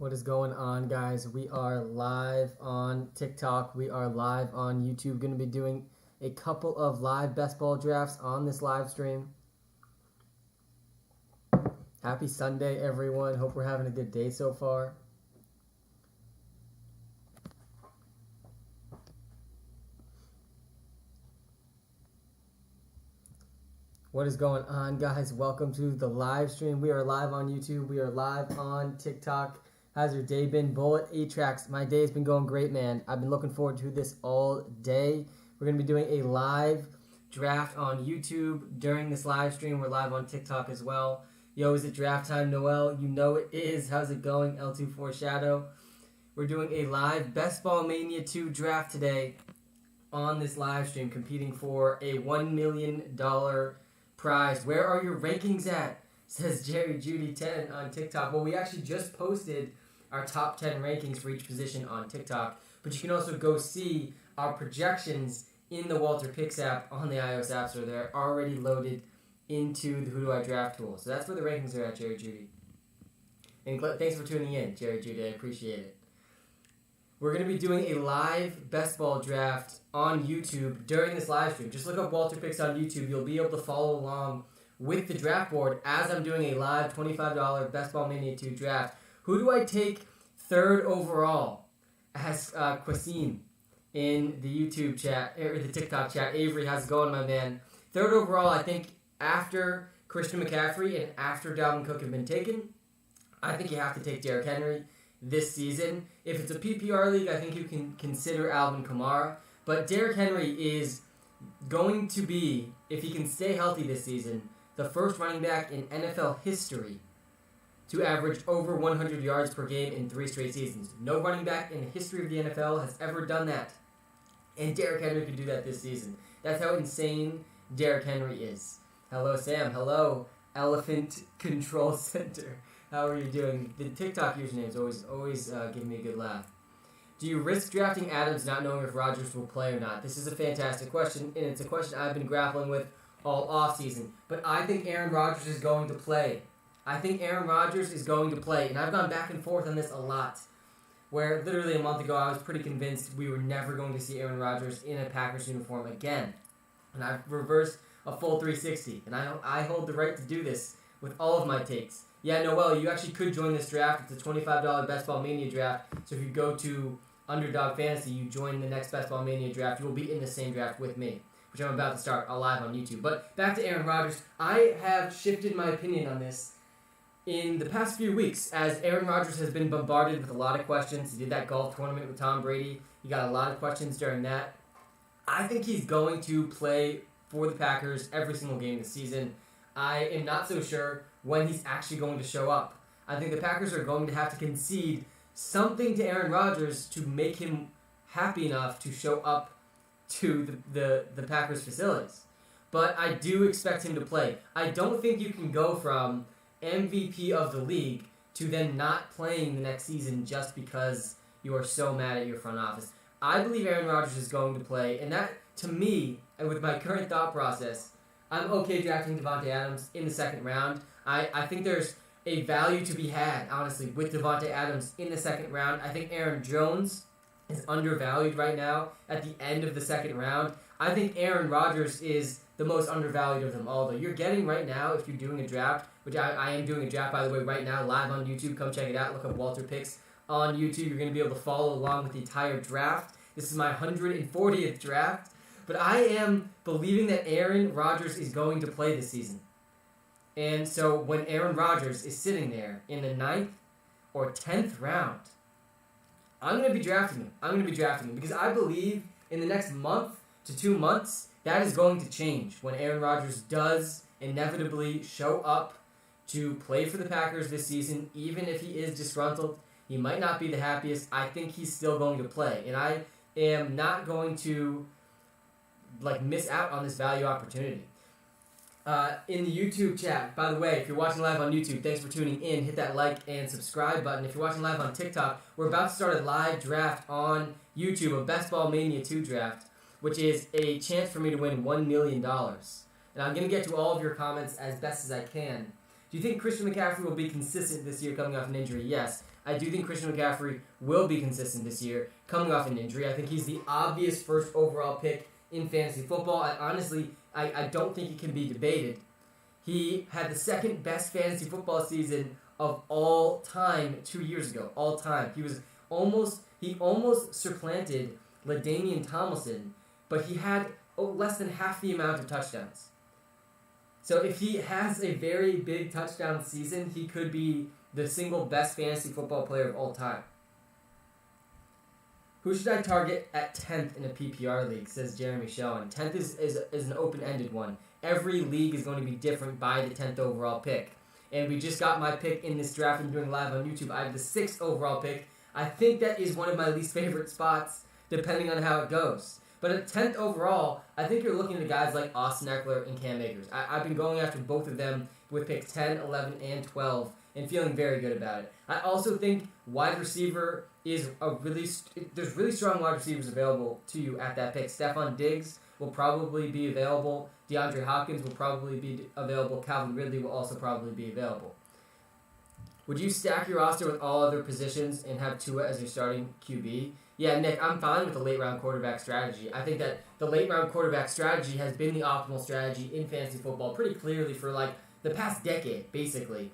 What is going on, guys? We are live on TikTok. We are live on YouTube. Going to be doing a couple of live best ball drafts on this live stream. Happy Sunday, everyone. Hope we're having a good day so far. What is going on, guys? Welcome to the live stream. We are live on YouTube. We are live on TikTok. How's your day been? Bullet 8-Tracks. My day has been going great, man. I've been looking forward to this all day. We're going to be doing a live draft on YouTube during this live stream. We're live on TikTok as well. Yo, is it draft time, Noel? You know it is. How's it going, L24 Shadow? We're doing a live Best Ball Mania 2 draft today on this live stream, competing for a $1 million prize. Where are your rankings at? Says Jerry Judy 10 on TikTok. Well, we actually just posted our top 10 rankings for each position on TikTok, but you can also go see our projections in the WalterPicks app on the iOS App Store. They're already loaded into the Who Do I Draft tool. So that's where the rankings are at, Jerry Judy. And thanks for tuning in, Jerry Judy. I appreciate it. We're going to be doing a live best ball draft on YouTube during this live stream. Just look up WalterPicks on YouTube. You'll be able to follow along with the draft board as I'm doing a live $25 Best Ball Mania 2 draft. Who do I take third overall? Asks Quasim in the YouTube chat, or the TikTok chat. Avery, how's it going, my man? Third overall, I think after Christian McCaffrey and after Dalvin Cook have been taken, I think you have to take Derrick Henry this season. If it's a PPR league, I think you can consider Alvin Kamara. But Derrick Henry is going to be, if he can stay healthy this season, the first running back in NFL history to average over 100 yards per game in 3 straight seasons. No running back in the history of the NFL has ever done that. And Derrick Henry could do that this season. That's how insane Derrick Henry is. Hello, Sam. Hello, Elephant Control Center. How are you doing? The TikTok usernames always give me a good laugh. Do you risk drafting Adams not knowing if Rodgers will play or not? This is a fantastic question, and it's a question I've been grappling with all offseason. But I think Aaron Rodgers is going to play. And I've gone back and forth on this a lot. Where literally a month ago I was pretty convinced we were never going to see Aaron Rodgers in a Packers uniform again. And I've reversed a full 360. And I hold the right to do this with all of my takes. Yeah, Noel, you actually could join this draft. It's a $25 Best Ball Mania draft. So if you go to Underdog Fantasy, you join the next Best Ball Mania draft, you will be in the same draft with me, which I'm about to start live on YouTube. But back to Aaron Rodgers. I have shifted my opinion on this in the past few weeks, as Aaron Rodgers has been bombarded with a lot of questions. He did that golf tournament with Tom Brady. He got a lot of questions during that. I think he's going to play for the Packers every single game this season. I am not so sure when he's actually going to show up. I think the Packers are going to have to concede something to Aaron Rodgers to make him happy enough to show up to the Packers facilities. But I do expect him to play. I don't think you can go from MVP of the league to then not playing the next season just because you are so mad at your front office. I believe Aaron Rodgers is going to play, and that, to me, and with my current thought process, I'm okay drafting Davante Adams in the second round. I think there's a value to be had, honestly, with Davante Adams in the second round. I think Aaron Jones is undervalued right now at the end of the second round. I think Aaron Rodgers is the most undervalued of them all, though. You're getting right now, if you're doing a draft, which I am doing a draft, by the way, right now, live on YouTube. Come check it out. Look up WalterPicks on YouTube. You're going to be able to follow along with the entire draft. This is my 140th draft. But I am believing that Aaron Rodgers is going to play this season. And so when Aaron Rodgers is sitting there in the 9th or 10th round, I'm going to be drafting him. Because I believe in the next month to 2 months, that is going to change when Aaron Rodgers does inevitably show up to play for the Packers this season. Even if he is disgruntled, he might not be the happiest. I think he's still going to play. And I am not going to miss out on this value opportunity. In the YouTube chat, by the way, if you're watching live on YouTube, thanks for tuning in. Hit that like and subscribe button. If you're watching live on TikTok, we're about to start a live draft on YouTube, a Best Ball Mania 2 draft, which is a chance for me to win $1 million. And I'm going to get to all of your comments as best as I can. Do you think Christian McCaffrey will be consistent this year coming off an injury? Yes. I do think Christian McCaffrey will be consistent this year, coming off an injury. I think he's the obvious first overall pick in fantasy football. I don't think he can be debated. He had the second best fantasy football season of all time 2 years ago. All time. He almost supplanted Damien Tomlinson, but he had less than half the amount of touchdowns. So if he has a very big touchdown season, he could be the single best fantasy football player of all time. Who should I target at 10th in a PPR league, says Jeremy Schoen. 10th is an open-ended one. Every league is going to be different by the 10th overall pick. And we just got my pick in this draft and doing live on YouTube. I have the 6th overall pick. I think that is one of my least favorite spots, depending on how it goes. But at 10th overall, I think you're looking at guys like Austin Eckler and Cam Akers. I've been going after both of them with picks 10, 11, and 12 and feeling very good about it. I also think wide receiver is there's really strong wide receivers available to you at that pick. Stephon Diggs will probably be available. DeAndre Hopkins will probably be available. Calvin Ridley will also probably be available. Would you stack your roster with all other positions and have Tua as your starting QB? Yeah, Nick, I'm fine with the late-round quarterback strategy. I think that the late-round quarterback strategy has been the optimal strategy in fantasy football pretty clearly for, the past decade, basically.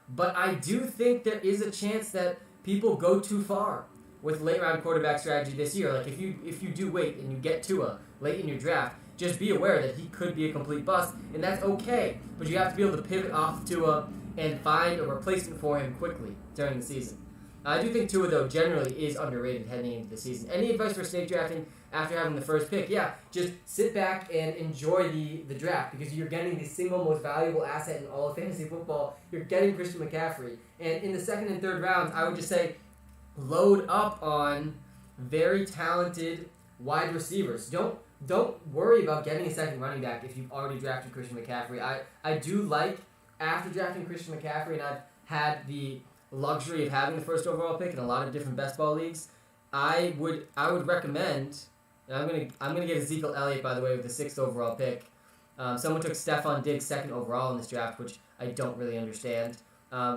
But I do think there is a chance that people go too far with late-round quarterback strategy this year. If you do wait and you get Tua late in your draft, just be aware that he could be a complete bust, and that's okay. But you have to be able to pivot off Tua and find a replacement for him quickly during the season. I do think Tua, though, generally is underrated heading into the season. Any advice for snake drafting after having the first pick? Yeah, just sit back and enjoy the draft because you're getting the single most valuable asset in all of fantasy football. You're getting Christian McCaffrey. And in the second and third rounds, I would just say load up on very talented wide receivers. Don't worry about getting a second running back if you've already drafted Christian McCaffrey. I do like, after drafting Christian McCaffrey, and I've had the luxury of having the first overall pick in a lot of different best ball leagues, I would recommend, and I'm gonna get Ezekiel Elliott, by the way, with the 6th overall pick. Someone took Stephon Diggs 2nd overall in this draft, which I don't really understand,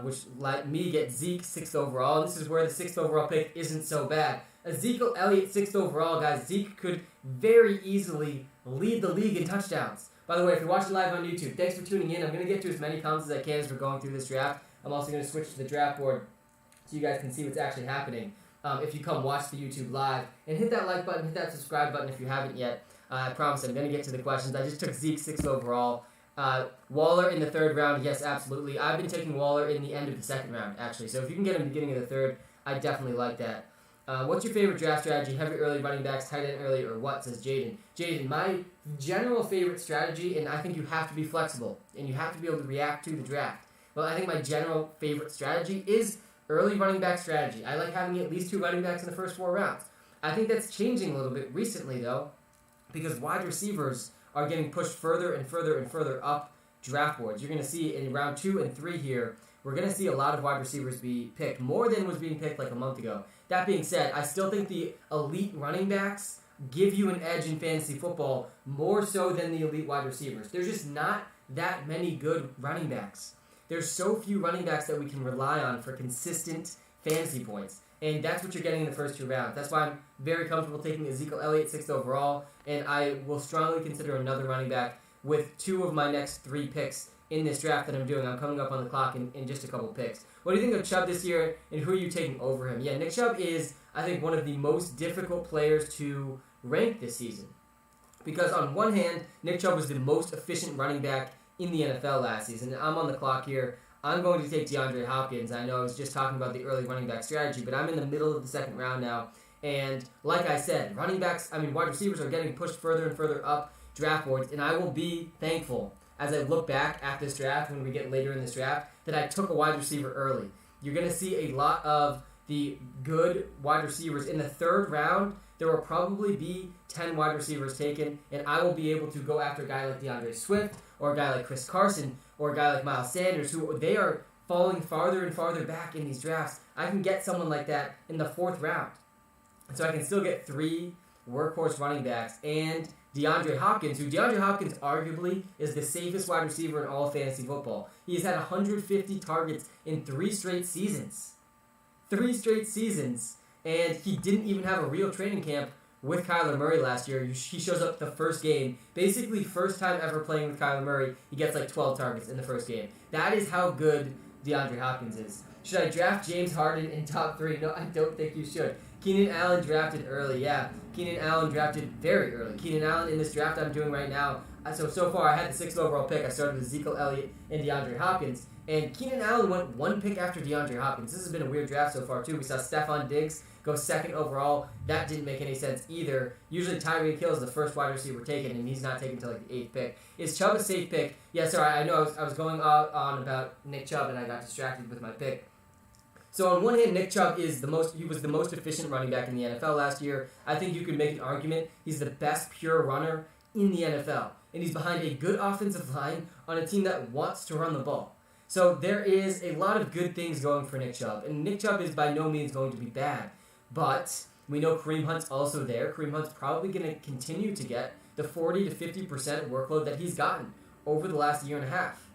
which let me get Zeke 6th overall, and this is where the 6th overall pick isn't so bad. Ezekiel Elliott 6th overall, guys. Zeke could very easily lead the league in touchdowns. By the way, if you're watching live on YouTube, thanks for tuning in. I'm going to get to as many comments as I can as we're going through this draft. I'm also going to switch to the draft board so you guys can see what's actually happening. If you come watch the YouTube live, and hit that like button, hit that subscribe button if you haven't yet. I promise I'm going to get to the questions. I just took Zeke 6th overall. Waller in the 3rd round, yes, absolutely. I've been taking Waller in the end of the 2nd round, actually. So if you can get him in the beginning of the 3rd, I definitely like that. What's your favorite draft strategy? Heavy early running backs, tight end early, or what? Says Jaden. Jaden, my general favorite strategy, and I think you have to be flexible, and you have to be able to react to the draft. Well, I think my general favorite strategy is early running back strategy. I like having at least 2 running backs in the first 4 rounds. I think that's changing a little bit recently, though, because wide receivers are getting pushed further and further and further up draft boards. You're going to see in round 2 and 3 here, we're going to see a lot of wide receivers be picked, more than was being picked like a month ago. That being said, I still think the elite running backs give you an edge in fantasy football more so than the elite wide receivers. There's just not that many good running backs. There's so few running backs that we can rely on for consistent fantasy points. And that's what you're getting in the first 2 rounds. That's why I'm very comfortable taking Ezekiel Elliott 6th overall, and I will strongly consider another running back with 2 of my next 3 picks in this draft that I'm doing. I'm coming up on the clock in just a couple picks. What do you think of Chubb this year, and who are you taking over him? Yeah, Nick Chubb is, I think, one of the most difficult players to rank this season. Because on one hand, Nick Chubb was the most efficient running back in the NFL last season. I'm on the clock here. I'm going to take DeAndre Hopkins. I know I was just talking about the early running back strategy, but I'm in the middle of the 2nd round now. And like I said, wide receivers are getting pushed further and further up draft boards, and I will be thankful as I look back at this draft when we get later in this draft that I took a wide receiver early. You're going to see a lot of the good wide receivers. In the 3rd round, there will probably be 10 wide receivers taken, and I will be able to go after a guy like DeAndre Swift or a guy like Chris Carson or a guy like Miles Sanders, who they are falling farther and farther back in these drafts. I can get someone like that in the 4th round. So I can still get 3 workhorse running backs and DeAndre Hopkins, who DeAndre Hopkins arguably is the safest wide receiver in all of fantasy football. He has had 150 targets in 3 straight seasons. 3 straight seasons, and he didn't even have a real training camp with Kyler Murray last year. He shows up the first game, basically first time ever playing with Kyler Murray. He gets like 12 targets in the first game. That is how good DeAndre Hopkins is. Should I draft James Harden in top 3? No, I don't think you should. Keenan Allen drafted early, yeah. Keenan Allen drafted very early. Keenan Allen in this draft I'm doing right now. So far I had the 6th overall pick. I started with Ezekiel Elliott and DeAndre Hopkins. And Keenan Allen went 1 pick after DeAndre Hopkins. This has been a weird draft so far too. We saw Stephon Diggs go 2nd overall. That didn't make any sense either. Usually Tyreek Hill is the first wide receiver taken, and he's not taken until like the 8th pick. Is Chubb a safe pick? Yeah, sorry, I know I was going on about Nick Chubb, and I got distracted with my pick. So on one hand, Nick Chubb he was the most efficient running back in the NFL last year. I think you could make an argument he's the best pure runner in the NFL. And he's behind a good offensive line on a team that wants to run the ball. So there is a lot of good things going for Nick Chubb. And Nick Chubb is by no means going to be bad. But we know Kareem Hunt's also there. Kareem Hunt's probably going to continue to get the 40 to 50% workload that he's gotten over the last year and a half.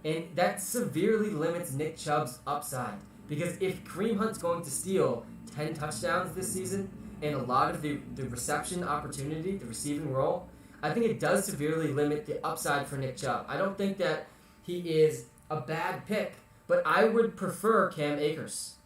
And that severely limits Nick Chubb's upside. Because if Kareem Hunt's going to steal 10 touchdowns this season and a lot of the reception opportunity, the receiving role, I think it does severely limit the upside for Nick Chubb. I don't think that he is a bad pick, but I would prefer Cam Akers.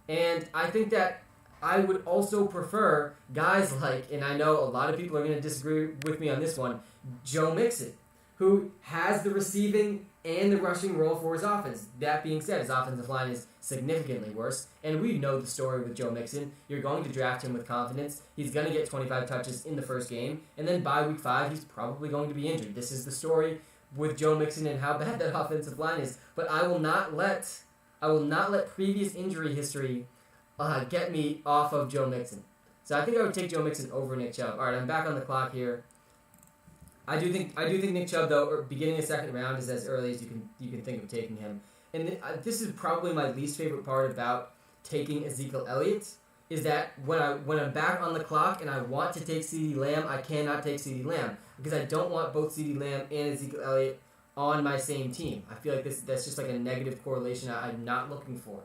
And I think that I would also prefer guys like, and I know a lot of people are going to disagree with me on this one, Joe Mixon, who has the receiving and the rushing role for his offense. That being said, his offensive line is significantly worse, and we know the story with Joe Mixon. You're going to draft him with confidence. He's going to get 25 touches in the first game, and then by week 5, he's probably going to be injured. This is the story with Joe Mixon and how bad that offensive line is. But I will not let previous injury history get me off of Joe Mixon. So I think I would take Joe Mixon over Nick Chubb. All right, I'm back on the clock here. I do think Nick Chubb, though, or beginning a second round is as early as you can think of taking him. And this is probably my least favorite part about taking Ezekiel Elliott, is that when I'm back on the clock and I want to take CeeDee Lamb, I cannot take CeeDee Lamb because I don't want both CeeDee Lamb and Ezekiel Elliott on my same team. I feel like that's just like a negative correlation I'm not looking for.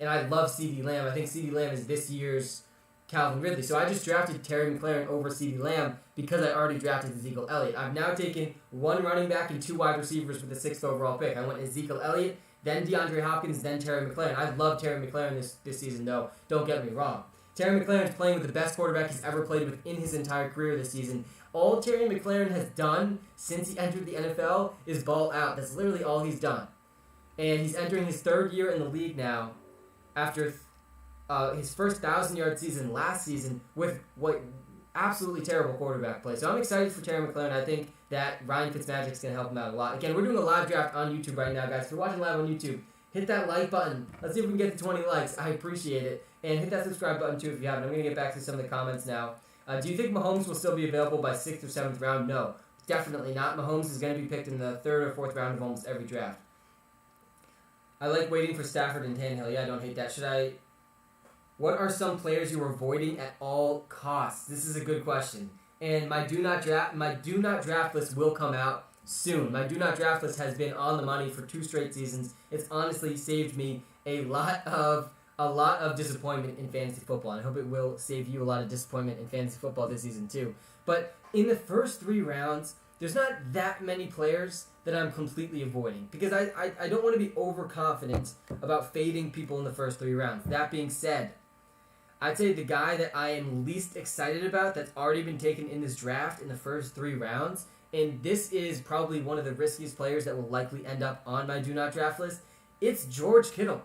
And I love CeeDee Lamb. I think CeeDee Lamb is this year's Calvin Ridley. So I just drafted Terry McLaurin over CeeDee Lamb because I already drafted Ezekiel Elliott. I've now taken 1 running back and 2 wide receivers with the 6th overall pick. I went Ezekiel Elliott, then DeAndre Hopkins, then Terry McLaurin. I love Terry McLaurin this season, though. Don't get me wrong. Terry McLaurin's playing with the best quarterback he's ever played with in his entire career this season. All Terry McLaurin has done since he entered the NFL is ball out. That's literally all he's done. And he's entering his 3rd year in the league now after his first 1,000-yard season last season with what absolutely terrible quarterback play. So I'm excited for Terry McLaurin. I think that Ryan Fitzmagic's going to help him out a lot. Again, we're doing a live draft on YouTube right now, guys. If you're watching live on YouTube, hit that like button. Let's see if we can get to 20 likes. I appreciate it. And hit that subscribe button, too, if you haven't. I'm going to get back to some of the comments now. Do you think Mahomes will still be available by 6th or 7th round? No, definitely not. Mahomes is going to be picked in the 3rd or 4th round of almost every draft. I like waiting for Stafford and Tannehill. Yeah, I don't hate that. What are some players you are avoiding at all costs? This is a good question. And my do not draft list will come out soon. My do not draft list has been on the money for 2 straight seasons. It's honestly saved me a lot of disappointment in fantasy football. And I hope it will save you a lot of disappointment in fantasy football this season too. But in the first 3 rounds, there's not that many players that I'm completely avoiding because I don't want to be overconfident about fading people in the first 3 rounds. That being said, I'd say the guy that I am least excited about that's already been taken in this draft in the first 3 rounds, and this is probably one of the riskiest players that will likely end up on my do not draft list, it's George Kittle.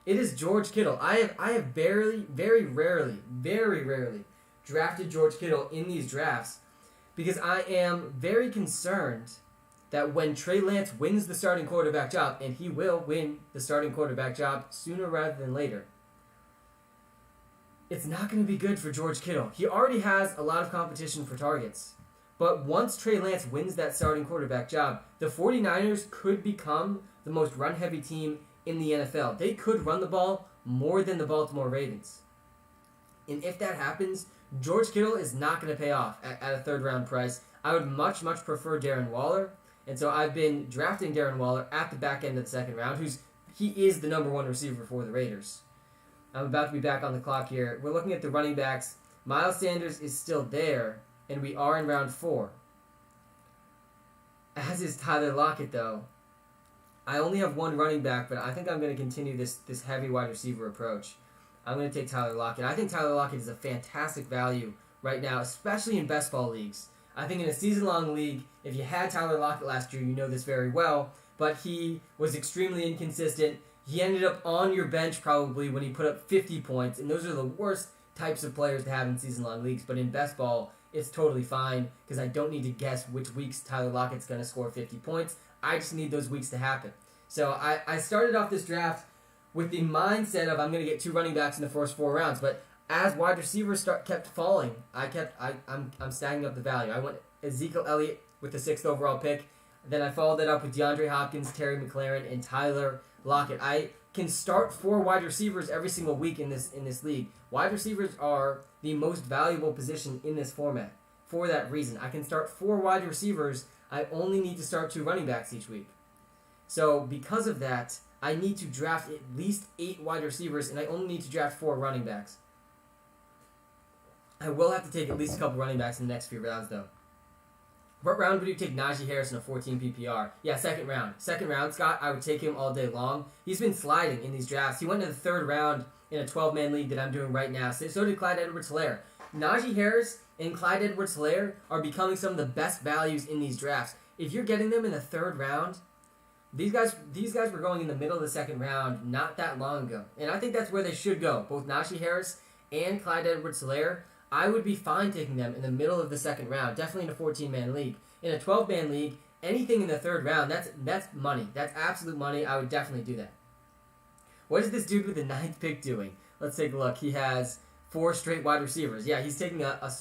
It is George Kittle. I have very rarely drafted George Kittle in these drafts because I am very concerned that when Trey Lance wins the starting quarterback job, and he will win the starting quarterback job sooner rather than later, it's not going to be good for George Kittle. He already has a lot of competition for targets. But once Trey Lance wins that starting quarterback job, the 49ers could become the most run-heavy team in the NFL. They could run the ball more than the Baltimore Ravens. And if that happens, George Kittle is not going to pay off at a 3rd round price. I would much prefer Darren Waller. And so I've been drafting Darren Waller at the back end of the 2nd round, he is the number 1 receiver for the Raiders. I'm about to be back on the clock here. We're looking at the running backs. Miles Sanders is still there, and we are in round 4. As is Tyler Lockett, though. I only have one running back, but I think I'm going to continue this heavy wide receiver approach. I'm going to take Tyler Lockett. I think Tyler Lockett is a fantastic value right now, especially in best ball leagues. I think in a season-long league, if you had Tyler Lockett last year, you know this very well, but he was extremely inconsistent. He ended up on your bench probably when he put up 50 points, and those are the worst types of players to have in season-long leagues. But in best ball, it's totally fine because I don't need to guess which weeks Tyler Lockett's going to score 50 points. I just need those weeks to happen. So I started off this draft with the mindset of I'm going to get 2 running backs in the first 4 rounds, but as wide receivers kept falling, I'm stacking up the value. I went Ezekiel Elliott with the 6th overall pick. Then I followed that up with DeAndre Hopkins, Terry McLaurin, and Tyler Lockett. I can start 4 wide receivers every single week in this league. Wide receivers are the most valuable position in this format. For that reason, I can start 4 wide receivers. I only need to start 2 running backs each week. So because of that, I need to draft at least 8 wide receivers, and I only need to draft 4 running backs. I will have to take at least a couple running backs in the next few rounds, though. What round would you take Najee Harris in a 14 PPR? Yeah, second round. Second round, Scott, I would take him all day long. He's been sliding in these drafts. He went to the 3rd round in a 12-man league that I'm doing right now. So did Clyde Edwards-Helaire. Najee Harris and Clyde Edwards-Helaire are becoming some of the best values in these drafts. If you're getting them in the 3rd round, these guys were going in the middle of the 2nd round not that long ago. And I think that's where they should go. Both Najee Harris and Clyde Edwards-Helaire, I would be fine taking them in the middle of the 2nd round, definitely in a 14-man league. In a 12-man league, anything in the 3rd round, that's money. That's absolute money. I would definitely do that. What is this dude with the 9th pick doing? Let's take a look. He has 4 straight wide receivers. Yeah, he's taking a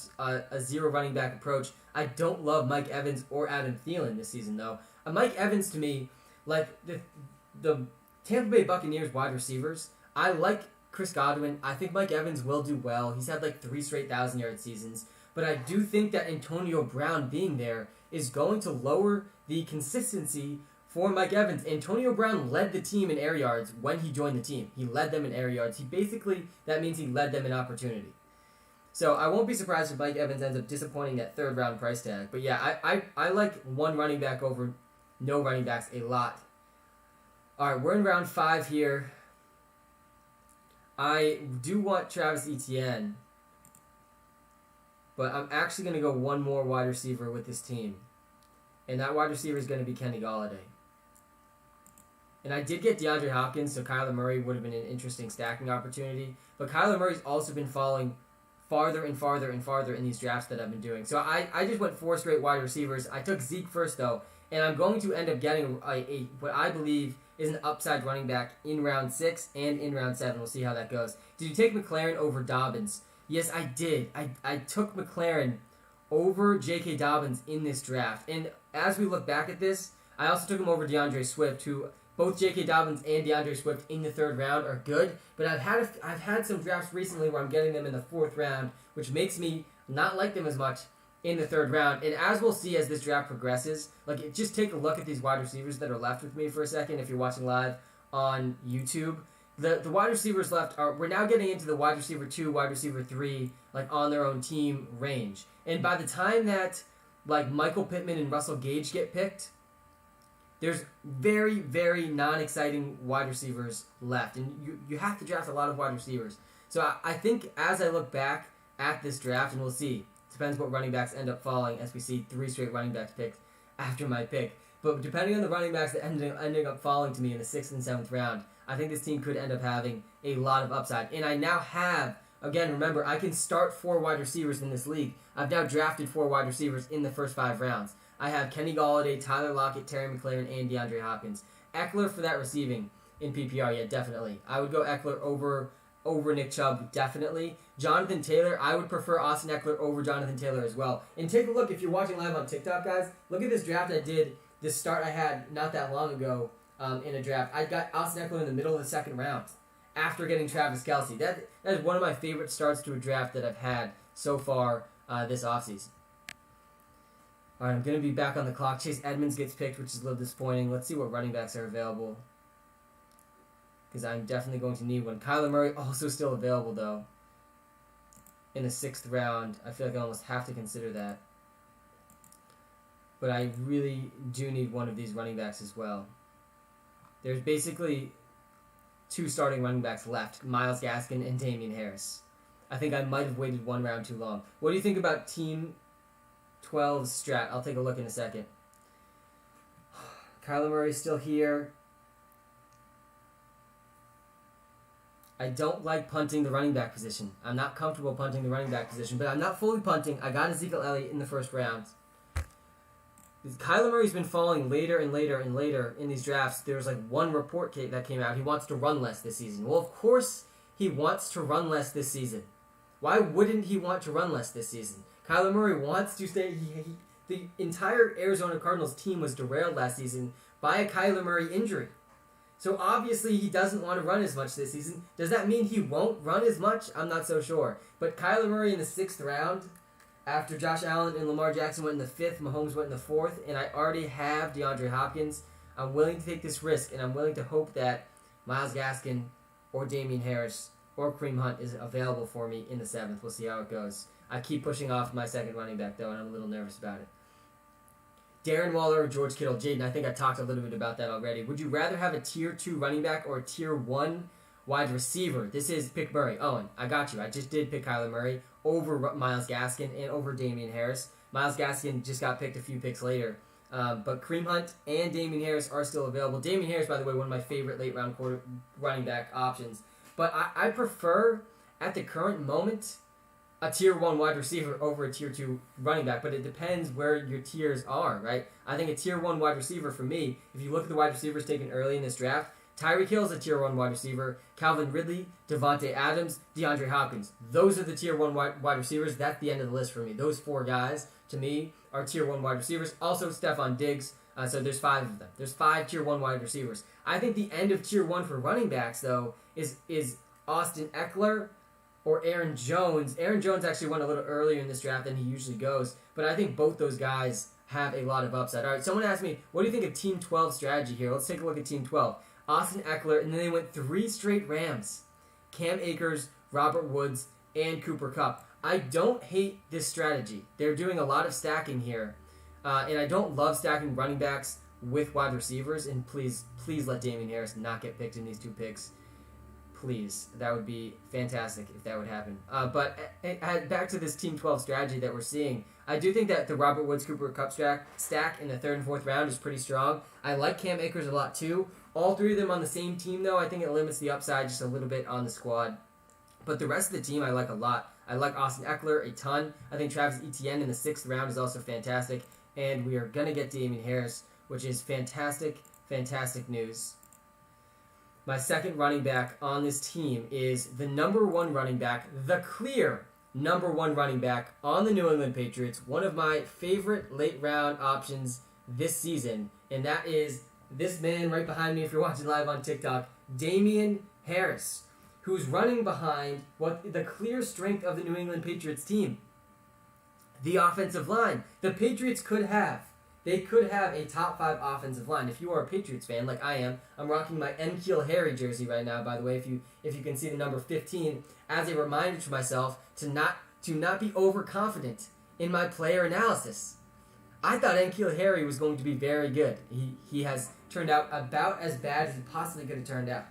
0 running back approach. I don't love Mike Evans or Adam Thielen this season, though. Mike Evans, to me, like the Tampa Bay Buccaneers wide receivers, I like Chris Godwin. I think Mike Evans will do well. He's had like 3 straight 1,000-yard seasons. But I do think that Antonio Brown being there is going to lower the consistency for Mike Evans. Antonio Brown led the team in air yards when he joined the team. He led them in air yards. That means he led them in opportunity. So I won't be surprised if Mike Evans ends up disappointing that 3rd round price tag. But yeah, I like 1 running back over no running backs a lot. All right, we're in round 5 here. I do want Travis Etienne, but I'm actually going to go 1 more wide receiver with this team. And that wide receiver is going to be Kenny Golladay. And I did get DeAndre Hopkins, so Kyler Murray would have been an interesting stacking opportunity. But Kyler Murray's also been falling farther and farther and farther in these drafts that I've been doing. So I just went 4 straight wide receivers. I took Zeke first, though. And I'm going to end up getting what I believe is an upside running back in round 6 and in round 7. We'll see how that goes. Did you take McLaurin over Dobbins? Yes, I did. I took McLaurin over J.K. Dobbins in this draft. And as we look back at this, I also took him over DeAndre Swift, who both J.K. Dobbins and DeAndre Swift in the 3rd round are good. But I've had some drafts recently where I'm getting them in the 4th round, which makes me not like them as much in the 3rd round. And as we'll see as this draft progresses, just take a look at these wide receivers that are left with me for a second if you're watching live on YouTube. The wide receivers left we're now getting into the wide receiver 2, wide receiver 3, on their own team range. And by the time that Michael Pittman and Russell Gage get picked, there's very, very non-exciting wide receivers left. And you have to draft a lot of wide receivers. So I think as I look back at this draft, and we'll see, depends what running backs end up falling as we see 3 straight running backs picked after my pick. But depending on the running backs that ending up falling to me in the 6th and 7th round, I think this team could end up having a lot of upside. And I now have, again, remember, I can start 4 wide receivers in this league. I've now drafted 4 wide receivers in the first 5 rounds. I have Kenny Golladay, Tyler Lockett, Terry McLaurin, and DeAndre Hopkins. Eckler for that receiving in PPR, yeah, definitely. I would go Eckler over Nick Chubb, definitely. Jonathan Taylor, I would prefer Austin Eckler over Jonathan Taylor as well. And take a look, if you're watching live on TikTok, guys, look at this draft I did, this start I had not that long ago in a draft. I got Austin Eckler in the middle of the 2nd round after getting Travis Kelce. That is one of my favorite starts to a draft that I've had so far this offseason. All right, I'm going to be back on the clock. Chase Edmonds gets picked, which is a little disappointing. Let's see what running backs are available. because I'm definitely going to need one. Kyler Murray also still available, though, in the 6th round. I feel like I almost have to consider that. But I really do need one of these running backs as well. There's basically 2 starting running backs left, Myles Gaskin and Damien Harris. I think I might have waited 1 round too long. What do you think about Team 12's strat? I'll take a look in a second. Kyler Murray's still here. I don't like punting the running back position. I'm not comfortable punting the running back position, but I'm not fully punting. I got Ezekiel Elliott in the 1st round. Kyler Murray's been falling later and later and later in these drafts. There was like one report that came out. He wants to run less this season. Well, of course he wants to run less this season. Why wouldn't he want to run less this season? Kyler Murray wants to stay. The entire Arizona Cardinals team was derailed last season by a Kyler Murray injury. So obviously he doesn't want to run as much this season. Does that mean he won't run as much? I'm not so sure. But Kyler Murray in the 6th round, after Josh Allen and Lamar Jackson went in the 5th, Mahomes went in the 4th, and I already have DeAndre Hopkins, I'm willing to take this risk, and I'm willing to hope that Myles Gaskin or Damien Harris or Kareem Hunt is available for me in the 7th. We'll see how it goes. I keep pushing off my 2nd running back, though, and I'm a little nervous about it. Darren Waller or George Kittle? Jaden, I think I talked a little bit about that already. Would you rather have a Tier 2 running back or a Tier 1 wide receiver? This is pick Murray. Owen, I got you. I just did pick Kyler Murray over Myles Gaskin and over Damien Harris. Myles Gaskin just got picked a few picks later. But Kareem Hunt and Damien Harris are still available. Damien Harris, by the way, one of my favorite late-round running back options. But I prefer, at the current moment, a Tier 1 wide receiver over a Tier 2 running back, but it depends where your tiers are, right? I think a Tier 1 wide receiver for me, if you look at the wide receivers taken early in this draft, Tyreek Hill's a Tier 1 wide receiver, Calvin Ridley, Devontae Adams, DeAndre Hopkins. Those are the Tier 1 wide receivers. That's the end of the list for me. Those 4 guys, to me, are Tier 1 wide receivers. Also, Stephon Diggs. So there's 5 of them. There's 5 Tier 1 wide receivers. I think the end of Tier 1 for running backs, though, is Austin Eckler or Aaron Jones. Aaron Jones actually went a little earlier in this draft than he usually goes, but I think both those guys have a lot of upside. All right, someone asked me, what do you think of Team 12 strategy here? Let's take a look at Team 12. Austin Eckler, and then they went 3 straight Rams. Cam Akers, Robert Woods, and Cooper Kupp. I don't hate this strategy. They're doing a lot of stacking here, and I don't love stacking running backs with wide receivers, and please let Damien Harris not get picked in these 2 picks. Please. That would be fantastic if that would happen. But back to this Team 12 strategy that we're seeing, I do think that the Robert Woods Cooper Kupp stack in the 3rd and 4th round is pretty strong. I like Cam Akers a lot too. All 3 of them on the same team, though, I think it limits the upside just a little bit on the squad. But the rest of the team I like a lot. I like Austin Eckler a ton. I think Travis Etienne in the 6th round is also fantastic. And we are going to get Damien Harris, which is fantastic news. My 2nd running back on this team is the number 1 running back, the clear number 1 running back on the New England Patriots, one of my favorite late-round options this season, and that is this man right behind me if you're watching live on TikTok, Damien Harris, who's running behind what the clear strength of the New England Patriots team, the offensive line. The Patriots could have a top 5 offensive line. If you are a Patriots fan like I am, I'm rocking my N'Keal Harry jersey right now, by the way, if you can see the number 15, as a reminder to myself to not be overconfident in my player analysis. I thought N'Keal Harry was going to be very good. He has turned out about as bad as he possibly could have turned out.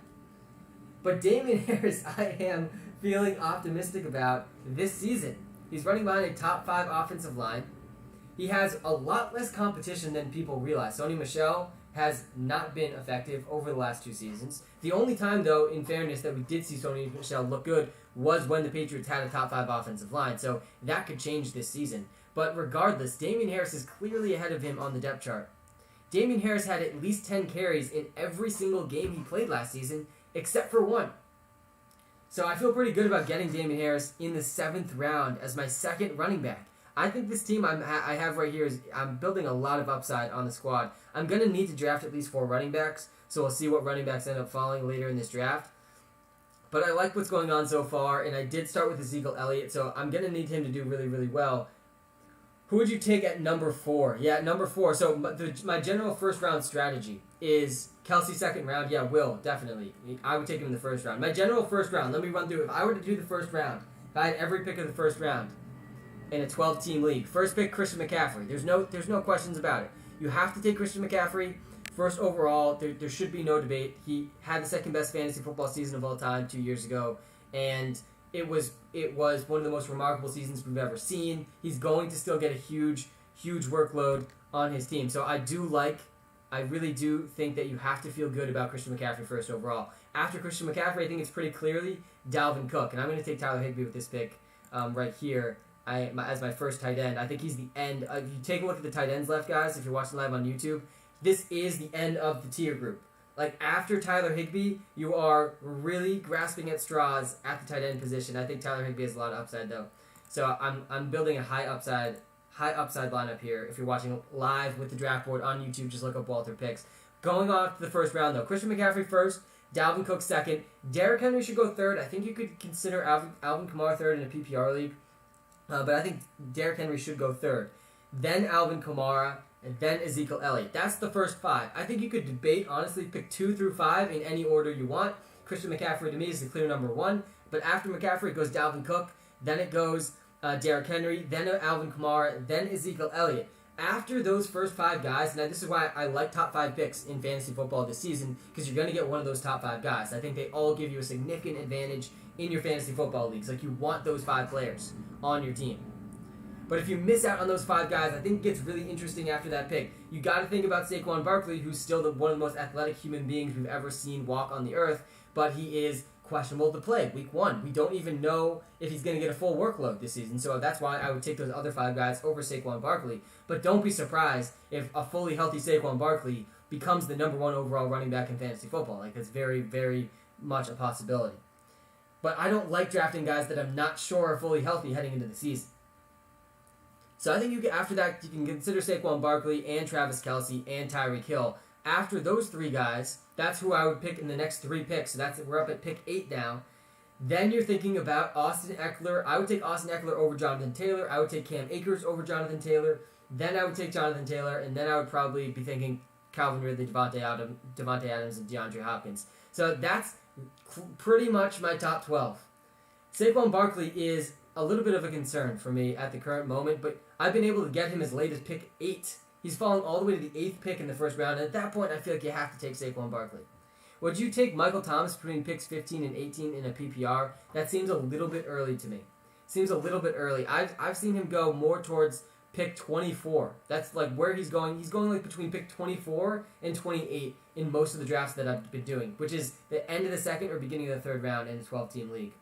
But Damien Harris, I am feeling optimistic about this season. He's running behind a top 5 offensive line. He has a lot less competition than people realize. Sony Michel has not been effective over the last 2 seasons. The only time, though, in fairness, that we did see Sony Michel look good was when the Patriots had a top 5 offensive line. So that could change this season. But regardless, Damien Harris is clearly ahead of him on the depth chart. Damien Harris had at least 10 carries in every single game he played last season, except for 1. So I feel pretty good about getting Damien Harris in the 7th round as my 2nd running back. I think this team I have right here I'm building a lot of upside on the squad. I'm going to need to draft at least 4 running backs, so we'll see what running backs end up falling later in this draft. But I like what's going on so far, and I did start with Ezekiel Elliott, so I'm going to need him to do really, really well. Who would you take at number 4? Yeah, number 4. So my general first round strategy is Kelsey second round. Yeah, Will, definitely. I would take him in the first round. My general first round, let me run through it. If I were to do the first round, if I had every pick of the first round in a 12-team league, first pick Christian McCaffrey. There's no questions about it. You have to take Christian McCaffrey first overall. There should be no debate. He had the second best fantasy football season of all time 2 years ago, and it was one of the most remarkable seasons we've ever seen. He's going to still get a huge workload on his team. So I really do think that you have to feel good about Christian McCaffrey first overall. After Christian McCaffrey, I think it's pretty clearly Dalvin Cook, and I'm going to take Tyler Higbee with this pick right here as my first tight end. I think he's the end. If you take a look at the tight ends left, guys, if you're watching live on YouTube, this is the end of the tier group. Like, after Tyler Higbee, you are really grasping at straws at the tight end position. I think Tyler Higbee has a lot of upside, though. So I'm building a high upside lineup here. If you're watching live with the draft board on YouTube, just look up WalterPicks. Going off to the first round, though, Christian McCaffrey first, Dalvin Cook second. Derrick Henry should go third. I think you could consider Alvin Kamara third in a PPR league. But I think Derrick Henry should go third. Then Alvin Kamara, and then Ezekiel Elliott. That's the first 5. I think you could debate, honestly, pick 2 through 5 in any order you want. Christian McCaffrey, to me, is the clear number 1. But after McCaffrey, it goes Dalvin Cook. Then it goes Derrick Henry. Then Alvin Kamara. Then Ezekiel Elliott. After those first 5 guys, now this is why I like top 5 picks in fantasy football this season, because you're going to get one of those top 5 guys. I think they all give you a significant advantage in your fantasy football leagues. Like, you want those 5 players on your team. But if you miss out on those 5 guys, I think it gets really interesting after that pick. You got to think about Saquon Barkley, who's still one of the most athletic human beings we've ever seen walk on the earth, but he is questionable to play week 1. We don't even know if he's going to get a full workload this season, so that's why I would take those other 5 guys over Saquon Barkley. But don't be surprised if a fully healthy Saquon Barkley becomes the number 1 overall running back in fantasy football. Like, that's very, very much a possibility. But I don't like drafting guys that I'm not sure are fully healthy heading into the season. So I think after that, you can consider Saquon Barkley and Travis Kelce and Tyreek Hill. After those 3 guys, that's who I would pick in the next 3 picks. So we're up at pick 8 now. Then you're thinking about Austin Eckler. I would take Austin Eckler over Jonathan Taylor. I would take Cam Akers over Jonathan Taylor. Then I would take Jonathan Taylor. And then I would probably be thinking Calvin Ridley, Devontae Adams, and DeAndre Hopkins. So that's pretty much my top 12. Saquon Barkley is a little bit of a concern for me at the current moment, but I've been able to get him as late as pick 8. He's falling all the way to the 8th pick in the first round, and at that point, I feel like you have to take Saquon Barkley. Would you take Michael Thomas between picks 15 and 18 in a PPR? That seems a little bit early to me. Seems a little bit early. I've seen him go more towards pick 24. That's like where he's going. He's going like between pick 24 and 28 in most of the drafts that I've been doing, which is the end of the second or beginning of the third round in a 12-team league.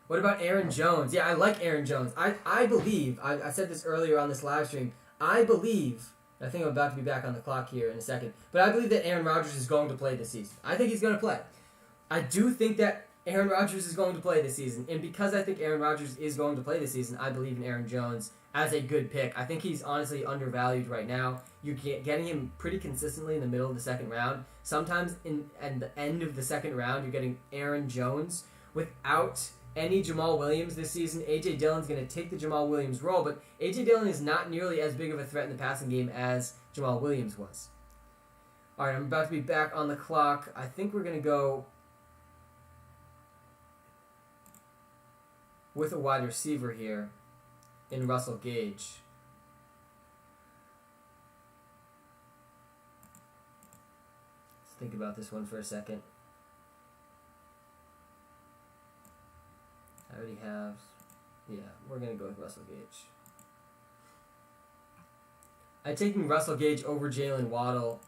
What about Aaron Jones? Yeah, I like Aaron Jones. I believe, I said this earlier on this live stream, I think I'm about to be back on the clock here in a second, but I believe that Aaron Rodgers is going to play this season. I think he's going to play. I do think that Aaron Rodgers is going to play this season, and because I think Aaron Rodgers is going to play this season, I believe in Aaron Jones as a good pick. I think he's honestly undervalued right now. You're getting him pretty consistently in the middle of the second round. Sometimes at the end of the second round, you're getting Aaron Jones without any Jamal Williams this season. A.J. Dillon's going to take the Jamal Williams role, but A.J. Dillon is not nearly as big of a threat in the passing game as Jamal Williams was. All right, I'm about to be back on the clock. I think we're going to go with a wide receiver here in Russell Gage. Let's think about this one for a second. I already have... Yeah, we're going to go with Russell Gage. I'm taking Russell Gage over Jalen Waddle,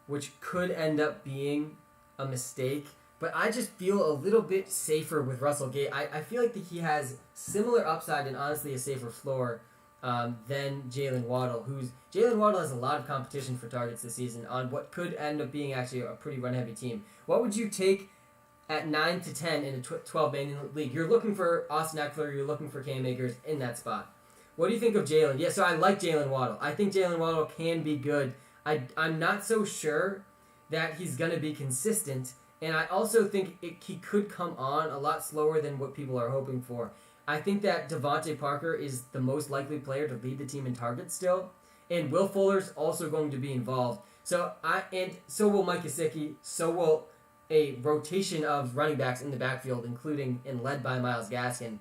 which could end up being a mistake, but I just feel a little bit safer with Russell Gage. I feel like that he has similar upside and honestly a safer floor than Jalen Waddle. Jalen Waddle has a lot of competition for targets this season on what could end up being actually a pretty run-heavy team. What would you take at 9 to 10 in a 12-man league? You're looking for Austin Eckler, you're looking for Cam Akers in that spot. What do you think of Jalen? Yeah, so I like Jalen Waddle. I think Jalen Waddle can be good. I'm not so sure that he's going to be consistent, and I also think he could come on a lot slower than what people are hoping for. I think that Devontae Parker is the most likely player to lead the team in targets still, and Will Fuller's also going to be involved. So will Mike Gesicki. So will a rotation of running backs in the backfield, including and led by Myles Gaskin.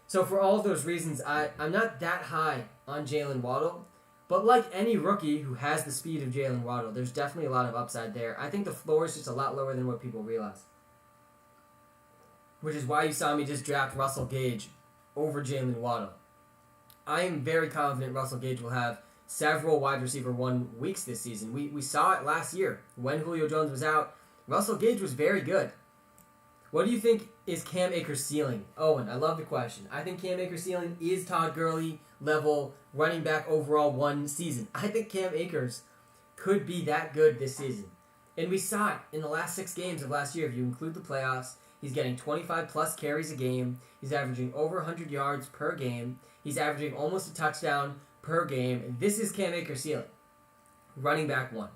So for all of those reasons, I'm not that high on Jalen Waddle. But like any rookie who has the speed of Jalen Waddle, there's definitely a lot of upside there. I think the floor is just a lot lower than what people realize. Which is why you saw me just draft Russell Gage over Jalen Waddle. I am very confident Russell Gage will have several wide receiver 1 weeks this season. We saw it last year. When Julio Jones was out, Russell Gage was very good. What do you think is Cam Akers' ceiling? Owen, I love the question. I think Cam Akers' ceiling is Todd Gurley level running back overall 1 season. I think Cam Akers could be that good this season. And we saw it in the last 6 games of last year. If you include the playoffs, he's getting 25 plus carries a game. He's averaging over 100 yards per game. He's averaging almost a touchdown per game. This is Cam Akers' ceiling. Running back 1.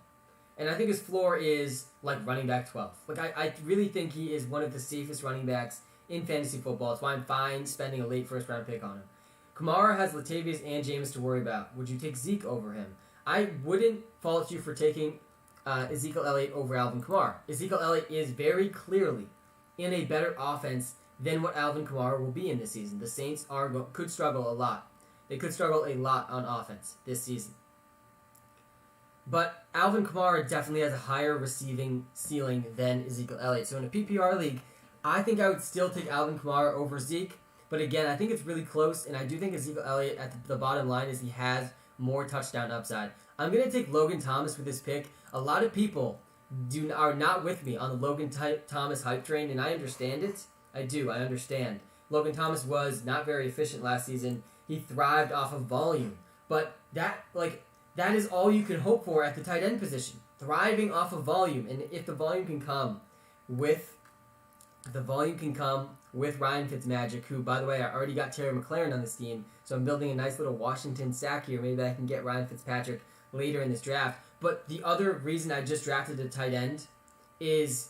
And I think his floor is like running back 12. Like I really think he is one of the safest running backs in fantasy football. That's why I'm fine spending a late first round pick on him. Kamara has Latavius and James to worry about. Would you take Zeke over him? I wouldn't fault you for taking Ezekiel Elliott over Alvin Kamara. Ezekiel Elliott is very clearly in a better offense than what Alvin Kamara will be in this season. The Saints could struggle a lot. They could struggle a lot on offense this season. But Alvin Kamara definitely has a higher receiving ceiling than Ezekiel Elliott. So in a PPR league, I think I would still take Alvin Kamara over Zeke. But again, I think it's really close, and I do think Ezekiel Elliott at the bottom line is he has more touchdown upside. I'm going to take Logan Thomas with this pick. A lot of people are not with me on the Logan Thomas hype train, and I understand it. I do. I understand. Logan Thomas was not very efficient last season. He thrived off of volume. But that is all you can hope for at the tight end position. Thriving off of volume. And if the volume can come with Ryan Fitzmagic, who, by the way, I already got Terry McLaurin on this team, so I'm building a nice little Washington stack here. Maybe I can get Ryan Fitzpatrick later in this draft. But the other reason I just drafted a tight end is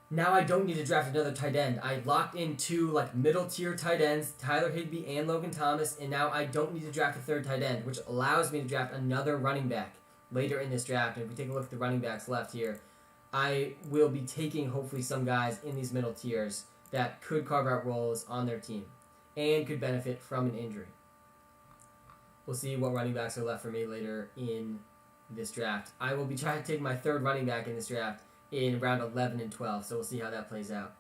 now I don't need to draft another tight end. I locked in 2 middle-tier tight ends, Tyler Higbee and Logan Thomas, and now I don't need to draft a third tight end, which allows me to draft another running back later in this draft. And if we take a look at the running backs left here, I will be taking hopefully some guys in these middle tiers that could carve out roles on their team and could benefit from an injury. We'll see what running backs are left for me later in this draft. I will be trying to take my third running back in this draft in round 11 and 12, so we'll see how that plays out.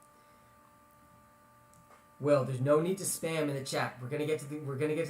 Will, there's no need to spam in the chat. We're gonna get to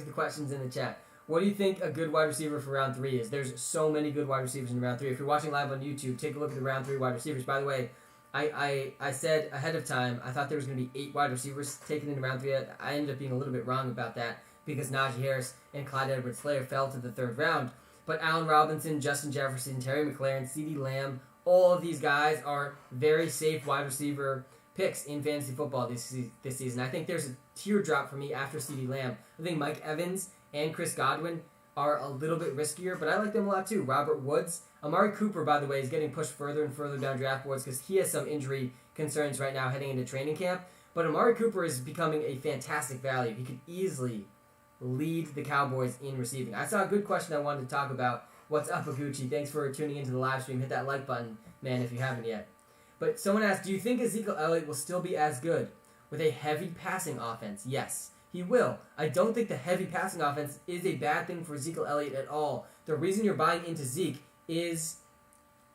the questions in the chat. What do you think a good wide receiver for round 3 is? There's so many good wide receivers in round 3. If you're watching live on YouTube, take a look at the round 3 wide receivers. By the way, I said ahead of time I thought there was going to be 8 wide receivers taken in round 3. I ended up being a little bit wrong about that because Najee Harris and Clyde Edwards-Helaire fell to the 3rd round. But Allen Robinson, Justin Jefferson, Terry McLaurin, CeeDee Lamb, all of these guys are very safe wide receiver picks in fantasy football this season. I think there's a teardrop for me after CeeDee Lamb. I think Mike Evans and Chris Godwin are a little bit riskier, but I like them a lot too. Robert Woods. Amari Cooper, by the way, is getting pushed further and further down draft boards because he has some injury concerns right now heading into training camp. But Amari Cooper is becoming a fantastic value. He could easily lead the Cowboys in receiving. I saw a good question I wanted to talk about. What's up, Aguchi? Thanks for tuning into the live stream. Hit that like button, man, if you haven't yet. But someone asked, do you think Ezekiel Elliott will still be as good with a heavy passing offense? Yes, he will. I don't think the heavy passing offense is a bad thing for Ezekiel Elliott at all. The reason you're buying into Zeke is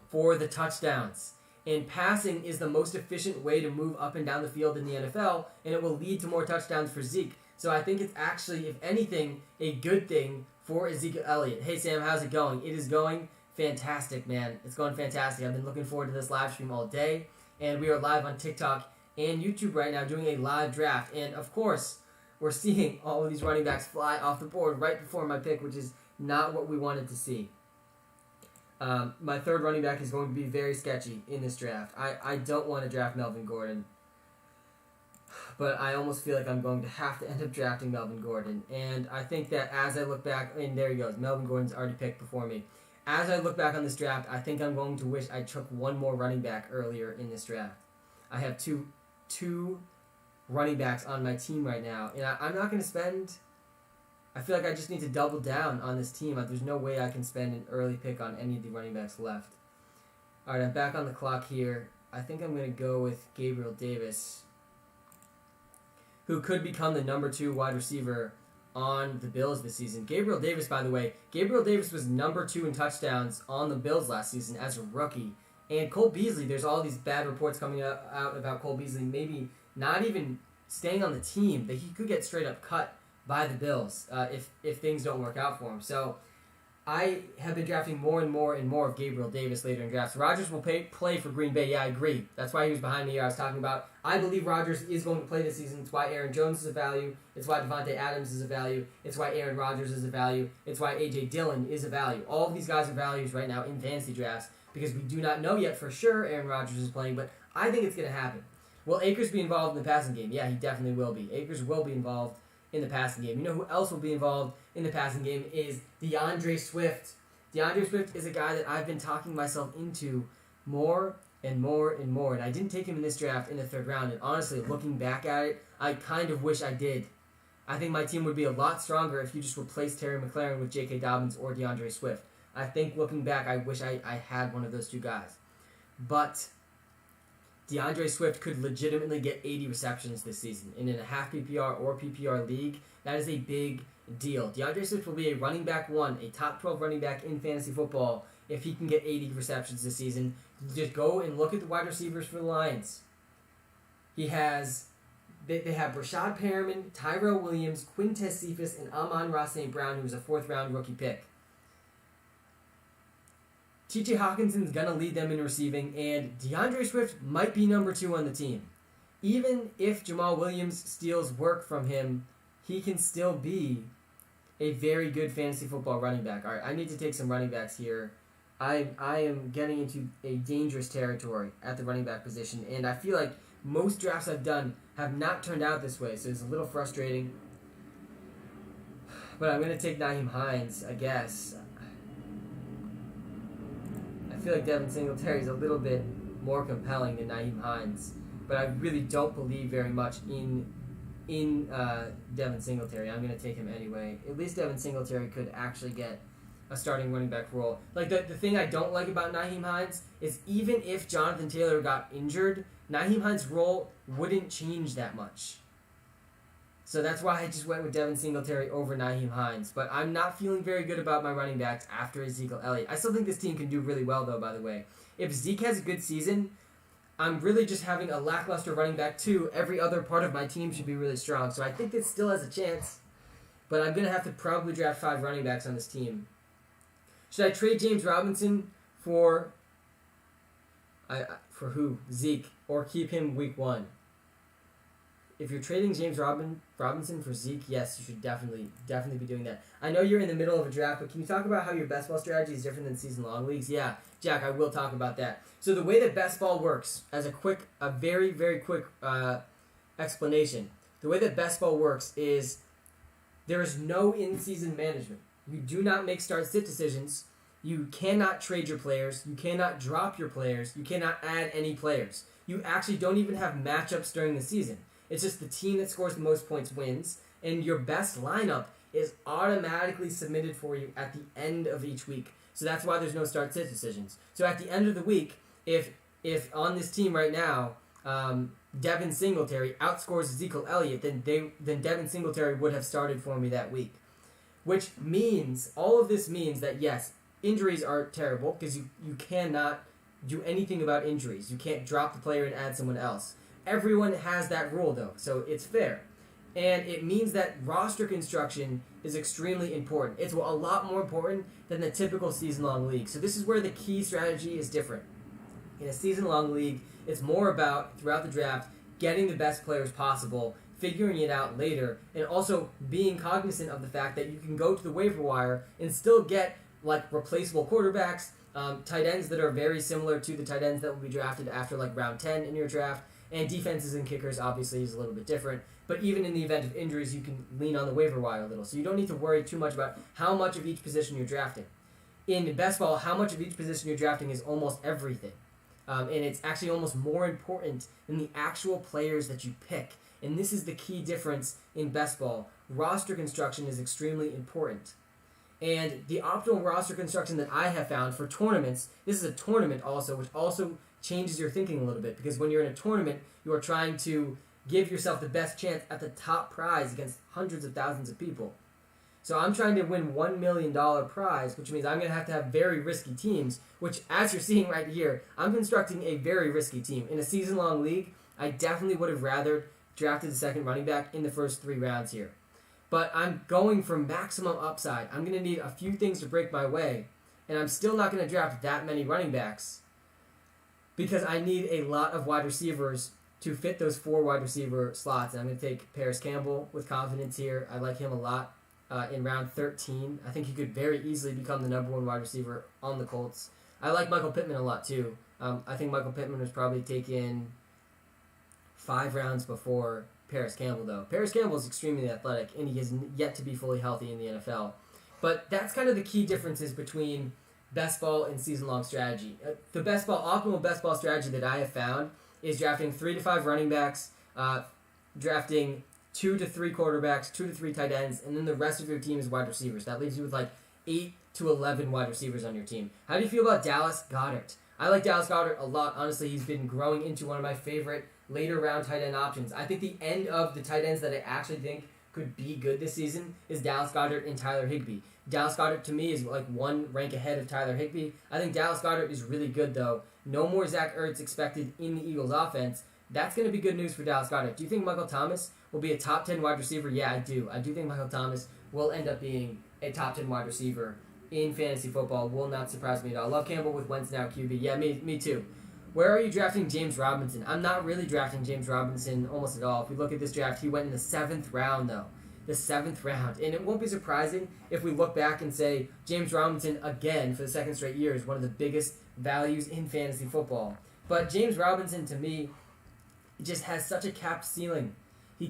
for the touchdowns. And passing is the most efficient way to move up and down the field in the NFL, and it will lead to more touchdowns for Zeke. So I think it's actually, if anything, a good thing for Ezekiel Elliott. Hey, Sam, how's it going? It is going fantastic, man. It's going fantastic. I've been looking forward to this live stream all day, and we are live on TikTok and YouTube right now doing a live draft. And, of course, we're seeing all of these running backs fly off the board right before my pick, which is not what we wanted to see. My third running back is going to be very sketchy in this draft. I don't want to draft Melvin Gordon, but I almost feel like I'm going to have to end up drafting Melvin Gordon. And I think that as I look back, and there he goes, Melvin Gordon's already picked before me. As I look back on this draft, I think I'm going to wish I took one more running back earlier in this draft. I have two running backs on my team right now, and I'm not going to spend. I feel like I just need to double down on this team. There's no way I can spend an early pick on any of the running backs left. All right, I'm back on the clock here. I think I'm going to go with Gabriel Davis, who could become the number 2 wide receiver on the Bills this season. Gabriel Davis, by the way, Gabriel Davis was number 2 in touchdowns on the Bills last season as a rookie. And Cole Beasley, there's all these bad reports coming out about Cole Beasley maybe not even staying on the team, that he could get straight up cut by the Bills if things don't work out for him. So I have been drafting more and more and more of Gabriel Davis later in drafts. Rodgers will play for Green Bay. Yeah, I agree. That's why he was behind me here. I was talking about, I believe Rodgers is going to play this season. It's why Aaron Jones is a value. It's why Devontae Adams is a value. It's why Aaron Rodgers is a value. It's why A.J. Dillon is a value. All of these guys are values right now in fantasy drafts because we do not know yet for sure Aaron Rodgers is playing, but I think it's going to happen. Will Akers be involved in the passing game? Yeah, he definitely will be. Akers will be involved in the passing game. You know who else will be involved in the passing game is DeAndre Swift. DeAndre Swift is a guy that I've been talking myself into more and more and more. And I didn't take him in this draft in the 3rd round. And honestly, looking back at it, I kind of wish I did. I think my team would be a lot stronger if you just replaced Terry McLaurin with J.K. Dobbins or DeAndre Swift. I think looking back, I wish I had one of those 2 guys. But DeAndre Swift could legitimately get 80 receptions this season. And in a half PPR or PPR league, that is a big deal. DeAndre Swift will be a running back 1, a top 12 running back in fantasy football if he can get 80 receptions this season. Just go and look at the wide receivers for the Lions. They have Rashad Perriman, Tyrell Williams, Quintez Cephas, and Amon-Ra St. Brown, who was a 4th round rookie pick. T.J. Hawkinson's going to lead them in receiving, and DeAndre Swift might be number 2 on the team. Even if Jamal Williams steals work from him, he can still be a very good fantasy football running back. All right, I need to take some running backs here. I am getting into a dangerous territory at the running back position, and I feel like most drafts I've done have not turned out this way, so it's a little frustrating. But I'm going to take Nyheim Hines, I guess. I feel like Devin Singletary is a little bit more compelling than Nyheim Hines, but I really don't believe very much in Devin Singletary. I'm going to take him anyway. At least Devin Singletary could actually get a starting running back role. Like the thing I don't like about Nyheim Hines is even if Jonathan Taylor got injured, Nyheim Hines' role wouldn't change that much. So that's why I just went with Devin Singletary over Nyheim Hines. But I'm not feeling very good about my running backs after Ezekiel Elliott. I still think this team can do really well, though, by the way. If Zeke has a good season, I'm really just having a lackluster running back, too. Every other part of my team should be really strong. So I think this still has a chance. But I'm going to have to probably draft 5 running backs on this team. Should I trade James Robinson for who? Zeke. Or keep him week 1? If you're trading James Robinson for Zeke, yes, you should definitely be doing that. I know you're in the middle of a draft, but can you talk about how your best ball strategy is different than season-long leagues? Yeah, Jack, I will talk about that. So the way that best ball works, as a very, very quick explanation, the way that best ball works is there is no in-season management. You do not make start-sit decisions. You cannot trade your players. You cannot drop your players. You cannot add any players. You actually don't even have matchups during the season. It's just the team that scores the most points wins, and your best lineup is automatically submitted for you at the end of each week. So that's why there's no start-sit decisions. So at the end of the week, if on this team right now, Devin Singletary outscores Ezekiel Elliott, then Devin Singletary would have started for me that week. Which means, all of this means that yes, injuries are terrible because you cannot do anything about injuries. You can't drop the player and add someone else. Everyone has that rule, though, so it's fair. And it means that roster construction is extremely important. It's a lot more important than the typical season-long league. So this is where the key strategy is different. In a season-long league, it's more about, throughout the draft, getting the best players possible, figuring it out later, and also being cognizant of the fact that you can go to the waiver wire and still get like replaceable quarterbacks, tight ends that are very similar to the tight ends that will be drafted after like round 10 in your draft. And defenses and kickers obviously is a little bit different. But even in the event of injuries, you can lean on the waiver wire a little. So you don't need to worry too much about how much of each position you're drafting. In best ball, how much of each position you're drafting is almost everything. And it's actually almost more important than the actual players that you pick. And this is the key difference in best ball. Roster construction is extremely important. And the optimal roster construction that I have found for tournaments, this is a tournament also, which also changes your thinking a little bit. Because when you're in a tournament, you are trying to give yourself the best chance at the top prize against hundreds of thousands of people. So I'm trying to win $1 million prize, which means I'm going to have very risky teams, which, as you're seeing right here, I'm constructing a very risky team. In a season-long league, I definitely would have rather drafted the second running back in the first 3 rounds here. But I'm going for maximum upside. I'm going to need a few things to break my way, and I'm still not going to draft that many running backs because I need a lot of wide receivers to fit those 4 wide receiver slots. And I'm going to take Paris Campbell with confidence here. I like him a lot. In round 13. I think he could very easily become the number 1 wide receiver on the Colts. I like Michael Pittman a lot too. I think Michael Pittman was probably taken 5 rounds before Paris Campbell though. Paris Campbell is extremely athletic and he has yet to be fully healthy in the NFL. But that's kind of the key differences between best ball and season-long strategy. The optimal best ball strategy that I have found is drafting 3 to 5 running backs, drafting 2 to 3 quarterbacks, 2 to 3 tight ends, and then the rest of your team is wide receivers. That leaves you with like 8 to 11 wide receivers on your team. How do you feel about Dallas Goedert? I like Dallas Goedert a lot. Honestly, he's been growing into one of my favorite later round tight end options. I think the end of the tight ends that I actually think could be good this season is Dallas Goedert and Tyler Higbee. Dallas Goedert to me is like 1 rank ahead of Tyler Higbee. I think Dallas Goedert is really good though. No more Zach Ertz expected in the Eagles offense. That's going to be good news for Dallas Goedert. Do you think Michael Thomas will be a top 10 wide receiver? Yeah, I do. I do think Michael Thomas will end up being a top 10 wide receiver in fantasy football. Will not surprise me at all. Love Campbell with Wentz now QB. Yeah, me too. Where are you drafting James Robinson? I'm not really drafting James Robinson almost at all. If we look at this draft, he went in the 7th round though. The 7th round. And it won't be surprising if we look back and say James Robinson again for the 2nd straight year is one of the biggest values in fantasy football. But James Robinson to me just has such a capped ceiling. He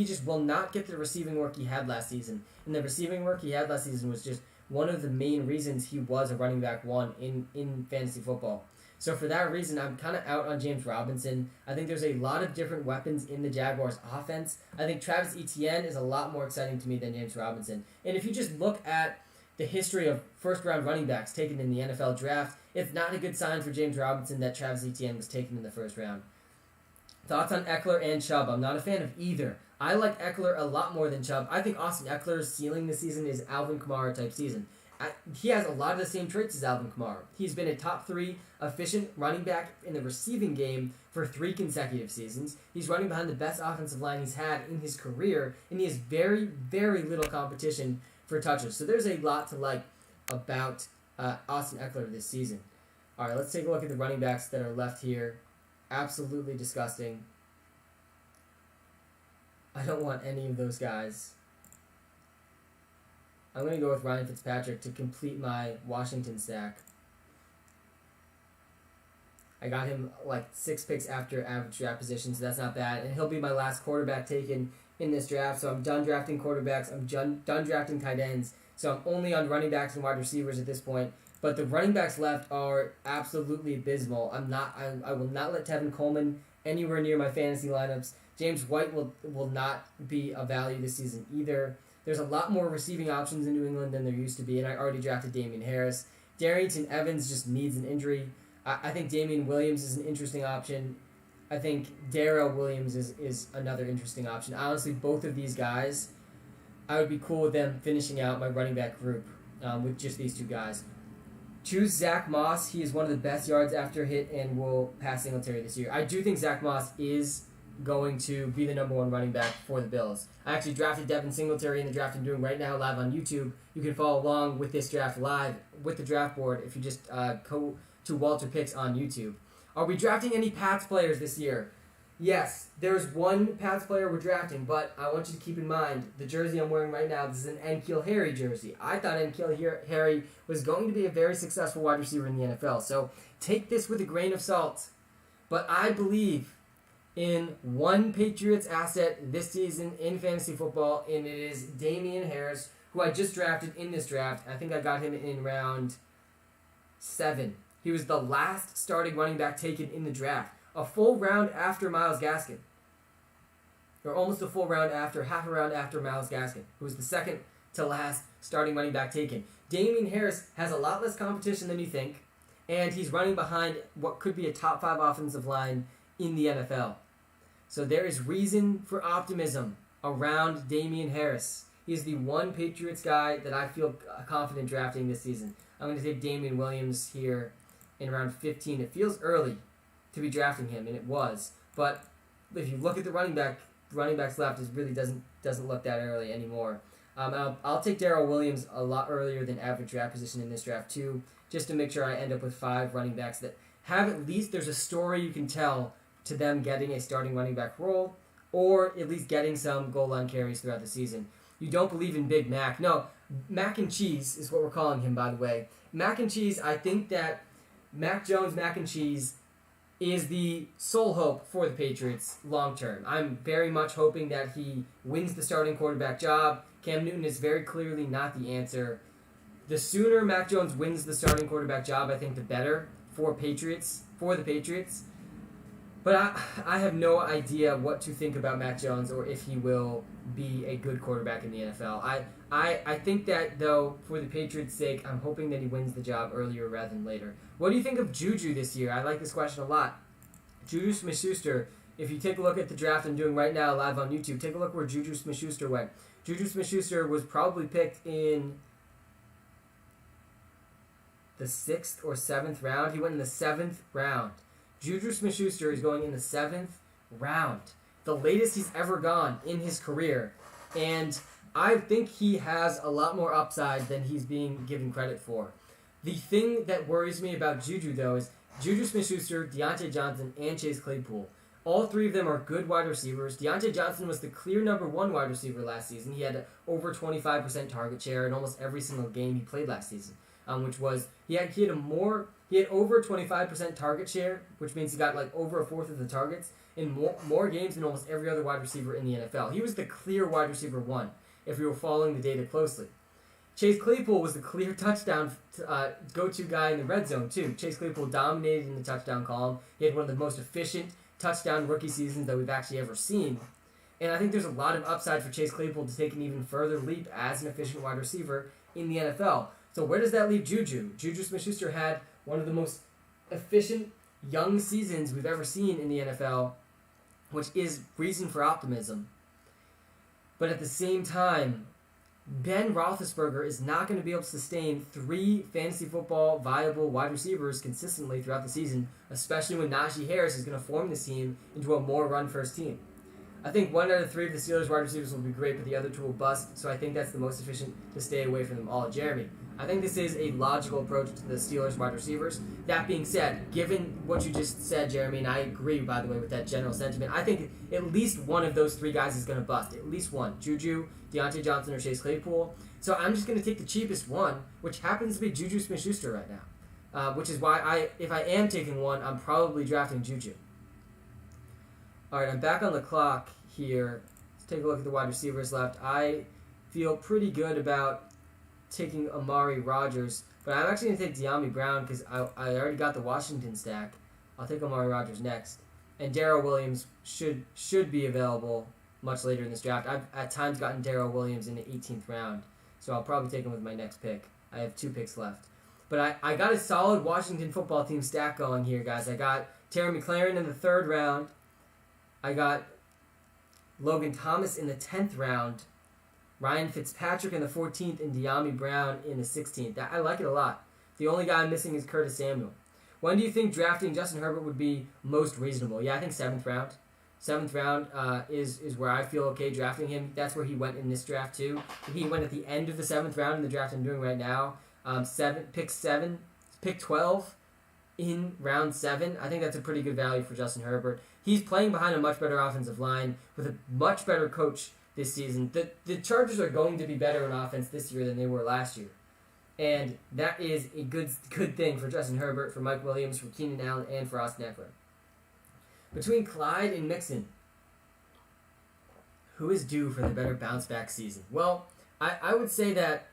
just will not get the receiving work he had last season. And the receiving work he had last season was just one of the main reasons he was a running back 1 in fantasy football. So for that reason, I'm kind of out on James Robinson. I think there's a lot of different weapons in the Jaguars offense. I think Travis Etienne is a lot more exciting to me than James Robinson. And if you just look at the history of first-round running backs taken in the NFL draft, it's not a good sign for James Robinson that Travis Etienne was taken in the 1st round. Thoughts on Eckler and Chubb? I'm not a fan of either. I like Eckler a lot more than Chubb. I think Austin Eckler's ceiling this season is Alvin Kamara type season. He has a lot of the same traits as Alvin Kamara. He's been a top 3 efficient running back in the receiving game for 3 consecutive seasons. He's running behind the best offensive line he's had in his career, and he has very, very little competition for touches. So there's a lot to like about Austin Eckler this season. All right, let's take a look at the running backs that are left here. Absolutely disgusting. I don't want any of those guys. I'm going to go with Ryan Fitzpatrick to complete my Washington stack. I got him like 6 picks after average draft position, so that's not bad. And he'll be my last quarterback taken in this draft. So I'm done drafting quarterbacks. I'm done drafting tight ends. So I'm only on running backs and wide receivers at this point. But the running backs left are absolutely abysmal. I will not let Tevin Coleman anywhere near my fantasy lineups. James White will not be a value this season either. There's a lot more receiving options in New England than there used to be, and I already drafted Damien Harris. Darrington Evans just needs an injury. I think Damian Williams is an interesting option. I think Darrell Williams is another interesting option. Honestly, both of these guys, I would be cool with them finishing out my running back group with just these 2 guys. Choose Zach Moss. He is one of the best yards after hit and will pass Singletary this year. I do think Zach Moss is going to be the number 1 running back for the Bills. I actually drafted Devin Singletary in the draft I'm doing right now live on YouTube. You can follow along with this draft live with the draft board if you just go to WalterPicks on YouTube. Are we drafting any Pats players this year? Yes, there's 1 Pats player we're drafting, but I want you to keep in mind the jersey I'm wearing right now, this is an N'Keal Harry jersey. I thought N'Keal Harry was going to be a very successful wide receiver in the NFL, so take this with a grain of salt. But I believe in 1 Patriots asset this season in fantasy football, and it is Damien Harris, who I just drafted in this draft. I think I got him in round 7. He was the last starting running back taken in the draft, a full round after Myles Gaskin. or almost a full round after, half a round after Myles Gaskin, who was the second to last starting running back taken. Damien Harris has a lot less competition than you think, and he's running behind what could be a top 5 offensive line in the NFL. So there is reason for optimism around Damien Harris. He is the one Patriots guy that I feel confident drafting this season. I'm going to take Damien Williams here in round 15. It feels early to be drafting him, and it was. But if you look at the running backs left, it really doesn't look that early anymore. I'll take Darrell Williams a lot earlier than average draft position in this draft too, just to make sure I end up with 5 running backs that have at least there's a story you can tell to them getting a starting running back role, or at least getting some goal line carries throughout the season. You don't believe in Big Mac. No, Mac and Cheese is what we're calling him, by the way. Mac and Cheese, I think that Mac Jones, Mac and Cheese, is the sole hope for the Patriots long term. I'm very much hoping that he wins the starting quarterback job. Cam Newton is very clearly not the answer. The sooner Mac Jones wins the starting quarterback job, I think the better for the Patriots. But I have no idea what to think about Mac Jones or if he will be a good quarterback in the NFL. I think that, though, for the Patriots' sake, I'm hoping that he wins the job earlier rather than later. What do you think of Juju this year? I like this question a lot. Juju Smith-Schuster, if you take a look at the draft I'm doing right now live on YouTube, take a look where Juju Smith-Schuster went. Juju Smith-Schuster was probably picked in the 6th or 7th round. He went in the 7th round. Juju Smith-Schuster is going in the 7th round, the latest he's ever gone in his career. And I think he has a lot more upside than he's being given credit for. The thing that worries me about Juju, though, is Juju Smith-Schuster, Deontay Johnson, and Chase Claypool. All 3 of them are good wide receivers. Deontay Johnson was the clear number 1 wide receiver last season. He had over 25% target share in almost every single game he played last season, which was he had over 25% target share, which means he got like over a fourth of the targets in more games than almost every other wide receiver in the NFL. He was the clear wide receiver 1 if you were following the data closely. Chase Claypool was the clear touchdown go-to guy in the red zone too. Chase Claypool dominated in the touchdown column. He had one of the most efficient touchdown rookie seasons that we've actually ever seen. And I think there's a lot of upside for Chase Claypool to take an even further leap as an efficient wide receiver in the NFL. So where does that leave Juju? Juju Smith-Schuster had one of the most efficient young seasons we've ever seen in the NFL, which is reason for optimism. But at the same time, Ben Roethlisberger is not going to be able to sustain 3 fantasy football viable wide receivers consistently throughout the season, especially when Najee Harris is going to form this team into a more run-first team. I think 1 out of 3 of the Steelers wide receivers will be great, but the other 2 will bust, so I think that's the most efficient to stay away from them all. Jeremy, I think this is a logical approach to the Steelers wide receivers. That being said, given what you just said, Jeremy, and I agree, by the way, with that general sentiment, I think at least one of those 3 guys is going to bust. At least one. Juju, Deontay Johnson, or Chase Claypool. So I'm just going to take the cheapest one, which happens to be Juju Smith-Schuster right now. Which is why if I am taking one, I'm probably drafting Juju. All right, I'm back on the clock here. Let's take a look at the wide receivers left. I feel pretty good about taking Rodgers, but I'm actually going to take De'Ami Brown because I already got the Washington stack. I'll take Rodgers next. And Darrell Williams should be available much later in this draft. I've at times gotten Darrell Williams in the 18th round, so I'll probably take him with my next pick. I have 2 picks left. But I got a solid Washington football team stack going here, guys. I got Terry McLaurin in the 3rd round. I got Logan Thomas in the 10th round, Ryan Fitzpatrick in the 14th, and De'Ami Brown in the 16th. I like it a lot. The only guy I'm missing is Curtis Samuel. When do you think drafting Justin Herbert would be most reasonable? Yeah, I think 7th round. 7th round is where I feel okay drafting him. That's where he went in this draft too. He went at the end of the 7th round in the draft I'm doing right now. Pick 12 in round 7. I think that's a pretty good value for Justin Herbert. He's playing behind a much better offensive line with a much better coach this season. The Chargers are going to be better in offense this year than they were last year. And that is a good thing for Justin Herbert, for Mike Williams, for Keenan Allen, and for Austin Eckler. Between Clyde and Mixon, who is due for the better bounce-back season? Well, I would say that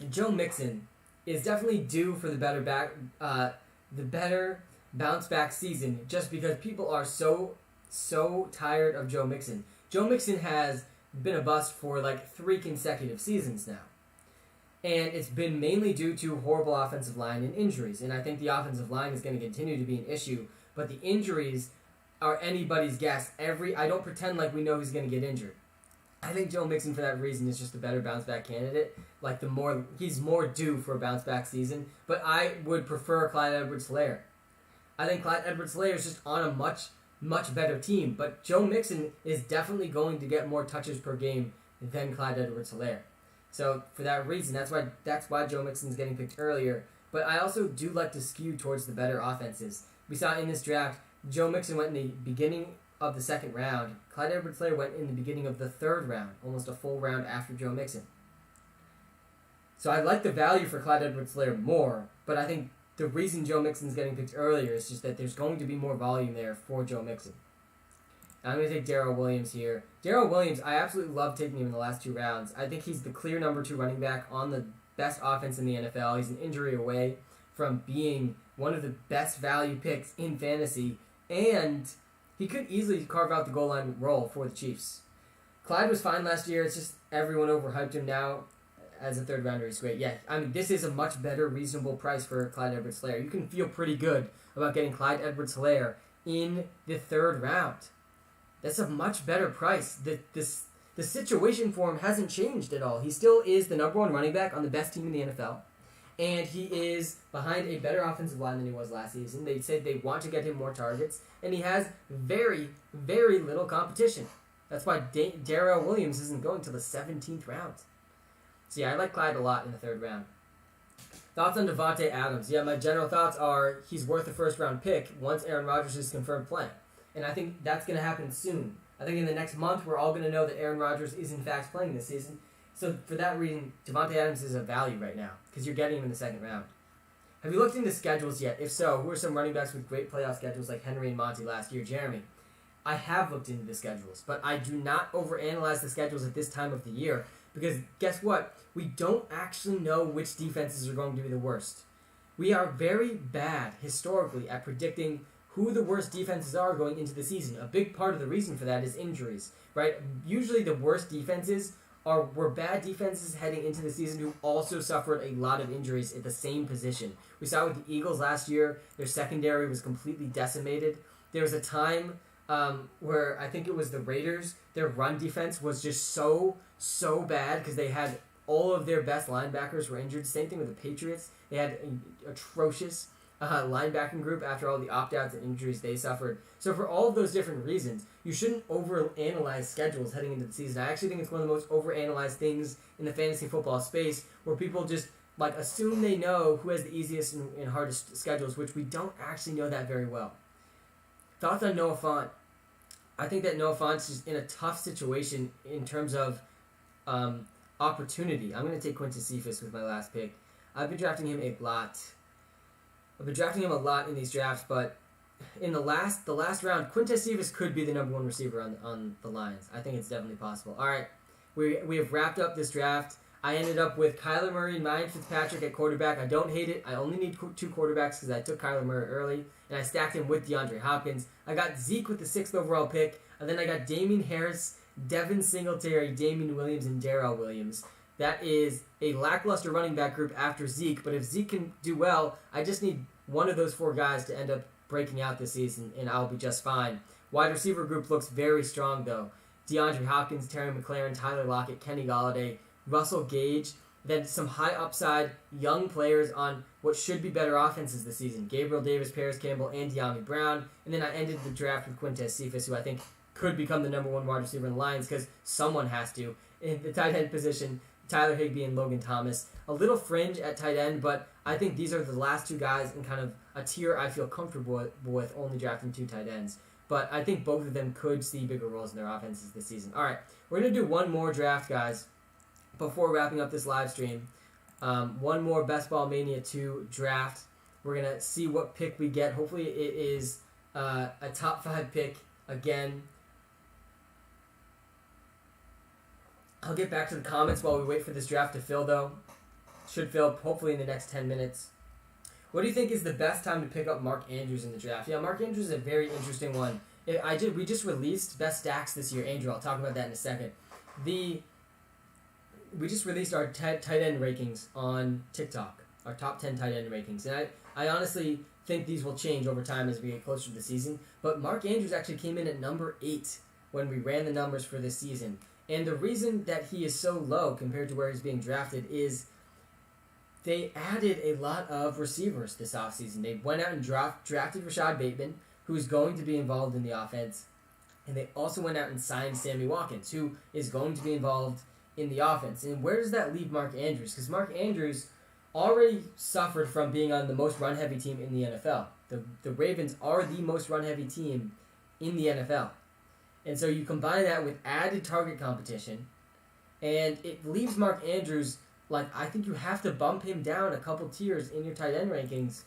Joe Mixon is definitely due for the better bounce-back season, just because people are so tired of Joe Mixon. Joe Mixon has been a bust for like 3 consecutive seasons now. And it's been mainly due to horrible offensive line and injuries. And I think the offensive line is going to continue to be an issue. But the injuries are anybody's guess. I don't pretend like we know who's going to get injured. I think Joe Mixon, for that reason, is just a better bounce-back candidate. He's more due for a bounce-back season. But I would prefer Clyde Edwards-Helaire. I think Clyde Edwards-Helaire is just on a much, much better team. But Joe Mixon is definitely going to get more touches per game than Clyde Edwards-Helaire. So for that reason, that's why Joe Mixon's getting picked earlier. But I also do like to skew towards the better offenses. We saw in this draft, Joe Mixon went in the beginning of the 2nd round. Clyde Edwards-Helaire went in the beginning of the 3rd round, almost a full round after Joe Mixon. So I like the value for Clyde Edwards-Helaire more, but I think the reason Joe Mixon's getting picked earlier is just that there's going to be more volume there for Joe Mixon. I'm going to take Darrell Williams here. Darrell Williams, I absolutely love taking him in the last 2 rounds. I think he's the clear number 2 running back on the best offense in the NFL. He's an injury away from being one of the best value picks in fantasy, and he could easily carve out the goal line role for the Chiefs. Clyde was fine last year. It's just everyone overhyped him now. As a 3rd rounder, he's great. Yeah, I mean, this is a much better, reasonable price for Clyde Edwards-Helaire. You can feel pretty good about getting Clyde Edwards-Helaire in the 3rd round. That's a much better price. The situation for him hasn't changed at all. He still is the number 1 running back on the best team in the NFL. And he is behind a better offensive line than he was last season. They said they want to get him more targets. And he has very, very little competition. That's why Darrell Williams isn't going to the 17th round. So yeah, I like Clyde a lot in the 3rd round. Thoughts on Davante Adams? Yeah, my general thoughts are he's worth a 1st round pick once Aaron Rodgers is confirmed playing. And I think that's going to happen soon. I think in the next month we're all going to know that Aaron Rodgers is in fact playing this season. So for that reason, Davante Adams is a value right now because you're getting him in the 2nd round. Have you looked into schedules yet? If so, who are some running backs with great playoff schedules like Henry and Monty last year? Jeremy, I have looked into the schedules, but I do not overanalyze the schedules at this time of the year because guess what? We don't actually know which defenses are going to be the worst. We are very bad historically at predicting who the worst defenses are going into the season. A big part of the reason for that is injuries, right? Usually the worst defenses were bad defenses heading into the season who also suffered a lot of injuries at the same position. We saw with the Eagles last year, their secondary was completely decimated. There was a time where I think it was the Raiders, their run defense was just so bad because they had all of their best linebackers were injured. Same thing with the Patriots. They had an atrocious linebacking group after all the opt-outs and injuries they suffered. So for all of those different reasons, you shouldn't overanalyze schedules heading into the season. I actually think it's one of the most overanalyzed things in the fantasy football space where people just assume they know who has the easiest and hardest schedules, which we don't actually know that very well. Thoughts on Noah Fant? I think that Noah Fant's just in a tough situation in terms of opportunity. I'm going to take Quintez Cephas with my last pick. I've been drafting him a lot. I've been drafting him a lot in these drafts, but in the last round, Quintez Cephas could be the number 1 receiver on the Lions. I think it's definitely possible. All right, we have wrapped up this draft. I ended up with Kyler Murray and Ryan Fitzpatrick at quarterback. I don't hate it. I only need 2 quarterbacks because I took Kyler Murray early, and I stacked him with DeAndre Hopkins. I got Zeke with the 6th overall pick, and then I got Damien Harris, Devin Singletary, Damien Williams, and Darrell Williams. That is a lackluster running back group after Zeke, but if Zeke can do well, I just need one of those 4 guys to end up breaking out this season, and I'll be just fine. Wide receiver group looks very strong, though. DeAndre Hopkins, Terry McLaurin, Tyler Lockett, Kenny Golladay, Russell Gage, then some high upside young players on what should be better offenses this season. Gabriel Davis, Paris Campbell, and De'Ami Brown. And then I ended the draft with Quintez Cephas, who I think could become the number 1 wide receiver in the Lions because someone has to. In the tight end position, Tyler Higbee and Logan Thomas. A little fringe at tight end, but I think these are the last 2 guys in kind of a tier I feel comfortable with only drafting 2 tight ends. But I think both of them could see bigger roles in their offenses this season. All right, we're going to do one more draft, guys, before wrapping up this live stream. One more Best Ball Mania 2 draft. We're going to see what pick we get. Hopefully it is a top 5 pick again. I'll get back to the comments while we wait for this draft to fill, though. Should fill hopefully in the next 10 minutes. What do you think is the best time to pick up Mark Andrews in the draft? Yeah, Mark Andrews is a very interesting one We just released best stacks this year, Andrew. I'll talk about that in a second. We just released our tight end rankings on TikTok, our top 10 tight end rankings, and I honestly think these will change over time as we get closer to the season. But Mark Andrews actually came in at number 8 when we ran the numbers for this season, and the reason that he is so low compared to where he's being drafted is they added a lot of receivers this offseason. They went out and drafted Rashad Bateman, who's going to be involved in the offense. And they also went out and signed Sammy Watkins, who is going to be involved in the offense. And where does that leave Mark Andrews? Because Mark Andrews already suffered from being on the most run-heavy team in the NFL. The Ravens are the most run-heavy team in the NFL. And so you combine that with added target competition, and it leaves Mark Andrews, I think you have to bump him down a couple tiers in your tight end rankings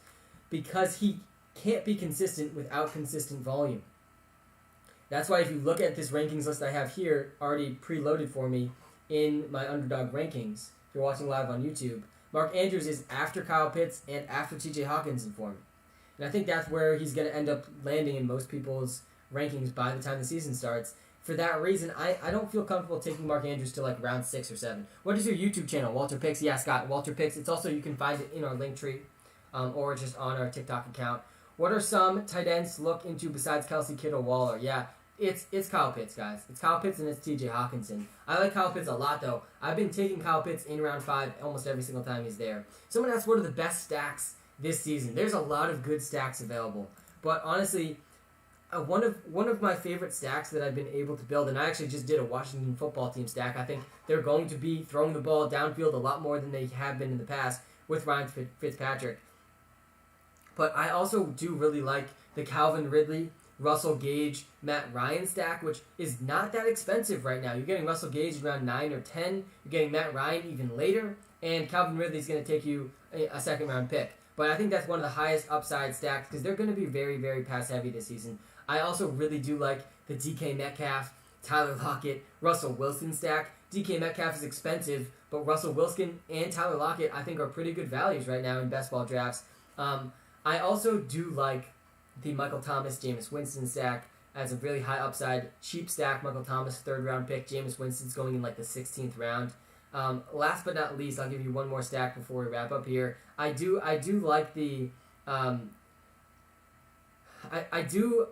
because he can't be consistent without consistent volume. That's why if you look at this rankings list I have here, already preloaded for me in my underdog rankings, if you're watching live on YouTube, Mark Andrews is after Kyle Pitts and after TJ Hawkinson for me. And I think that's where he's going to end up landing in most people's rankings by the time the season starts. For that reason, I don't feel comfortable taking Mark Andrews to round 6 or 7. What is your YouTube channel? WalterPicks? Yeah, Scott, WalterPicks. It's also, you can find it in our link tree or just on our TikTok account. What are some tight ends to look into besides Kelsey, Kittle, Waller? Yeah, it's Kyle Pitts, guys. It's Kyle Pitts and it's TJ Hawkinson. I like Kyle Pitts a lot, though. I've been taking Kyle Pitts in round 5 almost every single time he's there. Someone asked what are the best stacks this season. There's a lot of good stacks available. But honestly, one of my favorite stacks that I've been able to build, and I actually just did a Washington football team stack. I think they're going to be throwing the ball downfield a lot more than they have been in the past with Ryan Fitzpatrick. But I also do really like the Calvin Ridley, Russell Gage, Matt Ryan stack, which is not that expensive right now. You're getting Russell Gage around 9 or 10. You're getting Matt Ryan even later. And Calvin Ridley is going to take you a second-round pick. But I think that's one of the highest upside stacks because they're going to be very, very pass-heavy this season. I also really do like the DK Metcalf, Tyler Lockett, Russell Wilson stack. DK Metcalf is expensive, but Russell Wilson and Tyler Lockett I think are pretty good values right now in best ball drafts. I also do like the Michael Thomas, Jameis Winston stack as a really high upside, cheap stack. Michael Thomas, 3rd round pick. Jameis Winston's going in the 16th round. Last but not least, I'll give you one more stack before we wrap up here. I do like the... I do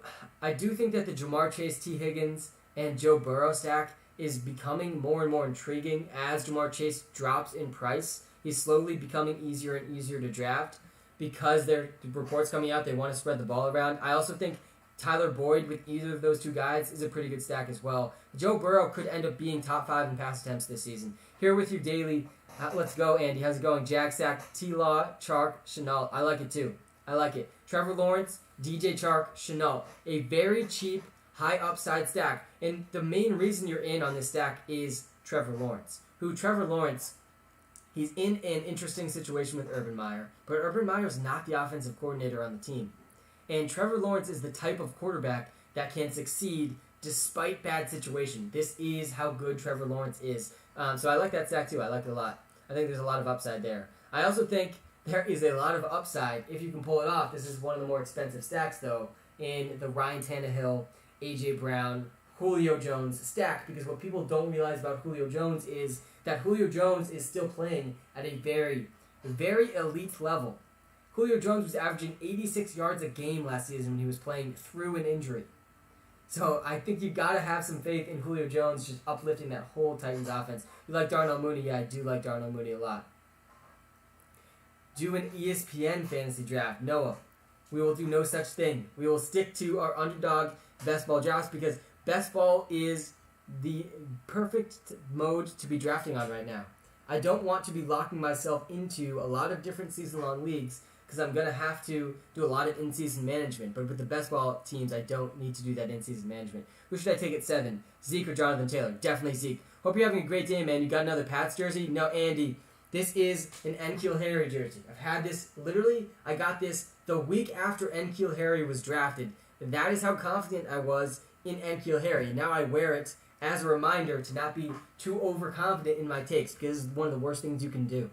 think that the Jamar Chase, T. Higgins, and Joe Burrow stack is becoming more and more intriguing as Jamar Chase drops in price. He's slowly becoming easier and easier to draft because there are reports coming out they want to spread the ball around. I also think Tyler Boyd with either of those two guys is a pretty good stack as well. Joe Burrow could end up being top 5 in pass attempts this season. Here with you daily. Let's go, Andy. How's it going? Jag stack, T-Law, Chark, Chenault. I like it too. I like it. Trevor Lawrence, DJ Chark, Chenault. A very cheap, high upside stack. And the main reason you're in on this stack is Trevor Lawrence. He's in an interesting situation with Urban Meyer. But Urban Meyer is not the offensive coordinator on the team. And Trevor Lawrence is the type of quarterback that can succeed despite bad situation. This is how good Trevor Lawrence is. So I like that stack too. I like it a lot. I think there's a lot of upside there. I also think there is a lot of upside if you can pull it off. This is one of the more expensive stacks, though, in the Ryan Tannehill, A.J. Brown, Julio Jones stack. Because what people don't realize about Julio Jones is that Julio Jones is still playing at a very, very elite level. Julio Jones was averaging 86 yards a game last season when he was playing through an injury. So I think you got to have some faith in Julio Jones just uplifting that whole Titans offense. You like Darnell Mooney? Yeah, I do like Darnell Mooney a lot. Do an ESPN fantasy draft. Noah, we will do no such thing. We will stick to our underdog best ball drafts because best ball is the perfect mode to be drafting on right now. I don't want to be locking myself into a lot of different season-long leagues because I'm going to have to do a lot of in-season management. But with the best ball teams, I don't need to do that in-season management. Who should I take at 7? Zeke or Jonathan Taylor? Definitely Zeke. Hope you're having a great day, man. You got another Pats jersey? No, Andy. This is an N'Keal Harry jersey. I've had this, literally, I got this the week after N'Keal Harry was drafted. And that is how confident I was in N'Keal Harry. And now I wear it as a reminder to not be too overconfident in my takes because it's one of the worst things you can do.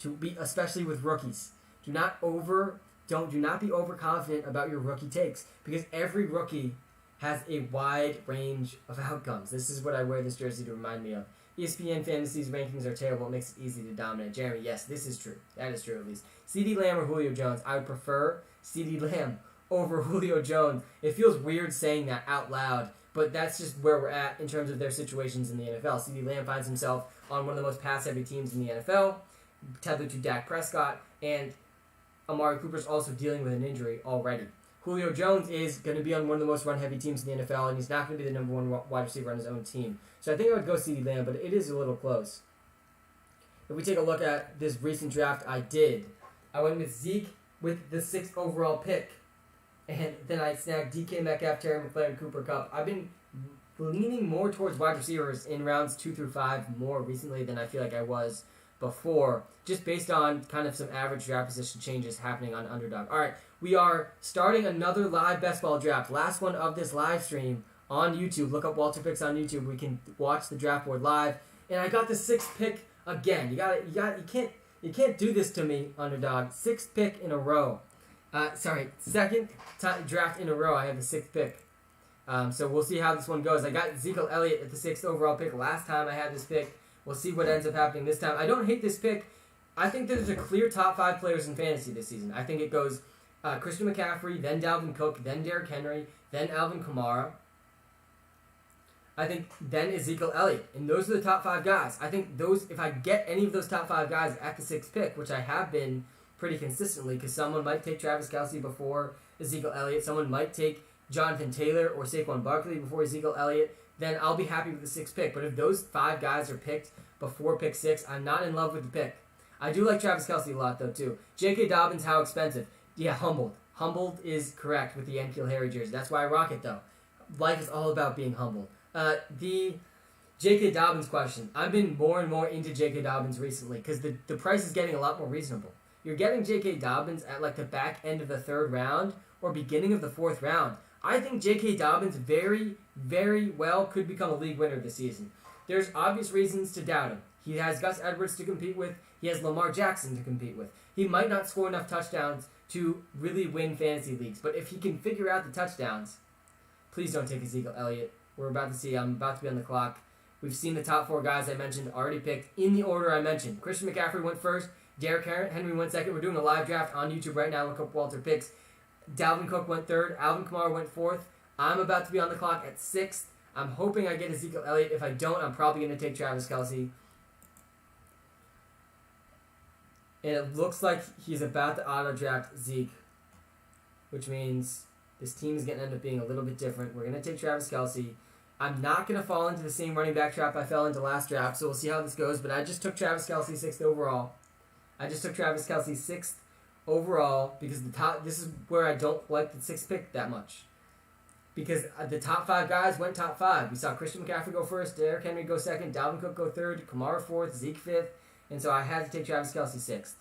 To be, especially with rookies. Do not be overconfident about your rookie takes because every rookie has a wide range of outcomes. This is what I wear this jersey to remind me of. ESPN Fantasy's rankings are terrible. It makes it easy to dominate. Jeremy, yes, this is true. That is true, at least. CeeDee Lamb or Julio Jones? I would prefer CeeDee Lamb over Julio Jones. It feels weird saying that out loud, but that's just where we're at in terms of their situations in the NFL. CeeDee Lamb finds himself on one of the most pass-heavy teams in the NFL, tethered to Dak Prescott, and Amari Cooper's also dealing with an injury already. Julio Jones is going to be on one of the most run-heavy teams in the NFL, and he's not going to be the number one wide receiver on his own team. So I think I would go CeeDee Lamb, but it is a little close. If we take a look at this recent draft I went with Zeke with the 6th overall pick, and then I snagged DK Metcalf, Terry McLaurin, Cooper Kupp. I've been leaning more towards wide receivers in rounds 2 through 5 more recently than I feel like I was before, just based on kind of some average draft position changes happening on Underdog. All right, we are starting another live best ball draft. Last one of this live stream on YouTube. Look up WalterPicks on YouTube. We can watch the draft board live. And I got the 6th pick again. You can't do this to me, Underdog. 6th pick in a row. Second draft in a row. I have the 6th pick. So we'll see how this one goes. I got Ezekiel Elliott at the 6th overall pick last time I had this pick. We'll see what ends up happening this time. I don't hate this pick. I think there's a clear top 5 players in fantasy this season. I think it goes Christian McCaffrey, then Dalvin Cook, then Derrick Henry, then Alvin Kamara. I think then Ezekiel Elliott. And those are the top 5 guys. I think if I get any of those top 5 guys at the 6th pick, which I have been pretty consistently, because someone might take Travis Kelce before Ezekiel Elliott, someone might take Jonathan Taylor or Saquon Barkley before Ezekiel Elliott, then I'll be happy with the 6th pick. But if those 5 guys are picked before pick 6, I'm not in love with the pick. I do like Travis Kelce a lot, though, too. J.K. Dobbins, how expensive? Yeah, humbled. Humbled is correct with the N'Keal Harry jersey. That's why I rock it, though. Life is all about being humbled. The J.K. Dobbins question. I've been more and more into J.K. Dobbins recently because the price is getting a lot more reasonable. You're getting J.K. Dobbins at like the back end of the 3rd round or beginning of the 4th round. I think J.K. Dobbins very, very well could become a league winner this season. There's obvious reasons to doubt him. He has Gus Edwards to compete with. He has Lamar Jackson to compete with. He might not score enough touchdowns to really win fantasy leagues, but if he can figure out the touchdowns, please don't take Ezekiel Elliott. I'm about to be on the clock. We've seen the top 4 guys I mentioned already picked in the order I mentioned. Christian McCaffrey went first. Derrick Henry went second. We're doing a live draft on YouTube right now. Look up WalterPicks. Dalvin Cook went 3rd. Alvin Kamara went 4th. I'm about to be on the clock at 6th. I'm hoping I get Ezekiel Elliott. If I don't, I'm probably going to take Travis Kelce. And it looks like he's about to auto-draft Zeke, which means this team is going to end up being a little bit different. We're going to take Travis Kelce. I'm not going to fall into the same running back trap I fell into last draft, so we'll see how this goes. But I just took Travis Kelce 6th overall. because this is where I don't like the 6th pick that much. Because the top 5 guys went top 5. We saw Christian McCaffrey go first, Derrick Henry go second, Dalvin Cook go 3rd, Kamara 4th, Zeke 5th, and so I had to take Travis Kelce 6th.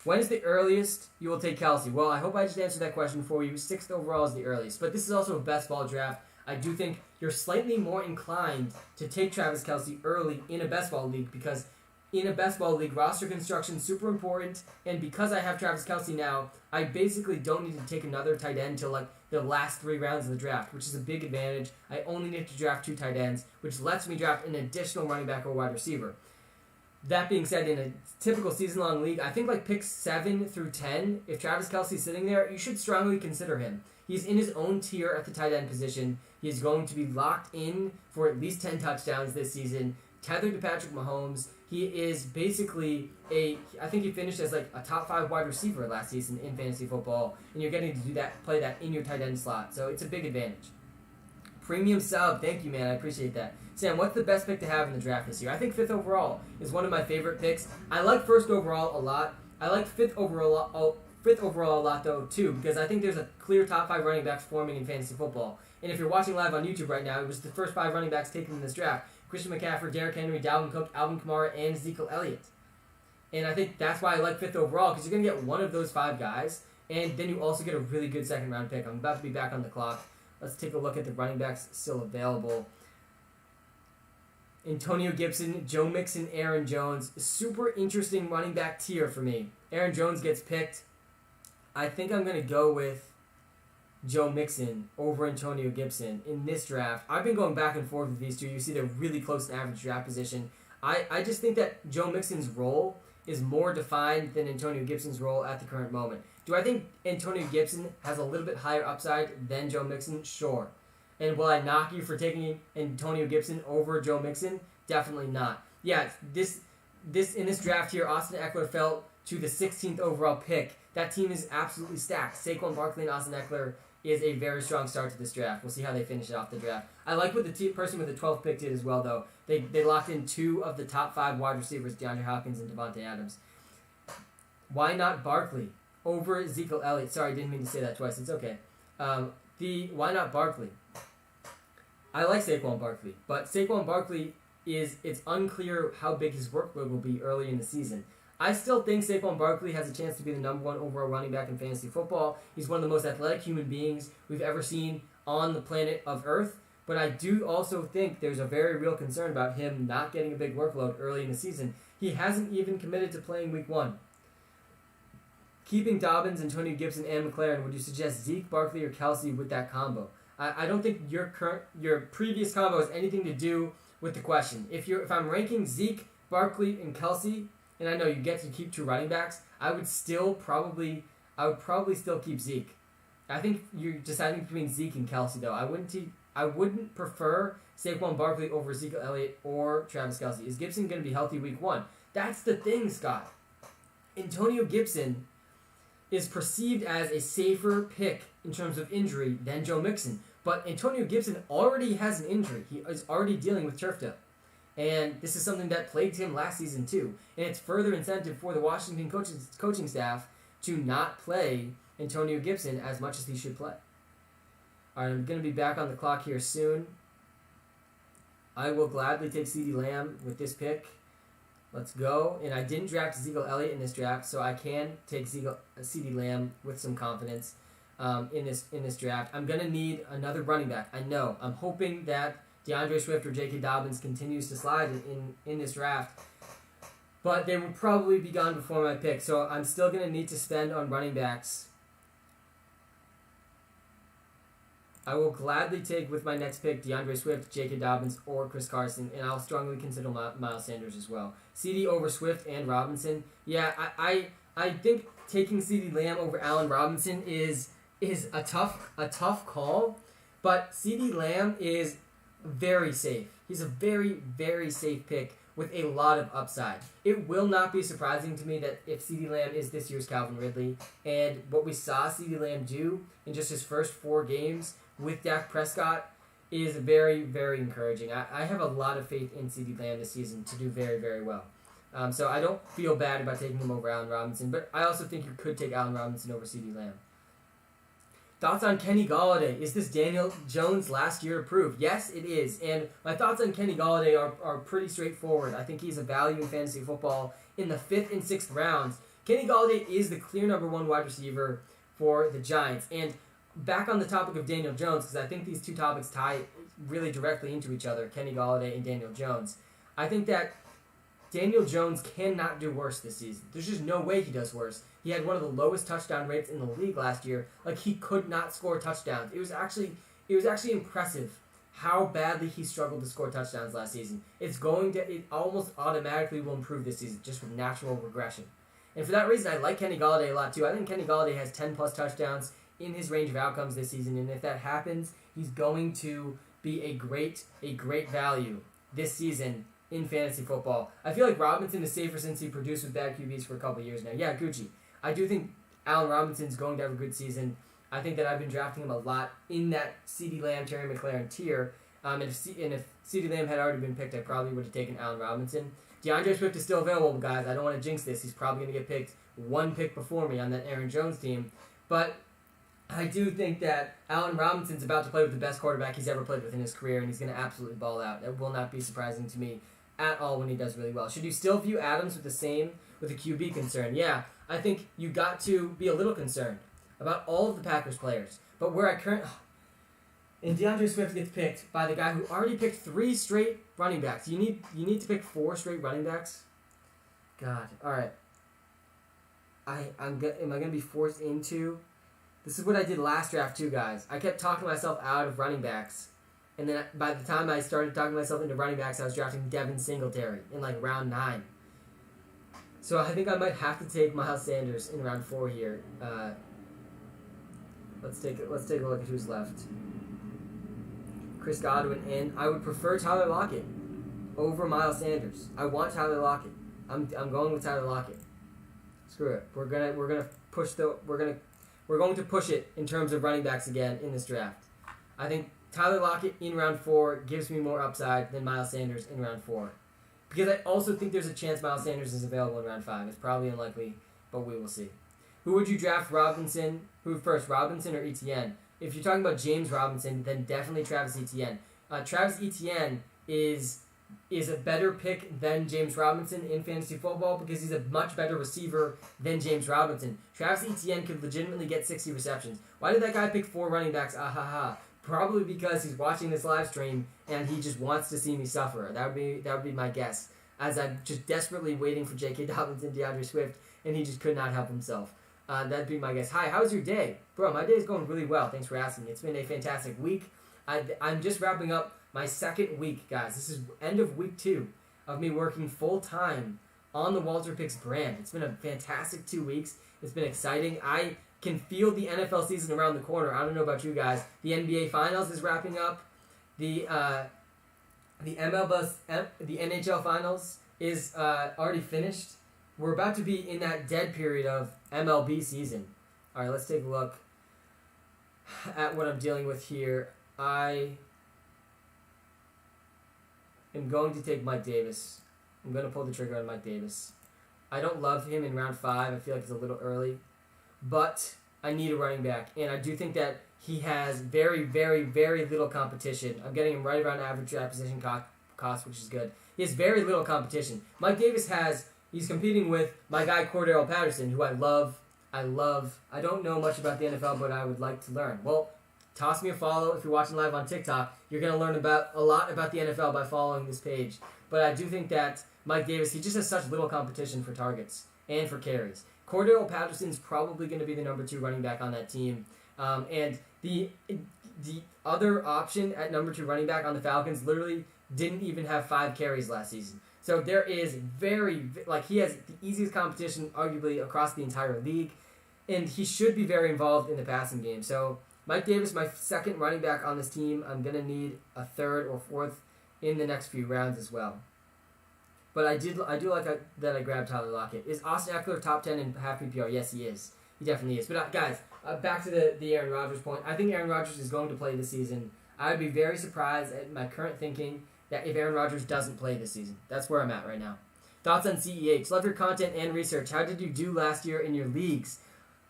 When is the earliest you will take Kelce? Well, I hope I just answered that question for you. 6th overall is the earliest. But this is also a best ball draft. I do think you're slightly more inclined to take Travis Kelce early in a best ball league because in a best ball league, roster construction is super important. And because I have Travis Kelce now, I basically don't need to take another tight end till like the last 3 rounds of the draft, which is a big advantage. I only need to draft 2 tight ends, which lets me draft an additional running back or wide receiver. That being said, in a typical season-long league, I think like picks 7 through 10, if Travis Kelce's sitting there, you should strongly consider him. He's in his own tier at the tight end position. He is going to be locked in for at least 10 touchdowns this season, tethered to Patrick Mahomes. He is basically I think he finished as like a top 5 wide receiver last season in fantasy football, and you're getting to play that in your tight end slot. So it's a big advantage. Premium sub, thank you, man. I appreciate that. Sam, what's the best pick to have in the draft this year? I think 5th overall is one of my favorite picks. I like 1st overall a lot. I like 5th overall a lot, though, too, because I think there's a clear top 5 running backs forming in fantasy football. And if you're watching live on YouTube right now, it was the first 5 running backs taken in this draft. Christian McCaffrey, Derrick Henry, Dalvin Cook, Alvin Kamara, and Ezekiel Elliott. And I think that's why I like 5th overall, because you're going to get one of those 5 guys, and then you also get a really good second-round pick. I'm about to be back on the clock. Let's take a look at the running backs still available. Antonio Gibson, Joe Mixon, Aaron Jones. Super interesting running back tier for me. Aaron Jones gets picked. I think I'm going to go with Joe Mixon over Antonio Gibson in this draft. I've been going back and forth with these two. You see they're really close in average draft position. I just think that Joe Mixon's role is more defined than Antonio Gibson's role at the current moment. Do I think Antonio Gibson has a little bit higher upside than Joe Mixon? Sure. And will I knock you for taking Antonio Gibson over Joe Mixon? Definitely not. Yeah, in this draft here, Austin Eckler fell to the 16th overall pick. That team is absolutely stacked. Saquon Barkley and Austin Eckler is a very strong start to this draft. We'll see how they finish it off the draft. I like what the person with the 12th pick did as well, though. They locked in 2 of the top 5 wide receivers, DeAndre Hopkins and Devontae Adams. Why not Barkley over Ezekiel Elliott? Sorry, I didn't mean to say that twice. It's okay. Why not Barkley? I like Saquon Barkley, but Saquon Barkley it's unclear how big his workload will be early in the season. I still think Saquon Barkley has a chance to be the number 1 overall running back in fantasy football. He's one of the most athletic human beings we've ever seen on the planet of Earth. But I do also think there's a very real concern about him not getting a big workload early in the season. He hasn't even committed to playing week 1. Keeping Dobbins, Antonio Gibson, and McLaren, would you suggest Zeke, Barkley, or Kelsey with that combo? I don't think your previous combo has anything to do with the question. If I'm ranking Zeke, Barkley, and Kelsey, and I know you get to keep 2 running backs, I would probably still keep Zeke. I think you're deciding between Zeke and Kelsey though. I wouldn't prefer Saquon Barkley over Ezekiel Elliott or Travis Kelce. Is Gibson going to be healthy week 1? That's the thing, Scott. Antonio Gibson is perceived as a safer pick in terms of injury than Joe Mixon. But Antonio Gibson already has an injury. He is already dealing with turf toe. And this is something that plagued him last season too. And it's further incentive for the Washington coaching staff to not play Antonio Gibson as much as he should play. All right, I'm going to be back on the clock here soon. I will gladly take CeeDee Lamb with this pick. Let's go. And I didn't draft Ezekiel Elliott in this draft, so I can take CeeDee Lamb with some confidence in this draft. I'm going to need another running back. I know. I'm hoping that DeAndre Swift or J.K. Dobbins continues to slide in this draft. But they will probably be gone before my pick, so I'm still going to need to spend on running backs. I will gladly take with my next pick DeAndre Swift, J.K. Dobbins, or Chris Carson, and I'll strongly consider Miles Sanders as well. CD over Swift and Robinson. Yeah, I think taking CeeDee Lamb over Allen Robinson is a tough call, but CeeDee Lamb is very safe. He's a very, very safe pick with a lot of upside. It will not be surprising to me that if CeeDee Lamb is this year's Calvin Ridley, and what we saw CeeDee Lamb do in just his first 4 games with Dak Prescott is very, very encouraging. I have a lot of faith in CeeDee Lamb this season to do very, very well. So I don't feel bad about taking him over Allen Robinson, but I also think you could take Allen Robinson over CeeDee Lamb. Thoughts on Kenny Golladay? Is this Daniel Jones' last year approved? Yes, it is. And my thoughts on Kenny Golladay are pretty straightforward. I think he's a value in fantasy football in the 5th and 6th rounds. Kenny Golladay is the clear number 1 wide receiver for the Giants. And back on the topic of Daniel Jones, because I think these two topics tie really directly into each other, Kenny Golladay and Daniel Jones. I think that Daniel Jones cannot do worse this season. There's just no way he does worse. He had one of the lowest touchdown rates in the league last year. Like, he could not score touchdowns. It was actually impressive how badly he struggled to score touchdowns last season. It almost automatically will improve this season, just with natural regression. And for that reason, I like Kenny Golladay a lot too. I think Kenny Golladay has 10 plus touchdowns in his range of outcomes this season, and if that happens, he's going to be a great value this season in fantasy football. I feel like Robinson is safer since he produced with bad QBs for a couple years now. Yeah, Gucci. I do think Allen Robinson's going to have a good season. I think that I've been drafting him a lot in that CeeDee Lamb, Terry McLaurin tier. And if CeeDee Lamb had already been picked, I probably would have taken Allen Robinson. DeAndre Swift is still available, guys. I don't want to jinx this. He's probably going to get picked 1 pick before me on that Aaron Jones team. But I do think that Allen Robinson's about to play with the best quarterback he's ever played with in his career, and he's going to absolutely ball out. It will not be surprising to me at all when he does really well. Should you still view Adams with a QB concern? Yeah, I think you got to be a little concerned about all of the Packers players. But where and DeAndre Swift gets picked by the guy who already picked 3 straight running backs. You need to pick 4 straight running backs? God, all right. Am I going to be forced into This is what I did last draft too, guys. I kept talking myself out of running backs. And then by the time I started talking myself into running backs, I was drafting Devin Singletary in like round 9. So I think I might have to take Miles Sanders in round 4 here. Let's take a look at who's left. Chris Godwin, and I would prefer Tyler Lockett over Miles Sanders. I want Tyler Lockett. I'm going with Tyler Lockett. Screw it. We're going to push it in terms of running backs again in this draft. I think Tyler Lockett in round 4 gives me more upside than Miles Sanders in round 4. Because I also think there's a chance Miles Sanders is available in round 5. It's probably unlikely, but we will see. Who would you draft Robinson? Who first, Robinson or Etienne? If you're talking about James Robinson, then definitely Travis Etienne. Travis Etienne is a better pick than James Robinson in fantasy football because he's a much better receiver than James Robinson. Travis Etienne could legitimately get 60 receptions. Why did that guy pick 4 running backs? Probably because he's watching this live stream and he just wants to see me suffer. That would be my guess. As I'm just desperately waiting for J.K. Dobbins and DeAndre Swift, and he just could not help himself. That'd be my guess. Hi, how's your day? Bro, my day is going really well. Thanks for asking. It's been a fantastic week. I'm just wrapping up my 2nd week, guys. This is end of week 2 of me working full-time on the WalterPicks brand. It's been a fantastic 2 weeks. It's been exciting. I can feel the NFL season around the corner. I don't know about you guys. The NBA Finals is wrapping up. The NHL Finals is already finished. We're about to be in that dead period of MLB season. All right, let's take a look at what I'm dealing with here. I am going to take Mike Davis. I'm going to pull the trigger on Mike Davis. I don't love him in round 5. I feel like it's a little early. But I need a running back. And I do think that he has very, very, very little competition. I'm getting him right around average draft position cost, which is good. He has very little competition. Mike Davis he's competing with my guy Cordero Patterson, who I love. I don't know much about the NFL, but I would like to learn. Well, toss me a follow if you're watching live on TikTok. You're going to learn a lot about the NFL by following this page. But I do think that Mike Davis, he just has such little competition for targets and for carries. Cordero Patterson's probably going to be the number 2 running back on that team. And the other option at number 2 running back on the Falcons literally didn't even have 5 carries last season. So there is he has the easiest competition arguably across the entire league. And he should be very involved in the passing game. So Mike Davis, my 2nd running back on this team. I'm going to need a 3rd or 4th in the next few rounds as well. But I do like that I grabbed Tyler Lockett. Is Austin Eckler top 10 in half PPR? Yes, he is. He definitely is. But guys, back to the Aaron Rodgers point. I think Aaron Rodgers is going to play this season. I would be very surprised at my current thinking that if Aaron Rodgers doesn't play this season. That's where I'm at right now. Thoughts on CEH? Love your content and research. How did you do last year in your leagues?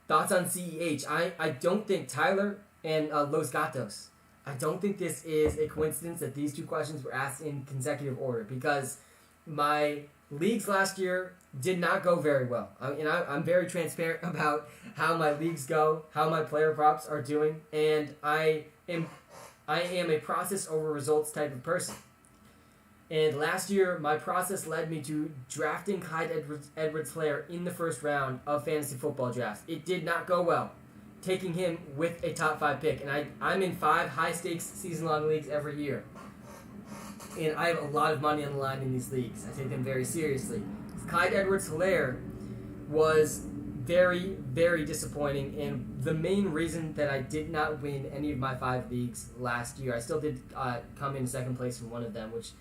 Thoughts on CEH? I don't think Tyler and Los Gatos. I don't think this is a coincidence that these 2 questions were asked in consecutive order because my leagues last year did not go very well. I'm very transparent about how my leagues go, how my player props are doing, and I am a process over results type of person. And last year, my process led me to drafting Clyde Edwards-Helaire in the 1st round of fantasy football drafts. It did not go well, taking him with a top 5 pick. And I'm in 5 high-stakes season-long leagues every year. And I have a lot of money on the line in these leagues. I take them very seriously. Clyde Edwards-Helaire was very, very disappointing, and the main reason that I did not win any of my 5 leagues last year, I still did come in 2nd place in one of them, which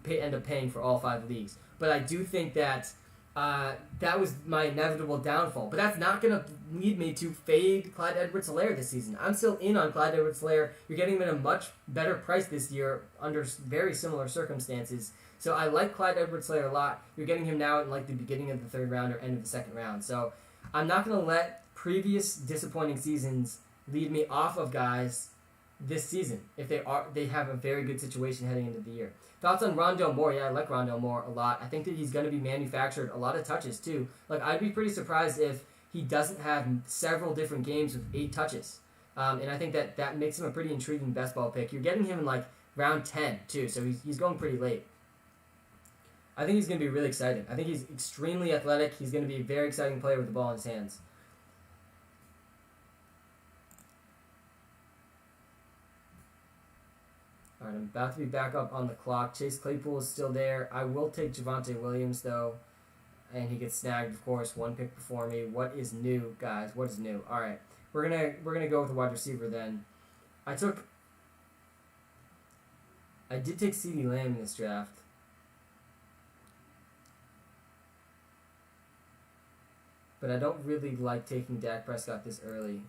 end up paying for all 5 leagues. But I do think that that was my inevitable downfall. But that's not going to lead me to fade Clyde Edwards-Helaire this season. I'm still in on Clyde Edwards-Helaire. You're getting him at a much better price this year under very similar circumstances. So I like Clyde Edwards-Helaire a lot. You're getting him now in the beginning of the 3rd round or end of the 2nd round. So I'm not going to let previous disappointing seasons lead me off of guys this season if they have a very good situation heading into the year. Thoughts on Rondale Moore? Yeah, I like Rondale Moore a lot. I think that he's going to be manufactured a lot of touches too. I'd be pretty surprised if he doesn't have several different games with 8 touches. And I think that makes him a pretty intriguing best ball pick. You're getting him in round 10 too, so he's going pretty late. I think he's going to be really exciting. I think he's extremely athletic. He's going to be a very exciting player with the ball in his hands. I'm about to be back up on the clock. Chase Claypool is still there. I will take Javonte Williams, though. And he gets snagged, of course, one pick before me. What is new, guys? What is new? All right. We're gonna go with a wide receiver then. I did take CeeDee Lamb in this draft. But I don't really like taking Dak Prescott this early.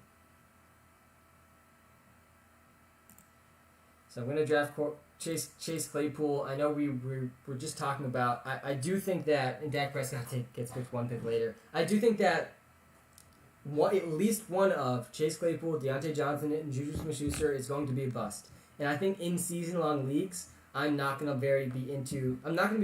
So I'm going to draft Chase Claypool. I know we're just talking about... I do think that... And Dak Prescott gets picked one pick later. I do think that at least one of Chase Claypool, Deontay Johnson, and Juju Smith-Schuster is going to be a bust. And I think in season-long leagues, I'm not going to be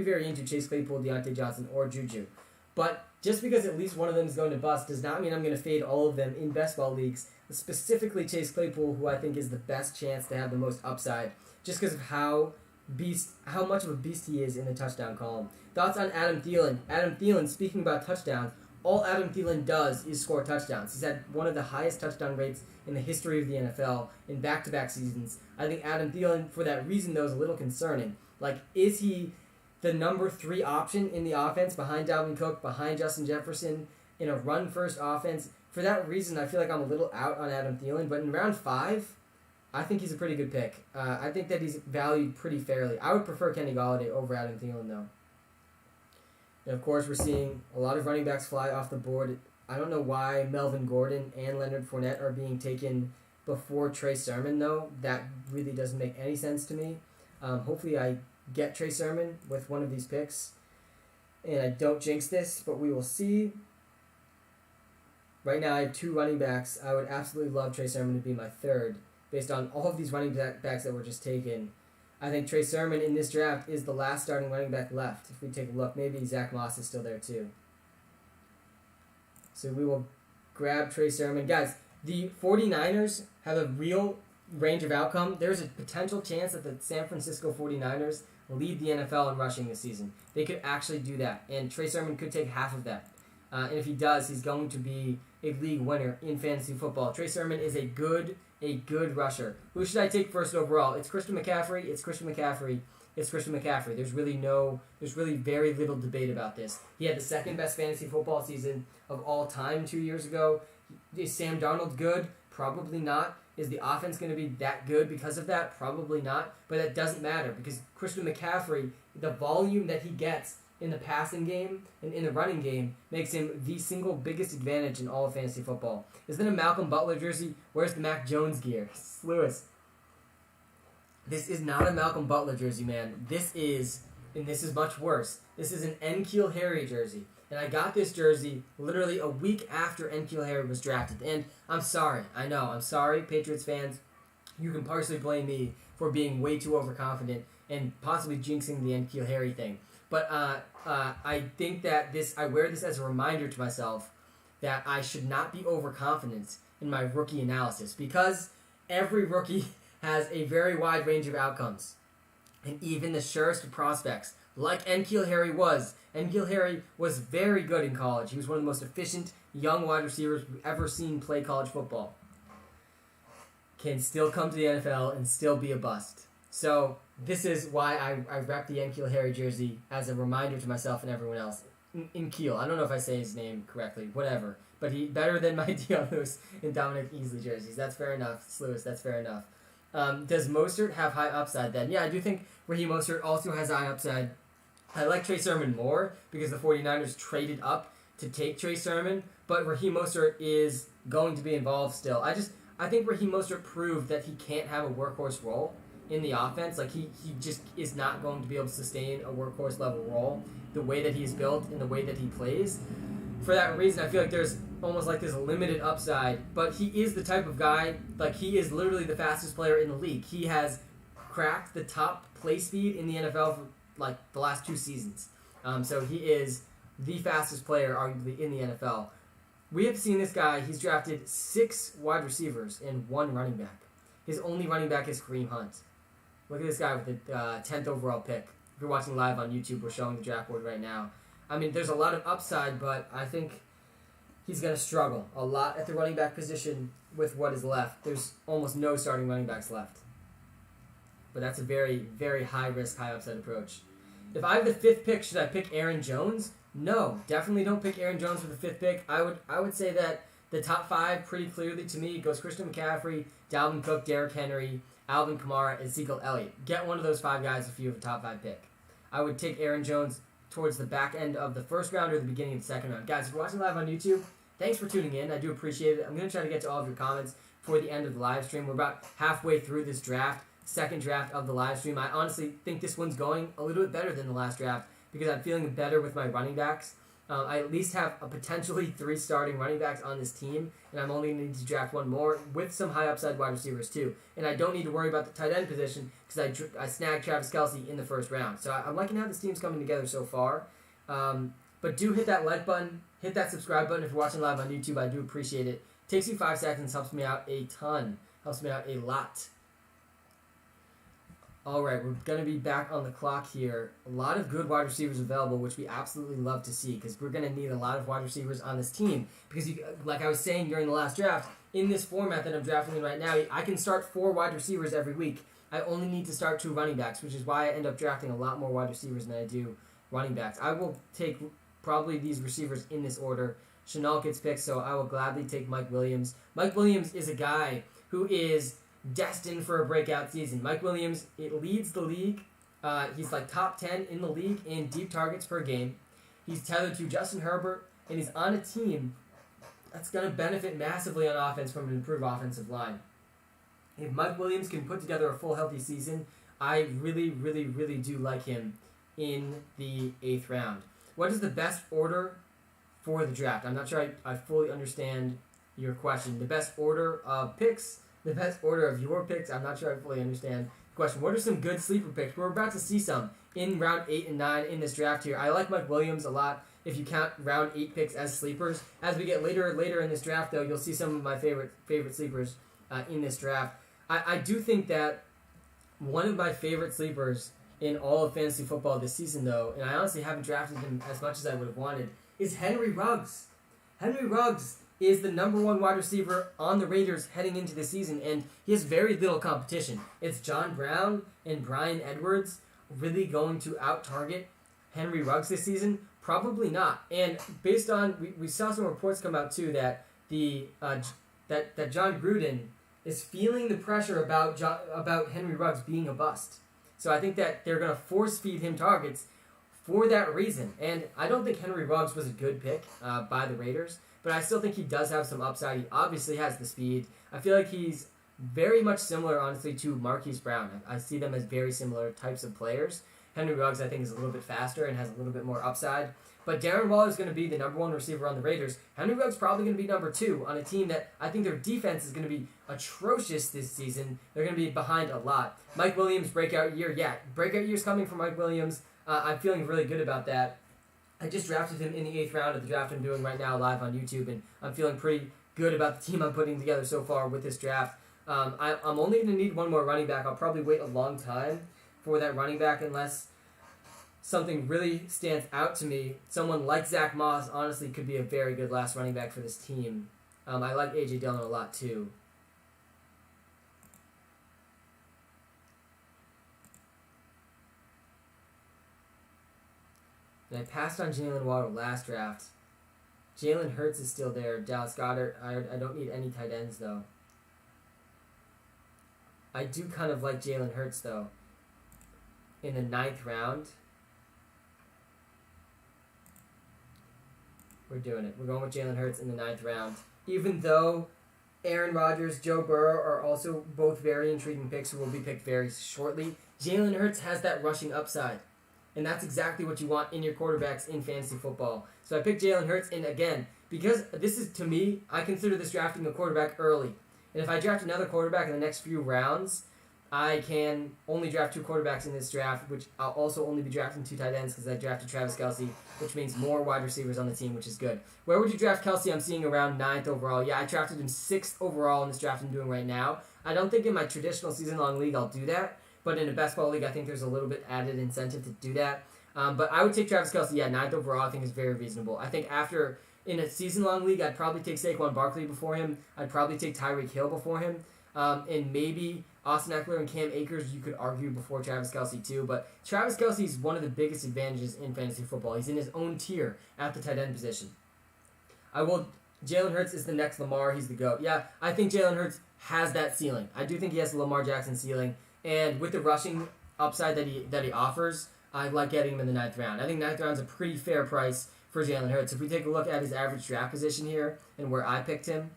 very into Chase Claypool, Deontay Johnson, or Juju. But just because at least one of them is going to bust does not mean I'm going to fade all of them in best ball leagues, specifically Chase Claypool, who I think is the best chance to have the most upside, just because of how much of a beast he is in the touchdown column. Thoughts on Adam Thielen? Adam Thielen, speaking about touchdowns, all Adam Thielen does is score touchdowns. He's had one of the highest touchdown rates in the history of the NFL in back-to-back seasons. I think Adam Thielen, for that reason, though, is a little concerning. Like, is he the number 3 option in the offense behind Dalvin Cook, behind Justin Jefferson, in a run-first offense? For that reason, I feel like I'm a little out on Adam Thielen, but in round 5, I think he's a pretty good pick. I think that he's valued pretty fairly. I would prefer Kenny Golladay over Adam Thielen, though. And, of course, we're seeing a lot of running backs fly off the board. I don't know why Melvin Gordon and Leonard Fournette are being taken before Trey Sermon, though. That really doesn't make any sense to me. Hopefully I get Trey Sermon with one of these picks. And I don't jinx this, but we will see. Right now I have 2 running backs. I would absolutely love Trey Sermon to be my 3rd. Based on all of these running backs that were just taken, I think Trey Sermon in this draft is the last starting running back left. If we take a look, maybe Zach Moss is still there too. So we will grab Trey Sermon. Guys, the 49ers have a real range of outcome. There's a potential chance that the San Francisco 49ers lead the NFL in rushing this season. They could actually do that, and Trey Sermon could take half of that. And if he does, he's going to be a league winner in fantasy football. Trey Sermon is a good rusher. Who should I take first overall? It's Christian McCaffrey. There's really very little debate about this. He had the 2nd best fantasy football season of all time 2 years ago. Is Sam Darnold good? Probably not. Is the offense going to be that good because of that? Probably not. But that doesn't matter because Christian McCaffrey, the volume that he gets in the passing game and in the running game makes him the single biggest advantage in all of fantasy football. Is that a Malcolm Butler jersey? Where's the Mac Jones gear? Lewis. This is not a Malcolm Butler jersey, man. This is much worse. This is an N'Keal Harry jersey. And I got this jersey literally a week after N'Keal Harry was drafted. And I'm sorry. I know. I'm sorry, Patriots fans. You can partially blame me for being way too overconfident and possibly jinxing the N'Keal Harry thing. But I think that I wear this as a reminder to myself that I should not be overconfident in my rookie analysis because every rookie has a very wide range of outcomes. And even the surest of prospects, like N'Keal Harry was. N'Keal Harry was very good in college. He was one of the most efficient young wide receivers we've ever seen play college football. Can still come to the NFL and still be a bust. So this is why I rep the N'Keal Harry jersey as a reminder to myself and everyone else. N'Keal, I don't know if I say his name correctly, whatever. But he better than my Dion Lewis and Dominic Easley jerseys. That's fair enough. Lewis, that's fair enough. Does Mostert have high upside then? Yeah, I do think Raheem Mostert also has high upside. I like Trey Sermon more because the 49ers traded up to take Trey Sermon, but Raheem Mostert is going to be involved still. I think Raheem Mostert proved that he can't have a workhorse role in the offense. Like he just is not going to be able to sustain a workhorse level role the way that he's built and the way that he plays. For that reason, I feel like there's almost like this limited upside, but he is the type of guy, like he is literally the fastest player in the league. He has cracked the top play speed in the NFL for like the last 2 seasons. So he is the fastest player arguably in the NFL. We have seen this guy, he's drafted 6 wide receivers and 1 running back. His only running back is Kareem Hunt. Look at this guy with the 10th overall pick. If you're watching live on YouTube, we're showing the draft board right now. I mean, there's a lot of upside, but I think he's going to struggle a lot at the running back position with what is left. There's almost no starting running backs left. but that's a very, very high risk, high upside approach. If I have the 5th pick, should I pick Aaron Jones? No, definitely don't pick Aaron Jones for the 5th pick. I would say that the top 5 pretty clearly to me goes Christian McCaffrey, Dalvin Cook, Derrick Henry, Alvin Kamara, and Ezekiel Elliott. Get one of those 5 guys if you have a top 5 pick. I would take Aaron Jones towards the back end of the 1st round or the beginning of the 2nd round. Guys, if you're watching live on YouTube, thanks for tuning in. I do appreciate it. I'm going to try to get to all of your comments before the end of the live stream. We're about halfway through this draft, 2nd draft of the live stream. I honestly think this one's going a little bit better than the last draft because I'm feeling better with my running backs. I at least have a potentially 3 starting running backs on this team, and I'm only going to need to draft 1 more with some high upside wide receivers too. And I don't need to worry about the tight end position because I snagged Travis Kelce in the 1st round. So I'm liking how this team's coming together so far. But do hit that like button, hit that subscribe button if you're watching live on YouTube. I do appreciate it. Takes you 5 seconds, helps me out a ton, helps me out a lot. All right, we're going to be back on the clock here. A lot of good wide receivers available, which we absolutely love to see because we're going to need a lot of wide receivers on this team. Because, like I was saying during the last draft, in this format that I'm drafting in right now, I can start 4 wide receivers every week. I only need to start 2 running backs, which is why I end up drafting a lot more wide receivers than I do running backs. I will take probably these receivers in this order. Shenault gets picked, so I will gladly take Mike Williams. Mike Williams is a guy who is destined for a breakout season. Mike Williams, it leads the league. He's like top 10 in the league in deep targets per game. He's tethered to Justin Herbert, and he's on a team that's going to benefit massively on offense from an improved offensive line. If Mike Williams can put together a full healthy season, I really, really, really do like him in the 8th round. What is the best order for the draft? I'm not sure I fully understand your question. The best order of picks, the best order of your picks, I'm not sure I fully understand the question. What are some good sleeper picks? We're about to see some in round 8 and 9 in this draft here. I like Mike Williams a lot if you count round 8 picks as sleepers. As we get later in this draft, though, you'll see some of my favorite sleepers in this draft. I do think that one of my favorite sleepers in all of fantasy football this season, though, and I honestly haven't drafted him as much as I would have wanted, is Henry Ruggs. Henry Ruggs is the number 1 wide receiver on the Raiders heading into the season, and he has very little competition. It's John Brown and Bryan Edwards really going to out-target Henry Ruggs this season? Probably not. And based on, we saw some reports come out, too, that that John Gruden is feeling the pressure about Henry Ruggs being a bust. So I think that they're going to force-feed him targets for that reason. And I don't think Henry Ruggs was a good pick by the Raiders, but I still think he does have some upside. He obviously has the speed. I feel like he's very much similar, honestly, to Marquise Brown. I see them as very similar types of players. Henry Ruggs, I think, is a little bit faster and has a little bit more upside. But Darren Waller is going to be the number 1 receiver on the Raiders. Henry Ruggs probably going to be number 2 on a team that I think their defense is going to be atrocious this season. They're going to be behind a lot. Mike Williams, breakout year. Yeah, breakout year's coming for Mike Williams. I'm feeling really good about that. I just drafted him in the 8th round of the draft I'm doing right now live on YouTube, and I'm feeling pretty good about the team I'm putting together so far with this draft. I'm only going to need 1 more running back. I'll probably wait a long time for that running back unless something really stands out to me. Someone like Zach Moss, honestly, could be a very good last running back for this team. I like A.J. Dillon a lot, too. And I passed on Jalen Waddle last draft. Jalen Hurts is still there. Dallas Goedert, I don't need any tight ends, though. I do kind of like Jalen Hurts, though. In the 9th round. We're doing it. We're going with Jalen Hurts in the 9th round. Even though Aaron Rodgers, Joe Burrow are also both very intriguing picks who will be picked very shortly, Jalen Hurts has that rushing upside. And that's exactly what you want in your quarterbacks in fantasy football. So I picked Jalen Hurts, and again, because this is, to me, I consider this drafting a quarterback early. And if I draft another quarterback in the next few rounds, I can only draft 2 quarterbacks in this draft, which I'll also only be drafting 2 tight ends because I drafted Travis Kelce, which means more wide receivers on the team, which is good. Where would you draft Kelce? I'm seeing around 9th overall. Yeah, I drafted him 6th overall in this draft I'm doing right now. I don't think in my traditional season-long league I'll do that, but in a best ball league I think there's a little bit added incentive to do that. But I would take Travis Kelce, 9th overall I think is very reasonable. I think in a season-long league I'd probably take Saquon Barkley before him. I'd probably take Tyreek Hill before him. And maybe Austin Eckler and Cam Akers, you could argue before Travis Kelce too, but Travis Kelce is one of the biggest advantages in fantasy football. He's in his own tier at the tight end position. Jalen Hurts is the next Lamar. He's the GOAT. Yeah, I think Jalen Hurts has that ceiling. I do think he has the Lamar Jackson ceiling. And with the rushing upside that he offers, I like getting him in the 9th round. I think 9th round is a pretty fair price for Jalen Hurts. If we take a look at his average draft position here and where I picked him,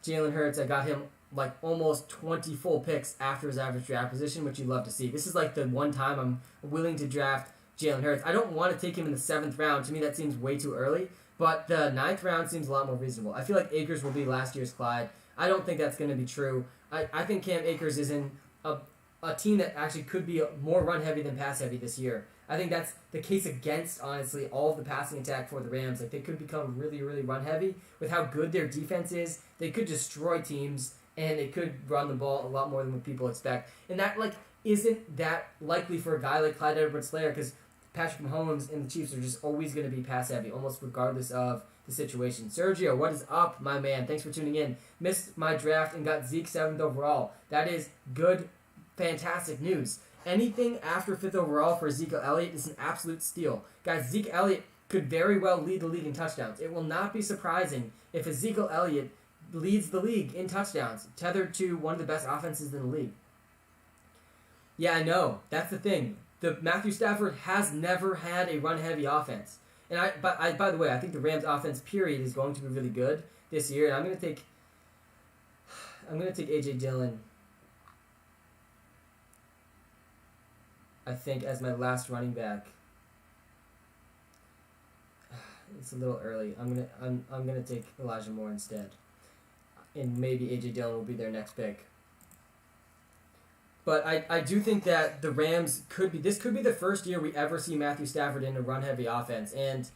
Jalen Hurts, I got him like almost 20 full picks after his average draft position, which you'd love to see. This is like the one time I'm willing to draft Jalen Hurts. I don't want to take him in the 7th round. To me, that seems way too early. But the 9th round seems a lot more reasonable. I feel like Akers will be last year's Clyde. I don't think that's going to be true. I think Cam Akers is in a team that actually could be more run-heavy than pass-heavy this year. I think that's the case against, honestly, all of the passing attack for the Rams. Like, they could become really, really run-heavy. With how good their defense is, they could destroy teams, and they could run the ball a lot more than what people expect. And that, like, isn't that likely for a guy like Clyde Edwards-Helaire, because Patrick Mahomes and the Chiefs are just always going to be pass-heavy, almost regardless of the situation. Sergio, what is up, my man? Thanks for tuning in. Missed my draft and got Zeke 7th overall. That is good, fantastic news. Anything after 5th overall for Ezekiel Elliott is an absolute steal. Guys, Zeke Elliott could very well lead the league in touchdowns. It will not be surprising if Ezekiel Elliott leads the league in touchdowns, tethered to one of the best offenses in the league. Yeah, I know. That's the thing. Matthew Stafford has never had a run-heavy offense. And by the way, I think the Rams' offense period is going to be really good this year. And I'm going to take A.J. Dillon, I think, as my last running back. It's a little early. I'm gonna take Elijah Moore instead, and maybe A.J. Dillon will be their next pick. But I do think that the Rams could be the first year we ever see Matthew Stafford in a run-heavy offense. And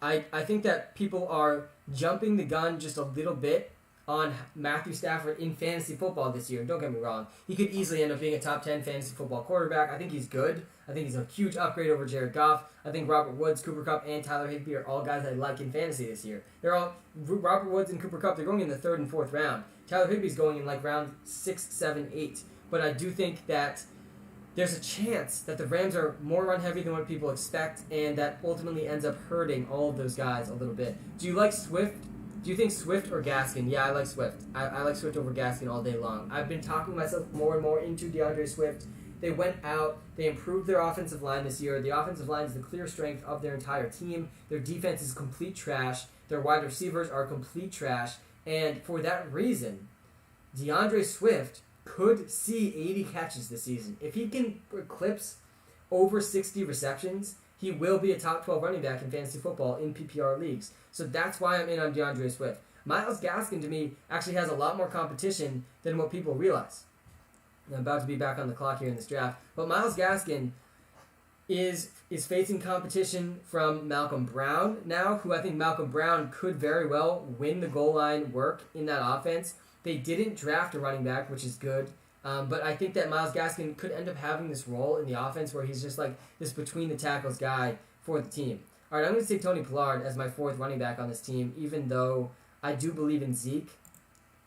I think that people are jumping the gun just a little bit on Matthew Stafford in fantasy football this year. Don't get me wrong. He could easily end up being a top 10 fantasy football quarterback. I think he's good. I think he's a huge upgrade over Jared Goff. I think Robert Woods, Cooper Kupp, and Tyler Higbee are all guys I like in fantasy this year. Robert Woods and Cooper Kupp, they're going in the 3rd and 4th round. Tyler Higbee's going in like round 6, 7, 8. But I do think that there's a chance that the Rams are more run-heavy than what people expect, and that ultimately ends up hurting all of those guys a little bit. Do you like Swift? Do you think Swift or Gaskin? Yeah, I like Swift. I like Swift over Gaskin all day long. I've been talking myself more and more into DeAndre Swift. They went out. They improved their offensive line this year. The offensive line is the clear strength of their entire team. Their defense is complete trash. Their wide receivers are complete trash. And for that reason, DeAndre Swift could see 80 catches this season. If he can eclipse over 60 receptions, he will be a top 12 running back in fantasy football in PPR leagues. So that's why I'm in on DeAndre Swift. Myles Gaskin, to me, actually has a lot more competition than what people realize. I'm about to be back on the clock here in this draft. But Myles Gaskin is facing competition from Malcolm Brown now, who I think Malcolm Brown could very well win the goal line work in that offense. They didn't draft a running back, which is good. But I think that Myles Gaskin could end up having this role in the offense where he's just like this between-the-tackles guy for the team. All right, I'm going to take Tony Pollard as my 4th running back on this team, even though I do believe in Zeke.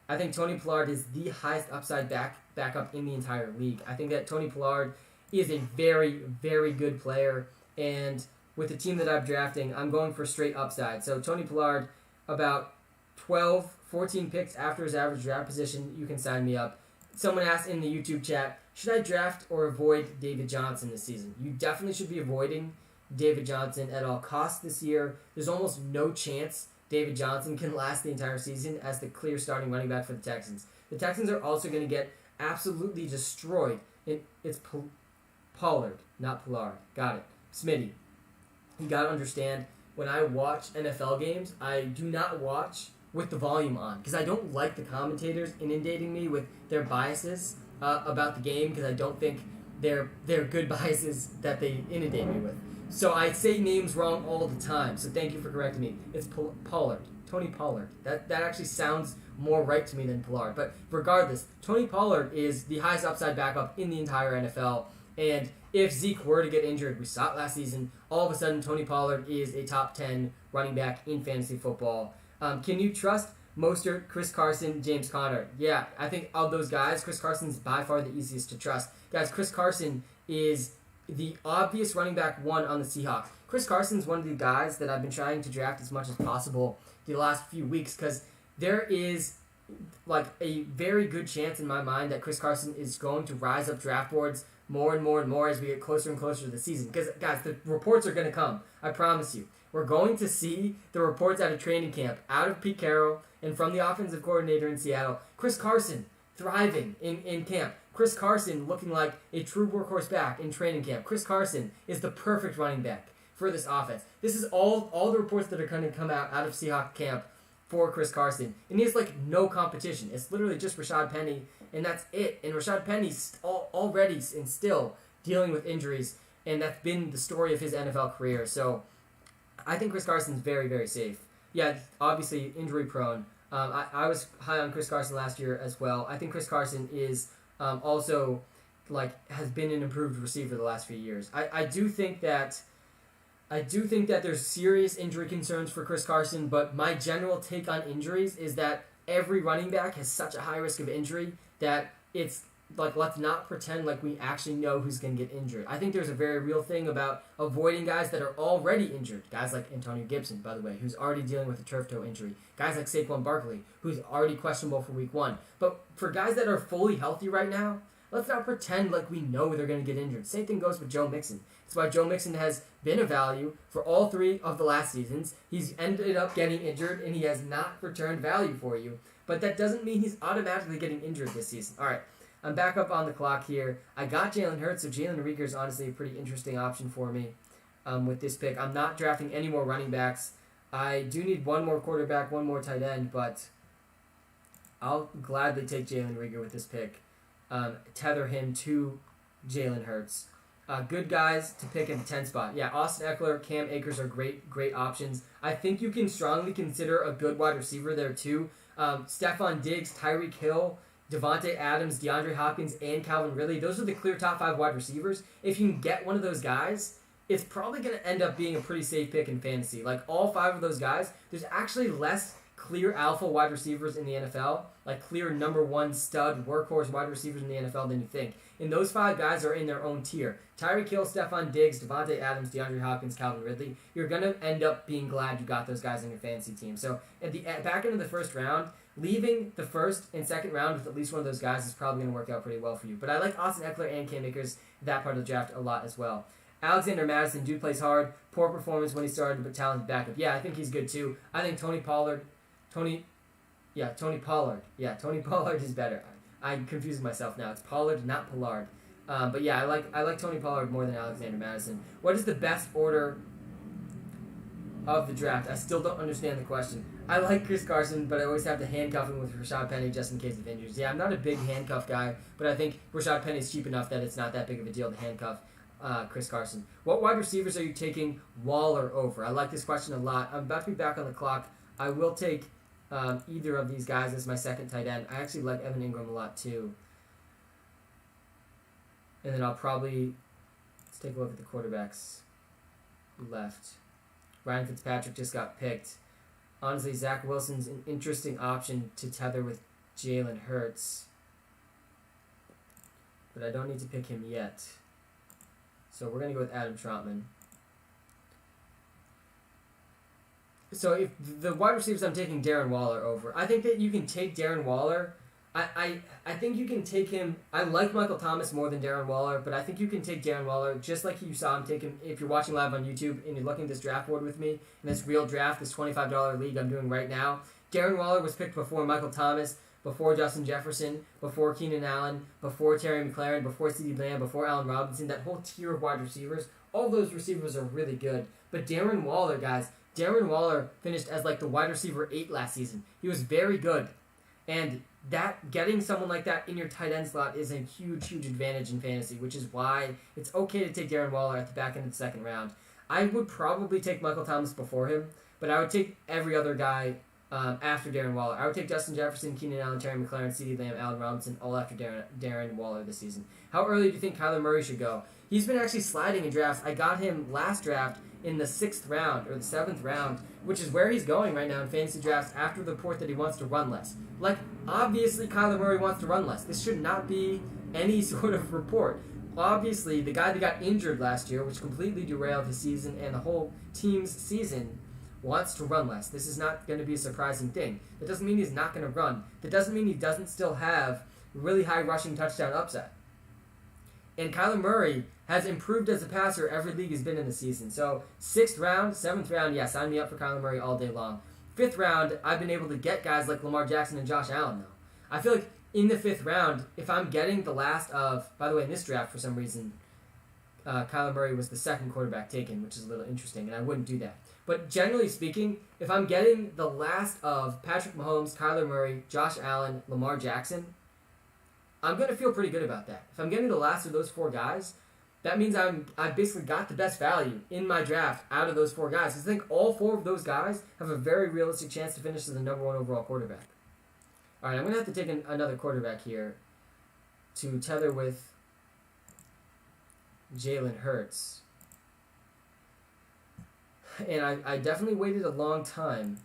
I think Tony Pollard is the highest upside backup in the entire league. I think that Tony Pollard is a very, very good player. And with the team that I'm drafting, I'm going for straight upside. So Tony Pollard, about 12, 14 picks after his average draft position, you can sign me up. Someone asked in the YouTube chat, should I draft or avoid David Johnson this season? You definitely should be avoiding David Johnson at all costs this year. There's almost no chance David Johnson can last the entire season as the clear starting running back for the Texans. The Texans are also going to get absolutely destroyed. It's Pollard, not Pollard. Got it. Smitty. You got to understand, when I watch NFL games, I do not watch with the volume on, because I don't like the commentators inundating me with their biases about the game, because I don't think they're good biases that they inundate me with. So I say names wrong all the time, so thank you for correcting me. It's Pollard. Tony Pollard. That actually sounds more right to me than Pollard. But regardless, Tony Pollard is the highest upside backup in the entire NFL, and if Zeke were to get injured, we saw it last season, all of a sudden Tony Pollard is a top 10 running back in fantasy football. Can you trust Mostert, Chris Carson, James Conner. Yeah, I think of those guys, Chris Carson's by far the easiest to trust. Guys, Chris Carson is the obvious running back one on the Seahawks. Chris Carson's one of the guys that I've been trying to draft as much as possible the last few weeks because there is like a very good chance in my mind that Chris Carson is going to rise up draft boards more and more and more as we get closer and closer to the season. Because, guys, the reports are going to come. I promise you. We're going to see the reports out of training camp, out of Pete Carroll, and from the offensive coordinator in Seattle. Chris Carson thriving in camp. Chris Carson looking like a true workhorse back in training camp. Chris Carson is the perfect running back for this offense. This is all the reports that are going to come out of Seahawks camp for Chris Carson. And he has like no competition. It's literally just Rashad Penny, and that's it. And Rashad Penny's already and still dealing with injuries, and that's been the story of his NFL career. So I think Chris Carson's very, very safe. Yeah, obviously injury prone. I was high on Chris Carson last year as well. I think Chris Carson is also has been an improved receiver the last few years. I do think that there's serious injury concerns for Chris Carson, but my general take on injuries is that every running back has such a high risk of injury that it's like, let's not pretend like we actually know who's going to get injured. I think there's a very real thing about avoiding guys that are already injured. Guys like Antonio Gibson, by the way, who's already dealing with a turf toe injury. Guys like Saquon Barkley, who's already questionable for week 1. But for guys that are fully healthy right now, let's not pretend like we know they're going to get injured. Same thing goes with Joe Mixon. That's why Joe Mixon has been a value for all 3 of the last seasons. He's ended up getting injured, and he has not returned value for you. But that doesn't mean he's automatically getting injured this season. All right. I'm back up on the clock here. I got Jalen Hurts, so Jalen Reagor is honestly a pretty interesting option for me with this pick. I'm not drafting any more running backs. I do need one more quarterback, one more tight end, but I'll gladly take Jalen Reagor with this pick. Tether him to Jalen Hurts. Good guys to pick at the 10 spot. Yeah, Austin Eckler, Cam Akers are great options. I think you can strongly consider a good wide receiver there too. Stephon Diggs, Tyreek Hill, Devontae Adams, DeAndre Hopkins, and Calvin Ridley. Those are the clear top 5 wide receivers. If you can get one of those guys, it's probably going to end up being a pretty safe pick in fantasy. Like all 5 of those guys, there's actually less clear alpha wide receivers in the NFL, like clear number 1 stud workhorse wide receivers in the NFL than you think. And those 5 guys are in their own tier. Tyreek Hill, Stephon Diggs, Devontae Adams, DeAndre Hopkins, Calvin Ridley. You're going to end up being glad you got those guys in your fantasy team. So at the back end of the first round, leaving the first and second round with at least one of those guys is probably going to work out pretty well for you. But I like Austin Eckler and Cam Akers, that part of the draft, a lot as well. Alexander Madison, dude plays hard. Poor performance when he started, but talented backup. Yeah, I think he's good too. I think Tony Pollard is better. I'm confusing myself now. It's Pollard, not Pollard. But yeah, I like Tony Pollard more than Alexander Madison. What is the best order of the draft? I still don't understand the question. I like Chris Carson, but I always have to handcuff him with Rashad Penny just in case of injuries. Yeah, I'm not a big handcuff guy, but I think Rashad Penny's cheap enough that it's not that big of a deal to handcuff Chris Carson. What wide receivers are you taking Waller over? I like this question a lot. I'm about to be back on the clock. I will take either of these guys as my second tight end. I actually like Evan Ingram a lot too. And then I'll probably, let's take a look at the quarterbacks left. Ryan Fitzpatrick just got picked. Honestly, Zach Wilson's an interesting option to tether with Jalen Hurts. But I don't need to pick him yet. So we're going to go with Adam Trautman. So if the wide receivers, I'm taking Darren Waller over. I think that you can take Darren Waller. I think you can take him. I like Michael Thomas more than Darren Waller, but I think you can take Darren Waller just like you saw him take him. If you're watching live on YouTube and you're looking at this draft board with me, in this real draft, this $25 league I'm doing right now, Darren Waller was picked before Michael Thomas, before Justin Jefferson, before Keenan Allen, before Terry McLaurin, before CeeDee Lamb, before Allen Robinson, that whole tier of wide receivers. All those receivers are really good. But Darren Waller, guys, Darren Waller finished as like the wide receiver 8 last season. He was very good. And that getting someone like that in your tight end slot is a huge advantage in fantasy, which is why it's okay to take Darren Waller at the back end of the second round. I would probably take Michael Thomas before him, but I would take every other guy after Darren Waller. I would take Justin Jefferson, Keenan Allen, Terry McLaurin, CeeDee Lamb, Allen Robinson, all after Darren Waller this season. How early do you think Kyler Murray should go? He's been actually sliding in drafts. I got him last draft in the 6th round or the 7th round, which is where he's going right now in fantasy drafts after the report that he wants to run less. Like, obviously Kyler Murray wants to run less. This should not be any sort of report. Obviously, the guy that got injured last year, which completely derailed his season and the whole team's season, wants to run less. This is not going to be a surprising thing. That doesn't mean he's not going to run. That doesn't mean he doesn't still have really high rushing touchdown upside. And Kyler Murray has improved as a passer every league he's been in the season. So 6th round, 7th round, yeah, sign me up for Kyler Murray all day long. 5th round, I've been able to get guys like Lamar Jackson and Josh Allen, though. I feel like in the 5th round, if I'm getting the last of, by the way, in this draft, for some reason, Kyler Murray was the 2nd quarterback taken, which is a little interesting, and I wouldn't do that. But generally speaking, if I'm getting the last of Patrick Mahomes, Kyler Murray, Josh Allen, Lamar Jackson, I'm going to feel pretty good about that. If I'm getting the last of those 4 guys, that means I've basically got the best value in my draft out of those 4 guys. I think all 4 of those guys have a very realistic chance to finish as the number 1 overall quarterback. All right, I'm going to have to take another quarterback here to tether with Jalen Hurts. And I definitely waited a long time.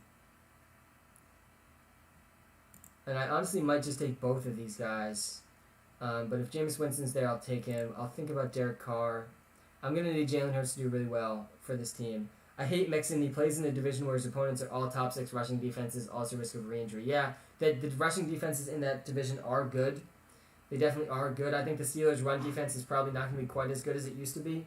And I honestly might just take both of these guys. But if Jameis Winston's there, I'll take him. I'll think about Derek Carr. I'm going to need Jalen Hurts to do really well for this team. I hate Mixon. He plays in a division where his opponents are all top 6 rushing defenses, also risk of re-injury. Yeah, the rushing defenses in that division are good. They definitely are good. I think the Steelers' run defense is probably not going to be quite as good as it used to be.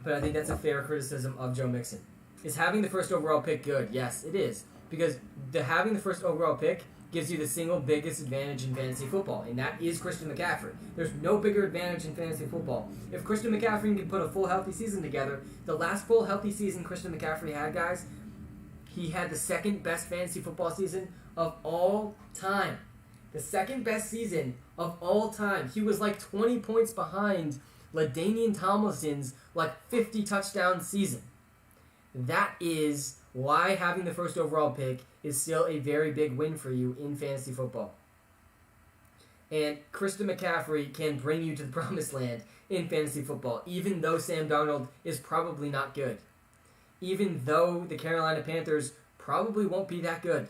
But I think that's a fair criticism of Joe Mixon. Is having the 1st overall pick good? Yes, it is. Because having the 1st overall pick gives you the single biggest advantage in fantasy football, and that is Christian McCaffrey. There's no bigger advantage in fantasy football. If Christian McCaffrey can put a full healthy season together, the last full healthy season Christian McCaffrey had, guys, he had the 2nd best fantasy football season of all time. The 2nd best season of all time. He was like 20 points behind LaDainian Tomlinson's like 50 touchdown season. That is why having the 1st overall pick is still a very big win for you in fantasy football. And Christian McCaffrey can bring you to the promised land in fantasy football, even though Sam Darnold is probably not good. Even though the Carolina Panthers probably won't be that good.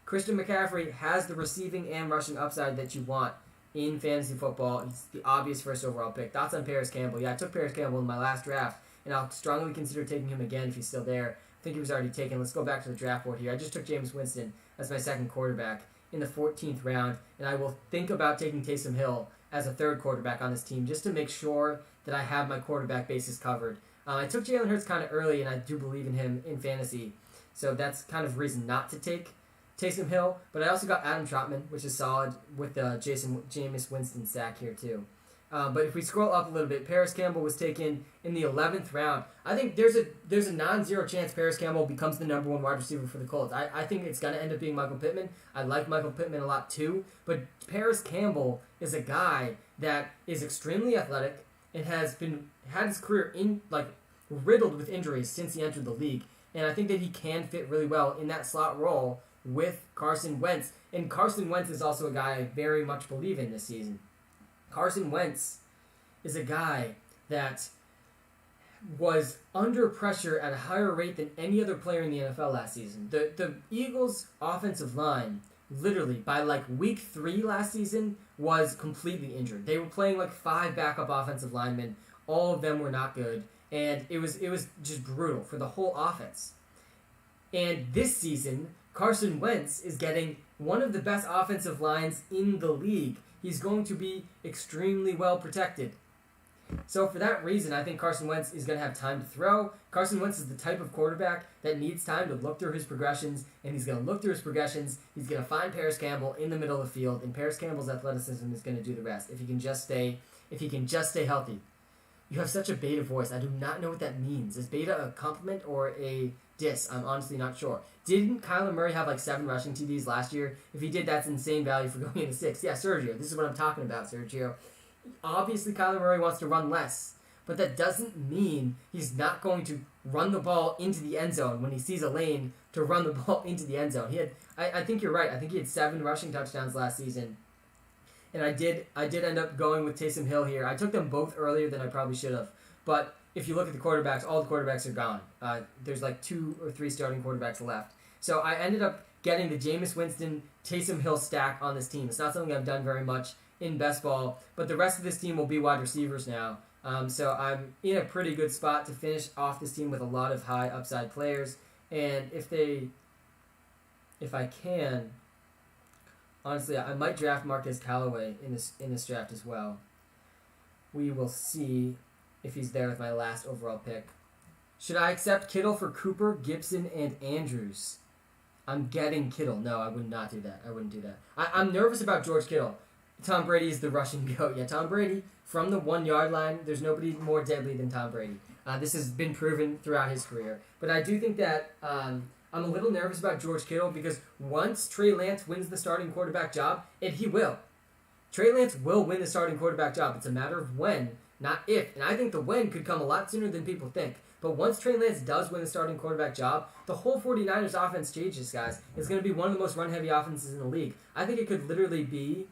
Christian McCaffrey has the receiving and rushing upside that you want in fantasy football. He's the obvious 1st overall pick. Thoughts on Paris Campbell? Yeah, I took Paris Campbell in my last draft, and I'll strongly consider taking him again if he's still there. I think he was already taken. Let's go back to the draft board here. I just took Jameis Winston as my 2nd quarterback in the 14th round, and I will think about taking Taysom Hill as a 3rd quarterback on this team just to make sure that I have my quarterback bases covered. I took Jalen Hurts kind of early, and I do believe in him in fantasy, so that's kind of reason not to take Taysom Hill, but I also got Adam Trautman, which is solid with Jameis Winston stack here too. But if we scroll up a little bit, Paris Campbell was taken in the 11th round. I think there's a non-zero chance Paris Campbell becomes the number 1 wide receiver for the Colts. I think it's going to end up being Michael Pittman. I like Michael Pittman a lot too, but Paris Campbell is a guy that is extremely athletic and had his career riddled with injuries since he entered the league. And I think that he can fit really well in that slot role with Carson Wentz. And Carson Wentz is also a guy I very much believe in this season. Carson Wentz is a guy that was under pressure at a higher rate than any other player in the NFL last season. The Eagles' offensive line, literally, by like week 3 last season, was completely injured. They were playing like 5 backup offensive linemen. All of them were not good. And it was just brutal for the whole offense. And this season, Carson Wentz is getting one of the best offensive lines in the league. He's going to be extremely well protected. So for that reason, I think Carson Wentz is going to have time to throw. Carson Wentz is the type of quarterback that needs time to look through his progressions, and he's going to look through his progressions. He's going to find Paris Campbell in the middle of the field, and Paris Campbell's athleticism is going to do the rest. If he can just stay healthy. You have such a beta voice. I do not know what that means. Is beta a compliment or a diss? I'm honestly not sure. Didn't Kyler Murray have like 7 rushing TDs last year? If he did, that's insane value for going into 6. Yeah, Sergio. This is what I'm talking about, Sergio. Obviously, Kyler Murray wants to run less, but that doesn't mean he's not going to run the ball into the end zone when he sees a lane to run the ball into the end zone. I think you're right. I think he had 7 rushing touchdowns last season. And I did end up going with Taysom Hill here. I took them both earlier than I probably should have. But if you look at the quarterbacks, all the quarterbacks are gone. There's like 2 or 3 starting quarterbacks left. So I ended up getting the Jameis Winston, Taysom Hill stack on this team. It's not something I've done very much in best ball, but the rest of this team will be wide receivers now. So I'm in a pretty good spot to finish off this team with a lot of high upside players. And if I can, honestly, I might draft Marquez Callaway in this draft as well. We will see if he's there with my last overall pick. Should I accept Kittle for Cooper, Gibson, and Andrews? I'm getting Kittle. No, I would not do that. I wouldn't do that. I'm nervous about George Kittle. Tom Brady is the rushing goat. Yeah, Tom Brady, from the 1-yard line, there's nobody more deadly than Tom Brady. This has been proven throughout his career. But I do think that I'm a little nervous about George Kittle because once Trey Lance wins the starting quarterback job, and he will. Trey Lance will win the starting quarterback job. It's a matter of when, not if. And I think the when could come a lot sooner than people think. But once Trey Lance does win the starting quarterback job, the whole 49ers offense changes, guys. It's going to be one of the most run-heavy offenses in the league. I think it could literally be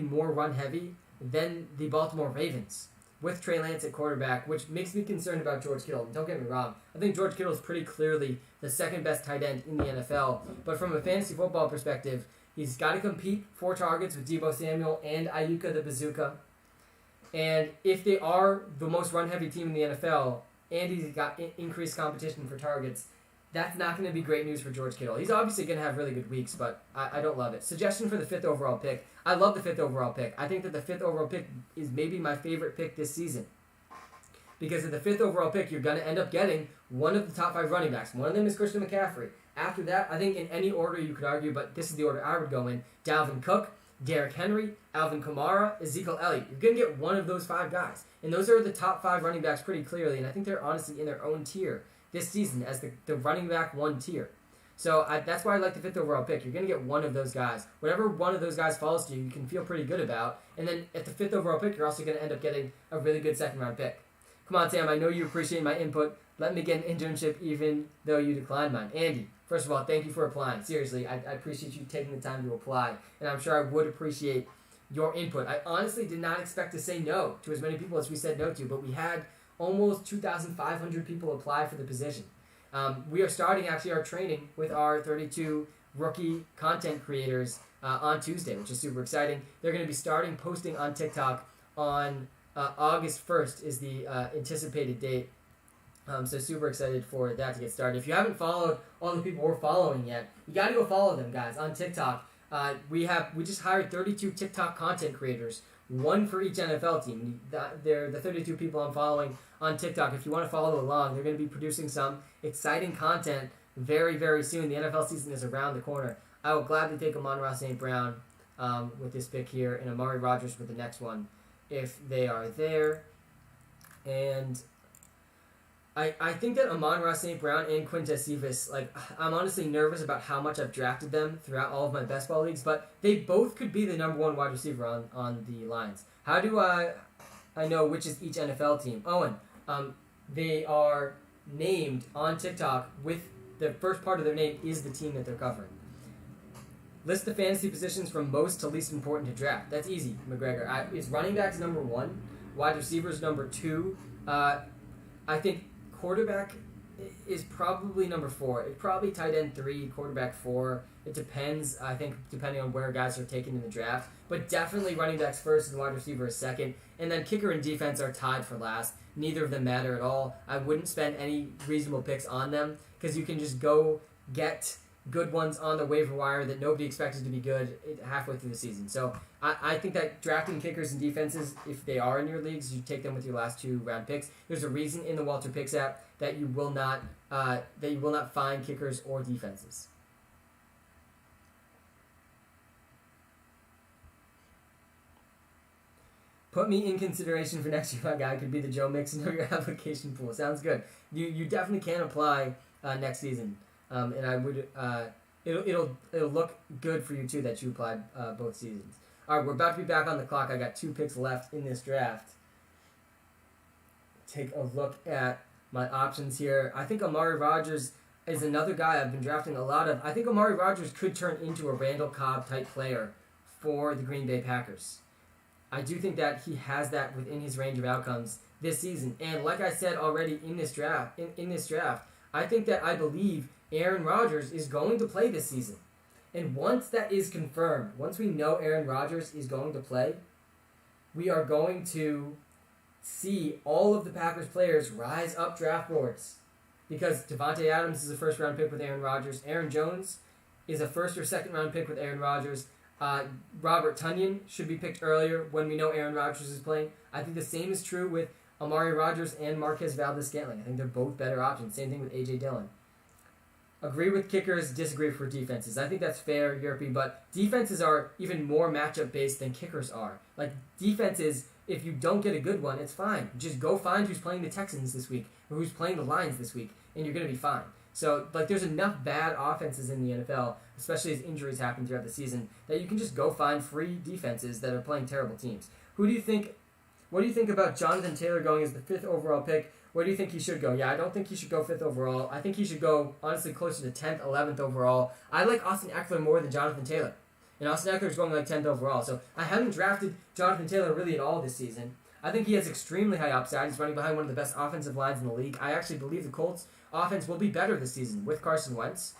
more run-heavy than the Baltimore Ravens with Trey Lance at quarterback, which makes me concerned about George Kittle. Don't get me wrong. I think George Kittle is pretty clearly the second-best tight end in the NFL. But from a fantasy football perspective, he's got to compete for targets with Deebo Samuel and Ayuka the Bazooka. And if they are the most run-heavy team in the NFL, and he's got increased competition for targets, that's not going to be great news for George Kittle. He's obviously going to have really good weeks, but I don't love it. Suggestion for the 5th overall pick. I love the 5th overall pick. I think that the 5th overall pick is maybe my favorite pick this season. Because at the 5th overall pick, you're going to end up getting one of the top 5 running backs. One of them is Christian McCaffrey. After that, I think in any order you could argue, but this is the order I would go in, Dalvin Cook, Derrick Henry, Alvin Kamara, Ezekiel Elliott. You're going to get one of those 5 guys. And those are the top 5 running backs pretty clearly, and I think they're honestly in their own tier this season as the running back 1 tier. So that's why I like the 5th overall pick. You're going to get one of those guys. Whatever one of those guys falls to you, you can feel pretty good about. And then at the 5th overall pick, you're also going to end up getting a really good second-round pick. Come on, Sam. I know you appreciate my input. Let me get an internship even though you declined mine. Andy, first of all, thank you for applying. Seriously, I appreciate you taking the time to apply. And I'm sure I would appreciate your input. I honestly did not expect to say no to as many people as we said no to, but we had almost 2,500 people apply for the position. We are starting actually our training with our 32 rookie content creators on Tuesday, which is super exciting. They're going to be starting posting on TikTok on August 1st is the anticipated date. So super excited for that to get started. If you haven't followed all the people we're following yet, you got to go follow them, guys, on TikTok. We just hired 32 TikTok content creators, one for each NFL team. They're the 32 people I'm following on TikTok. If you want to follow along, they're going to be producing some exciting content very, very soon. The NFL season is around the corner. I will gladly take Amon-Ra St. Brown with this pick here and Amari Rodgers with the next one if they are there. And I think that Amon-Ra St. Brown and Quintez Cephas, I'm honestly nervous about how much I've drafted them throughout all of my best ball leagues, but they both could be the number 1 wide receiver on the Lions. How do I know which is each NFL team? Owen, they are named on TikTok with the first part of their name is the team that they're covering. List the fantasy positions from most to least important to draft. That's easy, McGregor. It's running backs number 1, wide receivers number 2. I think quarterback is probably number 4. It's probably tight end 3, quarterback 4. It depends, I think, depending on where guys are taken in the draft. But definitely running backs first and wide receiver is second. And then kicker and defense are tied for last. Neither of them matter at all. I wouldn't spend any reasonable picks on them because you can just go get good ones on the waiver wire that nobody expected to be good halfway through the season. So I think that drafting kickers and defenses, if they are in your leagues, you take them with your last 2 round picks. There's a reason in the WalterPicks app that you will not find kickers or defenses. Put me in consideration for next year, my guy. Could be the Joe Mixon of your application pool. Sounds good. You definitely can apply next season. And I would it'll look good for you too that you applied both seasons. All right, we're about to be back on the clock. I got 2 picks left in this draft. Take a look at my options here. I think Amari Rodgers is another guy I've been drafting a lot of. I think Amari Rodgers could turn into a Randall Cobb type player for the Green Bay Packers. I do think that he has that within his range of outcomes this season. And like I said already in this draft, I believe Aaron Rodgers is going to play this season. And once that is confirmed, once we know Aaron Rodgers is going to play, we are going to see all of the Packers players rise up draft boards. Because Devontae Adams is a first-round pick with Aaron Rodgers. Aaron Jones is a first- or second-round pick with Aaron Rodgers. Robert Tonyan should be picked earlier when we know Aaron Rodgers is playing. I think the same is true with Amari Rodgers and Marquez Valdez-Scantling. I think they're both better options. Same thing with A.J. Dillon. Agree with kickers, disagree for defenses. I think that's fair, Yerpy, but defenses are even more matchup-based than kickers are. Like, defenses, if you don't get a good one, it's fine. Just go find who's playing the Texans this week or who's playing the Lions this week, and you're going to be fine. So, like, there's enough bad offenses in the NFL, especially as injuries happen throughout the season, that you can just go find free defenses that are playing terrible teams. What do you think about Jonathan Taylor going as the 5th overall pick? Where do you think he should go? Yeah, I don't think he should go 5th overall. I think he should go, honestly, closer to 10th, 11th overall. I like Austin Eckler more than Jonathan Taylor. And Austin Eckler is going like 10th overall. So I haven't drafted Jonathan Taylor really at all this season. I think he has extremely high upside. He's running behind one of the best offensive lines in the league. I actually believe the Colts' offense will be better this season with Carson Wentz.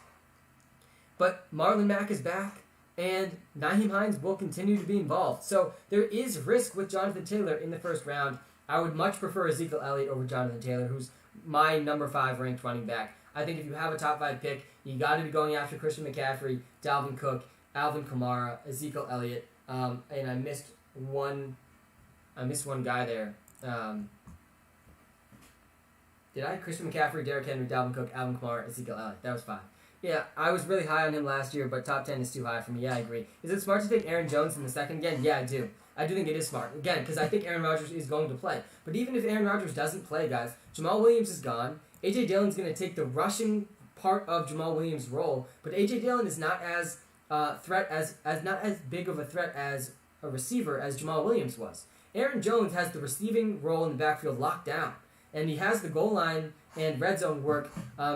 But Marlon Mack is back, and Nyheim Hines will continue to be involved. So there is risk with Jonathan Taylor in the first round. I would much prefer Ezekiel Elliott over Jonathan Taylor, who's my number 5 ranked running back. I think if you have a top 5 pick, you got to be going after Christian McCaffrey, Dalvin Cook, Alvin Kamara, Ezekiel Elliott, and I missed one guy there. Did I? Christian McCaffrey, Derrick Henry, Dalvin Cook, Alvin Kamara, Ezekiel Elliott. That was 5. Yeah, I was really high on him last year, but top 10 is too high for me. Yeah, I agree. Is it smart to take Aaron Jones in the second again? Yeah, I do. I do think it is smart. Again, because I think Aaron Rodgers is going to play. But even if Aaron Rodgers doesn't play, guys, Jamal Williams is gone. A.J. Dillon's going to take the rushing part of Jamal Williams' role, but A.J. Dillon is not as not as big of a threat as a receiver as Jamal Williams was. Aaron Jones has the receiving role in the backfield locked down, and he has the goal line and red zone work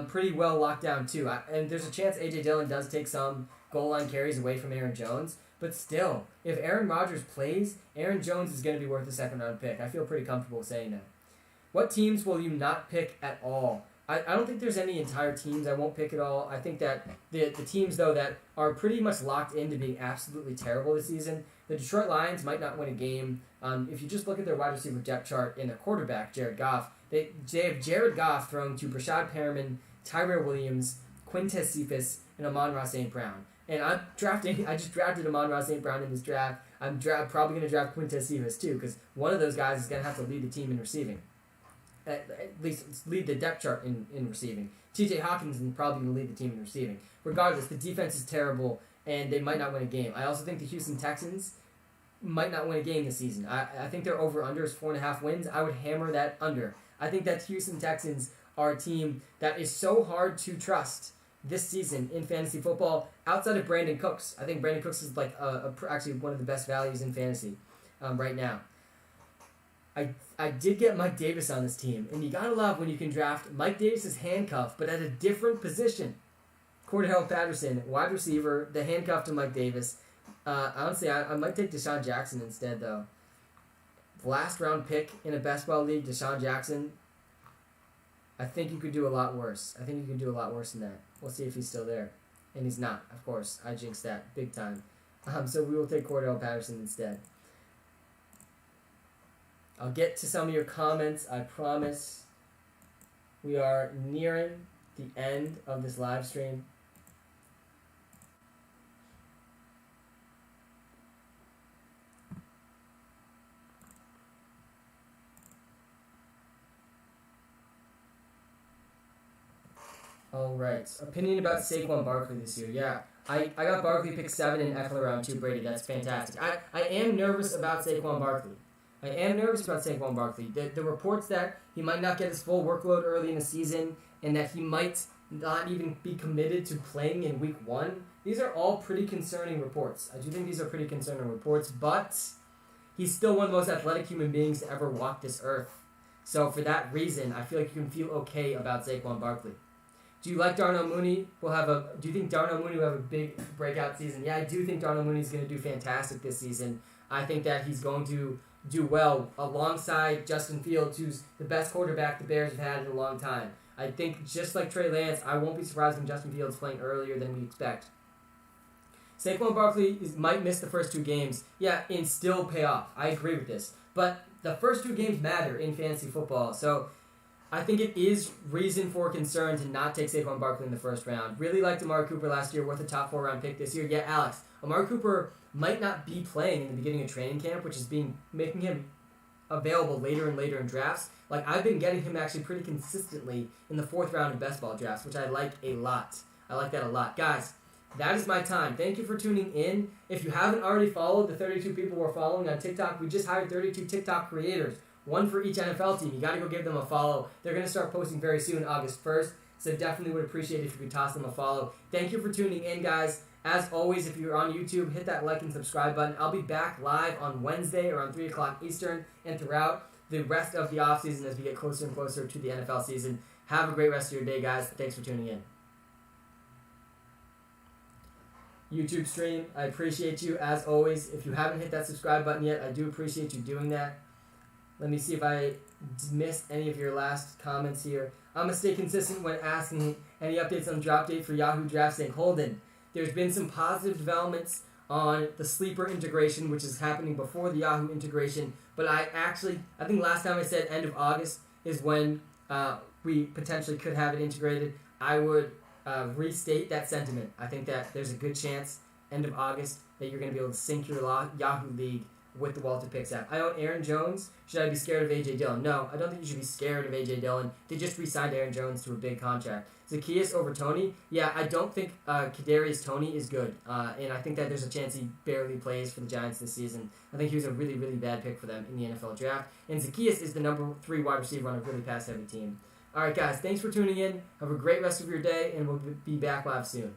pretty well locked down too. And there's a chance A.J. Dillon does take some goal line carries away from Aaron Jones. But still, if Aaron Rodgers plays, Aaron Jones is going to be worth a second-round pick. I feel pretty comfortable saying that. What teams will you not pick at all? I don't think there's any entire teams I won't pick at all. I think that the teams, though, that are pretty much locked into being absolutely terrible this season, the Detroit Lions might not win a game. If you just look at their wide receiver depth chart and their quarterback, Jared Goff, they have Jared Goff thrown to Brashad Perriman, Tyrell Williams, Quintez Cephas, and Amon-Ra St. Brown. And I just drafted Amon-Ra St. Brown in this draft. I'm probably going to draft Quintez Cephas too, because one of those guys is going to have to lead the team in receiving. At least lead the depth chart in receiving. T.J. Hawkins is probably going to lead the team in receiving. Regardless, the defense is terrible, and they might not win a game. I also think the Houston Texans might not win a game this season. I think their over-under is 4.5 wins. I would hammer that under. I think that Houston Texans are a team that is so hard to trust this season in fantasy football outside of Brandon Cooks. I think Brandon Cooks is like actually one of the best values in fantasy right now. I did get Mike Davis on this team, and you gotta love when you can draft Mike Davis' handcuff, but at a different position. Cordell Patterson, wide receiver, the handcuff to Mike Davis. Honestly, I might take Deshaun Jackson instead, though. Last round pick in a best ball league, Deshaun Jackson. I think you could do a lot worse. I think you could do a lot worse than that. We'll see if he's still there. And he's not, of course. I jinxed that big time. So we will take Cordell Patterson instead. I'll get to some of your comments, I promise. We are nearing the end of this live stream. All right. Opinion about Saquon Barkley this year. Yeah. I got Barkley pick 7 and Eckler around 2 Brady. That's fantastic. I am nervous about Saquon Barkley. The reports that he might not get his full workload early in the season and that he might not even be committed to playing in week 1, these are all pretty concerning reports. I do think these are pretty concerning reports, but he's still one of the most athletic human beings to ever walk this earth. So for that reason, I feel like you can feel okay about Saquon Barkley. Do you like Darnell Mooney? Do you think Darnell Mooney will have a big breakout season? Yeah, I do think Darnell Mooney is going to do fantastic this season. I think that he's going to do well alongside Justin Fields, who's the best quarterback the Bears have had in a long time. I think just like Trey Lance, I won't be surprised when Justin Fields is playing earlier than we expect. Saquon Barkley might miss the first 2 games, and still pay off. I agree with this. But the first 2 games matter in fantasy football, so I think it is reason for concern to not take Saquon Barkley in the first round. Really liked Amari Cooper last year, worth a top 4 round pick this year. Yeah, Alex, Amari Cooper might not be playing in the beginning of training camp, which is making him available later and later in drafts. Like, I've been getting him actually pretty consistently in the 4th round of best ball drafts, which I like a lot. I like that a lot. Guys, that is my time. Thank you for tuning in. If you haven't already followed the 32 people we're following on TikTok, we just hired 32 TikTok creators, 1 for each NFL team. You got to go give them a follow. They're going to start posting very soon, August 1st, so definitely would appreciate it if you could toss them a follow. Thank you for tuning in, guys. As always, if you're on YouTube, hit that like and subscribe button. I'll be back live on Wednesday around 3 o'clock Eastern and throughout the rest of the offseason as we get closer and closer to the NFL season. Have a great rest of your day, guys. Thanks for tuning in. YouTube stream, I appreciate you as always. If you haven't hit that subscribe button yet, I do appreciate you doing that. Let me see if I missed any of your last comments here. I'm going to stay consistent when asking any updates on drop date for Yahoo Draft Sync. Holden, there's been some positive developments on the sleeper integration, which is happening before the Yahoo integration, but I think last time I said end of August is when we potentially could have it integrated. I would restate that sentiment. I think that there's a good chance end of August that you're going to be able to sync your Yahoo League with the WalterPicks app. I own Aaron Jones. Should I be scared of A.J. Dillon? No, I don't think you should be scared of A.J. Dillon. They just re-signed Aaron Jones to a big contract. Zacchaeus over Tony? Yeah, I don't think Kadarius Toney is good. And I think that there's a chance he barely plays for the Giants this season. I think he was a really, really bad pick for them in the NFL draft. And Zacchaeus is the number 3 wide receiver on a really pass-heavy team. All right, guys, thanks for tuning in. Have a great rest of your day, and we'll be back live soon.